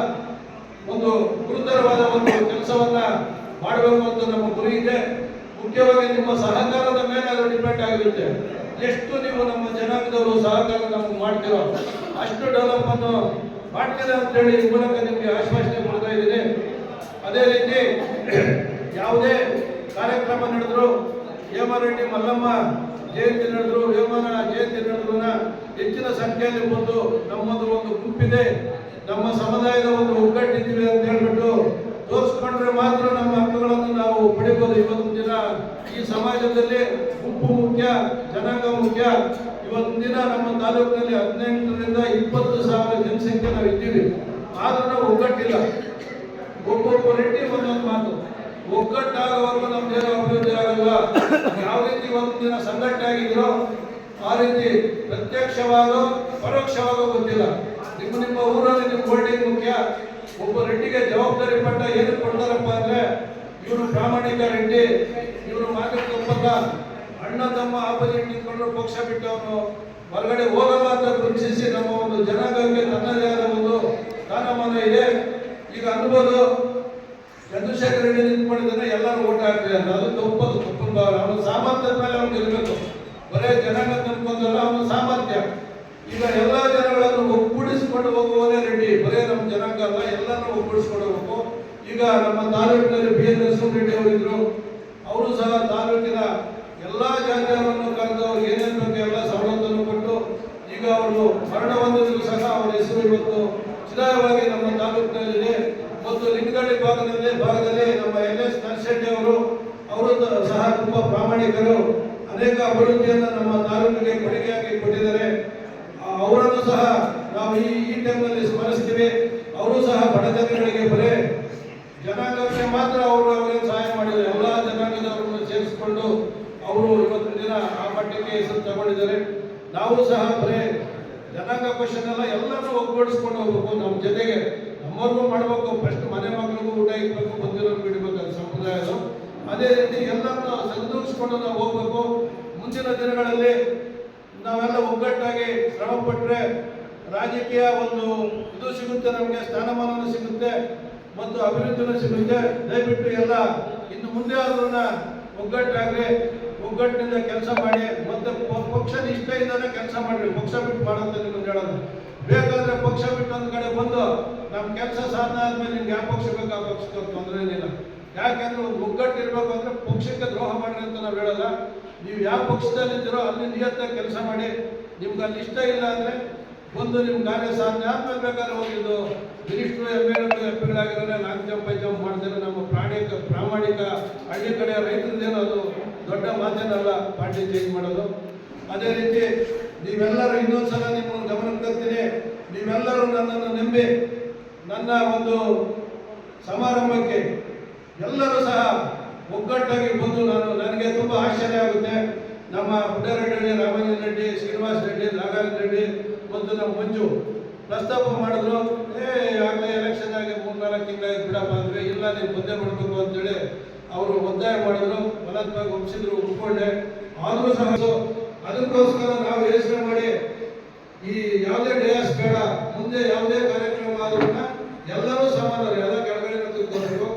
ಒಂದು ಗುರುತರವಾದ ಒಂದು ಕೆಲಸವನ್ನ ಮಾಡಬೇಕು ಅಂತ ನಮ್ಮ ಗುರಿ ಇದೆ. ಮುಖ್ಯವಾಗಿ ನಿಮ್ಮ ಸಹಕಾರದ ಮೇಲೆ ಅದು ಡಿಪೆಂಡ್ ಆಗಿರುತ್ತೆ. ಎಷ್ಟು ನೀವು ನಮ್ಮ ಜನಾಂಗದವರು ಸಹಕಾರ ನಮ್ಗೆ ಮಾಡ್ತೀರೋ ಅಷ್ಟು ಡೆವಲಪ್ ಅನ್ನು ಮಾಡ್ತೀರ ಅಂತೇಳಿ ಈ ಮೂಲಕ ನಿಮಗೆ ಆಶ್ವಾಸನೆ ಕೊಡ್ತಾ ಇದ್ದೀನಿ. ಅದೇ ರೀತಿ ಯಾವುದೇ ಕಾರ್ಯಕ್ರಮ ನಡೆದ್ರು, ಹೇಮರೆಡ್ಡಿ ಮಲ್ಲಮ್ಮ ಜಯಂತಿ ನಡೆದ್ರು, ವೇಮನ ಜಯಂತಿ ನಡೆದ್ರು ಹೆಚ್ಚಿನ ಸಂಖ್ಯೆಯಲ್ಲಿ ಬಂದು ನಮ್ಮದು ಒಂದು ಗುಂಪಿದೆ, ನಮ್ಮ ಸಮುದಾಯದ ಒಂದು ಒಗ್ಗಟ್ಟಿದ್ದೀವಿ ಅಂತ ಹೇಳ್ಬಿಟ್ಟು ತೋರಿಸ್ಕೊಂಡ್ರೆ ಮಾತ್ರ ನಮ್ಮ ಹಕ್ಕುಗಳನ್ನು ನಾವು ಪಡಿಬೋದು. ಇವತ್ತಿನ ದಿನ ಈ ಸಮಾಜದಲ್ಲಿ ಗುಂಪು ಮುಖ್ಯ, ಜನಾಂಗ ಮುಖ್ಯ. ಇವತ್ತಿನ ದಿನ ನಮ್ಮ ತಾಲೂಕಿನಲ್ಲಿ 18 ರಿಂದ 20,000 ಜನಸಂಖ್ಯೆ ನಾವು ಇದ್ದೀವಿ. ಆದ್ರೂ ನಾವು ಒಗ್ಗಟ್ಟಿಲ್ಲ. ಒಬ್ಬೊಬ್ಬ ರೆಡ್ಡಿ ಒಂದೊಂದು ಮಾತು, ಒಗ್ಗಟ್ಟಾಗುವವರೆಗೂ ನಮ್ದೇನೋ ಅಭಿವೃದ್ಧಿ ಆಗಲ್ಲ. ಯಾವ ರೀತಿ ಒಂದು ದಿನ ಸಂಘಟನೆ ಆಗಿದ್ರೋ ಆ ರೀತಿ ಪ್ರತ್ಯಕ್ಷವಾಗೋ ಪರೋಕ್ಷವಾಗೋ ಗೊತ್ತಿಲ್ಲ. ನಿಮ್ಮ ಊರಲ್ಲಿ ನಿಮ್ಮ ಹೋಲ್ಡಿಂಗ್ ಮುಖ್ಯ. ಒಬ್ಬ ರೆಡ್ಡಿಗೆ ಜವಾಬ್ದಾರಿ ಪಟ್ಟ ಏನು ಕೊಡ್ತಾರಪ್ಪ ಅಂದ್ರೆ ಇವರು ಪ್ರಾಮಾಣಿಕ ರೆಡ್ಡಿ, ಇವರು ಮಾತಿಗೆ ಒಪ್ಪಲ್ಲ, ಅಣ್ಣ ತಮ್ಮ ಆಪೋಸಿಟ್ ನಿಂತ್ಕೊಂಡ್ರು ಪಕ್ಷ ಬಿಟ್ಟವನು ಹೊರಗಡೆ ಹೋಗಲ್ಲ ಅಂತ ಗುರುತಿಸಿ ನಮ್ಮ ಒಂದು ಜನಾಂಗಕ್ಕೆ ತನ್ನದೇ ಆದ ಒಂದು ಸ್ಥಾನಮಾನ ಇದೆ. ಈಗ ಅನ್ಬೋದು ಚಂದ್ರಶೇಖರ ರೆಡ್ಡಿ ನಿಂತ್ಕೊಂಡಿದ್ದಾನೆ, ಎಲ್ಲರೂ ಓಟ್ ಹಾಕ್ತಾರೆ ಅಂತ. ಅದು ತಪ್ಪದು, ತಪ್ಪು ಭಾವನೆ. ಅವನ ಸಾಮರ್ಥ್ಯದ ಮೇಲೆ ಅವ್ನು ಗೆಲ್ಲಬೇಕು. ಬರೇ ಜನಾಂಗ ನಂಬ್ಕೊಂಡಲ್ಲ, ಅವನ ಸಾಮರ್ಥ್ಯ. ಈಗ ಎಲ್ಲಾ ಜನಗಳನ್ನು ಒಗ್ಗೂಡಿಸಿಕೊಂಡು ಹೋಗುವವರೇ ರೆಡ್ಡಿ. ಬರೇ ನಮ್ಮ ಜನಾಂಗ ಅಲ್ಲ, ಎಲ್ಲರೂ ಒಗ್ಗೂಡಿಸ್ಕೊಂಡು ಹೋಗ್ಬೇಕು. ಈಗ ನಮ್ಮ ತಾಲೂಕಿನಲ್ಲಿ BN ನರಸಿಂಹರೆಡ್ಡಿ ಅವರಿದ್ರು. ಅವರು ಸಹ ತಾಲೂಕಿನ ಎಲ್ಲಾ ಜಾತಿಯವರನ್ನು ಕರೆದು ಅವ್ರಿಗೆ ಏನೇನು ಬೇಕು ಎಲ್ಲ ಸವಲತ್ತನ್ನು ಕೊಟ್ಟು ಈಗ ಅವರು ಮರಣ ಹೊಂದಿದ್ರು ಸಹ ಅವರ ಹೆಸರು ಇವತ್ತು ಚಿರಾಯವಾಗಿ ನಮ್ಮ ತಾಲೂಕಿನಲ್ಲಿದೆ. ಮತ್ತು ಲಿಂಗಳ್ಳಿ ಭಾಗದಲ್ಲಿ ನಮ್ಮ LS ನರಸಿಂಹರೆಡ್ಡಿ ಅವರು ಸಹ ತುಂಬಾ ಪ್ರಾಮಾಣಿಕರು. ಅನೇಕ ಅಭಿವೃದ್ಧಿಯನ್ನು ನಮ್ಮ ತಾಲೂಕಿಗೆ ಕೊಡುಗೆಯಾಗಿ ಕೊಟ್ಟಿದ್ದಾರೆ. ಅವರನ್ನು ಸಹ ನಾವು ಈ ಟೈಮ್ನಲ್ಲಿ ಸ್ಮರಿಸ್ತೀವಿ. ಅವರು ಸಹ ಬಡ ಜನಗಳಿಗೆ ಬರೇ ಜನಾಂಗಕ್ಕೆ ಮಾತ್ರ ಅವರಿಗೆ ಸಹಾಯ ಮಾಡಿದ್ದಾರೆ. ಎಲ್ಲ ಜನಾಂಗದವರನ್ನು ಸೇರಿಸಿಕೊಂಡು ಅವರು ಇವತ್ತಿನ ದಿನ ಆ ಮಟ್ಟಕ್ಕೆ ಹೆಸರು ತಗೊಂಡಿದ್ದಾರೆ. ನಾವು ಸಹ ಬರೇ ಜನಾಂಗ ಕ್ವಶನ್ ಎಲ್ಲ ಎಲ್ಲರೂ ಒಗ್ಗೂಡಿಸ್ಕೊಂಡು ಹೋಗ್ಬೇಕು. ನಮ್ಮ ಜೊತೆಗೆ ನಮ್ಮವ್ರಿಗೂ ಮಾಡಬೇಕು. ಫಸ್ಟ್ ಮನೆ ಮಕ್ಕಳಿಗೂ ಊಟ ಇಕ್ಬೇಕು, ಬಂದಿರೋರು ಬಿಡಬೇಕು, ಅದು ಸಂಪ್ರದಾಯದು. ಅದೇ ರೀತಿ ಎಲ್ಲರನ್ನು ಸರಿದೂಗಿಸ್ಕೊಂಡು ನಾವು ಹೋಗ್ಬೇಕು. ಮುಂದಿನ ದಿನಗಳಲ್ಲಿ ನಾವೆಲ್ಲ ಒಗ್ಗಟ್ಟಾಗಿ ಶ್ರಮ ಪಟ್ಟರೆ ರಾಜಕೀಯ ಒಂದು ಇದು ಸಿಗುತ್ತೆ, ನಮಗೆ ಸ್ಥಾನಮಾನನೂ ಸಿಗುತ್ತೆ ಮತ್ತು ಅಭಿವೃದ್ಧಿನೂ ಸಿಗುತ್ತೆ. ದಯವಿಟ್ಟು ಎಲ್ಲ ಇನ್ನು ಮುಂದೆ ಅದನ್ನ ಒಗ್ಗಟ್ಟಾಗ್ರಿ, ಒಗ್ಗಟ್ಟಿನಿಂದ ಕೆಲಸ ಮಾಡಿ. ಮತ್ತೆ ಪಕ್ಷ ನಿಷ್ಠೆಯಿಂದಾನೆ ಕೆಲಸ ಮಾಡ್ರಿ. ಪಕ್ಷ ಬಿಟ್ಟು ಮಾಡೋಂತ ನಿಮ್ಗೆ ಹೇಳೋದು. ಬೇಕಾದ್ರೆ ಪಕ್ಷ ಬಿಟ್ಟು ಒಂದು ಕಡೆ ಬಂದು ನಮ್ಮ ಕೆಲಸ ಸಾಧನೆ ಆದ್ಮೇಲೆ ನಿಮ್ಗೆ ಯಾವ ಪಕ್ಷ ಬೇಕು ಆ ಪಕ್ಷಕ್ಕೆ ತೊಂದರೆ ಏನಿಲ್ಲ. ಯಾಕೆಂದ್ರೆ ಒಂದು ಒಗ್ಗಟ್ಟು ಇರಬೇಕು. ಅಂದ್ರೆ ಪಕ್ಷಕ್ಕೆ ದ್ರೋಹ ಮಾಡ್ರಿ ಅಂತ ನಾವು ಹೇಳಲ್ಲ. ನೀವು ಯಾವ ಪಕ್ಷದಲ್ಲಿದ್ದೀರೋ ಅಲ್ಲಿ ನಿಯತ್ತಾಗಿ ಕೆಲಸ ಮಾಡಿ. ನಿಮ್ಗೆ ಅಲ್ಲಿ ಇಷ್ಟ ಇಲ್ಲ ಅಂದ್ರೆ ಒಂದು ನಿಮ್ಮ ಕಾರ್ಯ ಸಾಧನೆ ಆದ್ಮೇಲೆ ಬೇಕಾದ್ರೆ ಹೋಗಿದ್ದು ಮಿನಿಸ್ಟ್ರು MP ಗಳಾಗಿರೋ 4 ಜಂಪ್ 5 ಜಂಪ್ ಮಾಡ್ತಾರೆ. ನಮ್ಮ ಪ್ರಾಮಾಣಿಕ ಹಳ್ಳಿ ಕಡೆ ರೈತರದ್ದೇನೋ ಅದು ದೊಡ್ಡ ಮಾತೇನಲ್ಲ ಪಾರ್ಟಿ ಚೇಂಜ್ ಮಾಡೋದು. ಅದೇ ರೀತಿ ನೀವೆಲ್ಲರೂ ಇನ್ನೊಂದ್ಸಲ ನಿಮ್ಮನ್ನು ಗಮನಕ್ಕೆ ತರ್ತೀನಿ. ನೀವೆಲ್ಲರೂ ನನ್ನನ್ನು ನಂಬಿ ನನ್ನ ಒಂದು ಸಮಾರಂಭಕ್ಕೆ ಎಲ್ಲರೂ ಸಹ ಒಗ್ಗಟ್ಟಾಗಿ ಬಂದು ನನಗೆ ತುಂಬಾ ಆಶ್ಚರ್ಯ ಆಗುತ್ತೆ. ನಮ್ಮ ಪುಟ್ಟರೆಡ್ಡಿ, ರಾಮಂಜನ್ ರೆಡ್ಡಿ, ಶ್ರೀನಿವಾಸ ರೆಡ್ಡಿ, ನಾಗಾರ್ಜುನ ರೆಡ್ಡಿ ಮತ್ತು ನಮ್ಮ ಮಂಜು ಪ್ರಸ್ತಾಪ ಮಾಡಿದ್ರು. ಆಗಲೇ ಎಲೆಕ್ಷನ್ ಆಗಿ 3-4 ತಿಂಗಳಾಗಿ ಬಿಡಪ್ಪ ಅಂದ್ರೆ ಇಲ್ಲ, ನೀವು ಮುಂದೆ ಬಿಡಬೇಕು ಅಂತೇಳಿ ಅವರು ಒತ್ತಾಯ ಮಾಡಿದ್ರು. ಬಲತ್ವಾಗಿ ಒಪ್ಪಿಸಿದ್ರು, ಒಪ್ಪಿಕೊಂಡೆ. ಆದರೂ ಸಹ ಅದಕ್ಕೋಸ್ಕರ ನಾವು ಯೋಚನೆ ಮಾಡಿ ಈ ಯಾವುದೇ ಡಯಾಸ್ ಬೇಡ, ಮುಂದೆ ಯಾವುದೇ ಕಾರ್ಯಕ್ರಮ ಆದ್ರೂ ಎಲ್ಲರೂ ಸಮಾನರು, ಎಲ್ಲ ಕೆಳಗಡೆ ಕೂತ್ಕೋಬೇಕು.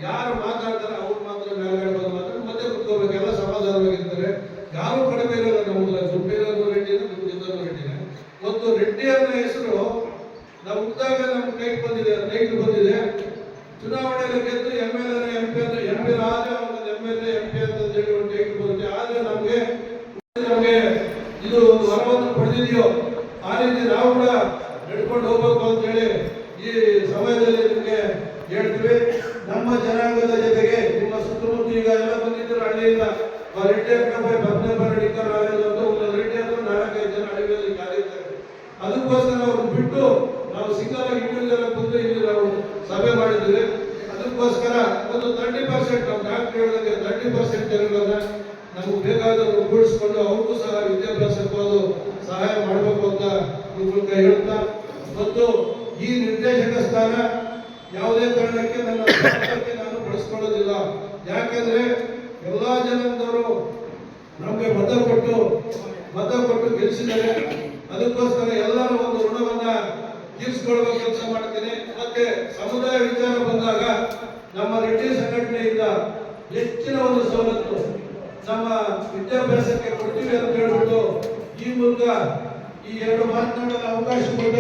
ಯಾರು ಮಾತಾಡ್ತಾರೆ ಅವ್ರು ಮಾತ್ರ ಮೇಲ್ಗಡೆ ಬಂದು ಮಾತ್ರ ಮತ್ತೆ ಕೂತ್ಕೋಬೇಕು. ಎಲ್ಲ ಸಮಾಧಾನವಾಗಿರ್ತಾರೆ. ಯಾರು ಕಡಿಮೆ ಇರೋಲ್ಲ. ನಮ್ಮದು ದುಡ್ಡಿರೋದು ರೆಡ್ಡಿ, ದುಡ್ಡಿದ್ದವರು ರೆಡ್ಡಿ. ಸಂದರ್ಭದಲ್ಲಿ ನಿಮಗೆ ಹೇಳ್ತೀವಿ. ನಮ್ಮ ಜನಾಂಗದ ಜೊತೆಗೆ ನಿಮ್ಮ ಸುತ್ತಮುತ್ತ ಈಗ ಎಲ್ಲ ಬಂದಿದ್ದರು ಹಳ್ಳಿಯಿಂದ ರೆಡ್ಡಿ ಬದನೆ ಬರಡಿಕರ್ ಅಂತ ಒಂದು ರೆಡ್ಡಿ ಅಂದ್ರೆ 4-5 ಜನ ಹಳ್ಳಿಗಳಲ್ಲಿ ಕಾಲಿರ್ತಾರೆ. ಅದಕ್ಕೋಸ್ಕರ ಅವ್ರನ್ನ ಬಿಟ್ಟು ನಾವು ಸಿಂಗಲ್ ಆಗಿ ಇಂಡಿವಿಜುವಲ್ ಆಗಿ ಬಂದು ಇಲ್ಲಿ ನಾವು ಸಭೆ ಮಾಡಿದ್ದೀವಿ. ಅದಕ್ಕೋಸ್ಕರ ಒಂದು 30% ನಾವು ಡಾಕ್ಟರ್ ಹೇಳಿದಂಗೆ 30% ಜನಗಳನ್ನ ನಮಗೆ ಬೇಕಾದವರು ಕೂಡಿಸ್ಕೊಂಡು ಅವ್ರಿಗೂ ಸಹ ವಿದ್ಯಾಭ್ಯಾಸಕ್ಕೂ ಸಹಾಯ ಮಾಡಬೇಕು ಅಂತ ಮೂಲಕ ಹೇಳ್ತಾ, ಮತ್ತು ಈ ನಿರ್ದೇಶಕ ಸ್ಥಾನ ಯಾವುದೇ ಕಾರಣಕ್ಕೆ ನನ್ನ ಸ್ವಾರ್ಥಕ್ಕೆ ನಾನು ಬಳಸ್ಕೊಳ್ಳೋದಿಲ್ಲ. ಯಾಕೆಂದ್ರೆ ಎಲ್ಲಾ ಜನಾಂಗದವರು ನಮಗೆ ಮತ ಕೊಟ್ಟು ಗೆಲ್ಲಿಸಿದ್ದಾರೆ. ಅದಕ್ಕೋಸ್ಕರ ಎಲ್ಲರ ಒಂದು ಋಣವನ್ನ ತೀರಿಸಿಕೊಳ್ಳುವ ಕೆಲಸ ಮಾಡ್ತೇನೆ. ಮತ್ತೆ ಸಮುದಾಯ ವಿಚಾರ ಬಂದಾಗ ನಮ್ಮ ರೆಡ್ಡಿ ಸಂಘಟನೆಯಿಂದ ಹೆಚ್ಚಿನ ಒಂದು ಸವಲತ್ತು ನಮ್ಮ ವಿದ್ಯಾಭ್ಯಾಸಕ್ಕೆ ಕೊಡ್ತೀವಿ ಅಂತ ಹೇಳ್ಬಿಟ್ಟು ಈ ಮೂಲಕ ಈ 2 ಮಾತನಾಡಲು ಅವಕಾಶ ಕೂಡ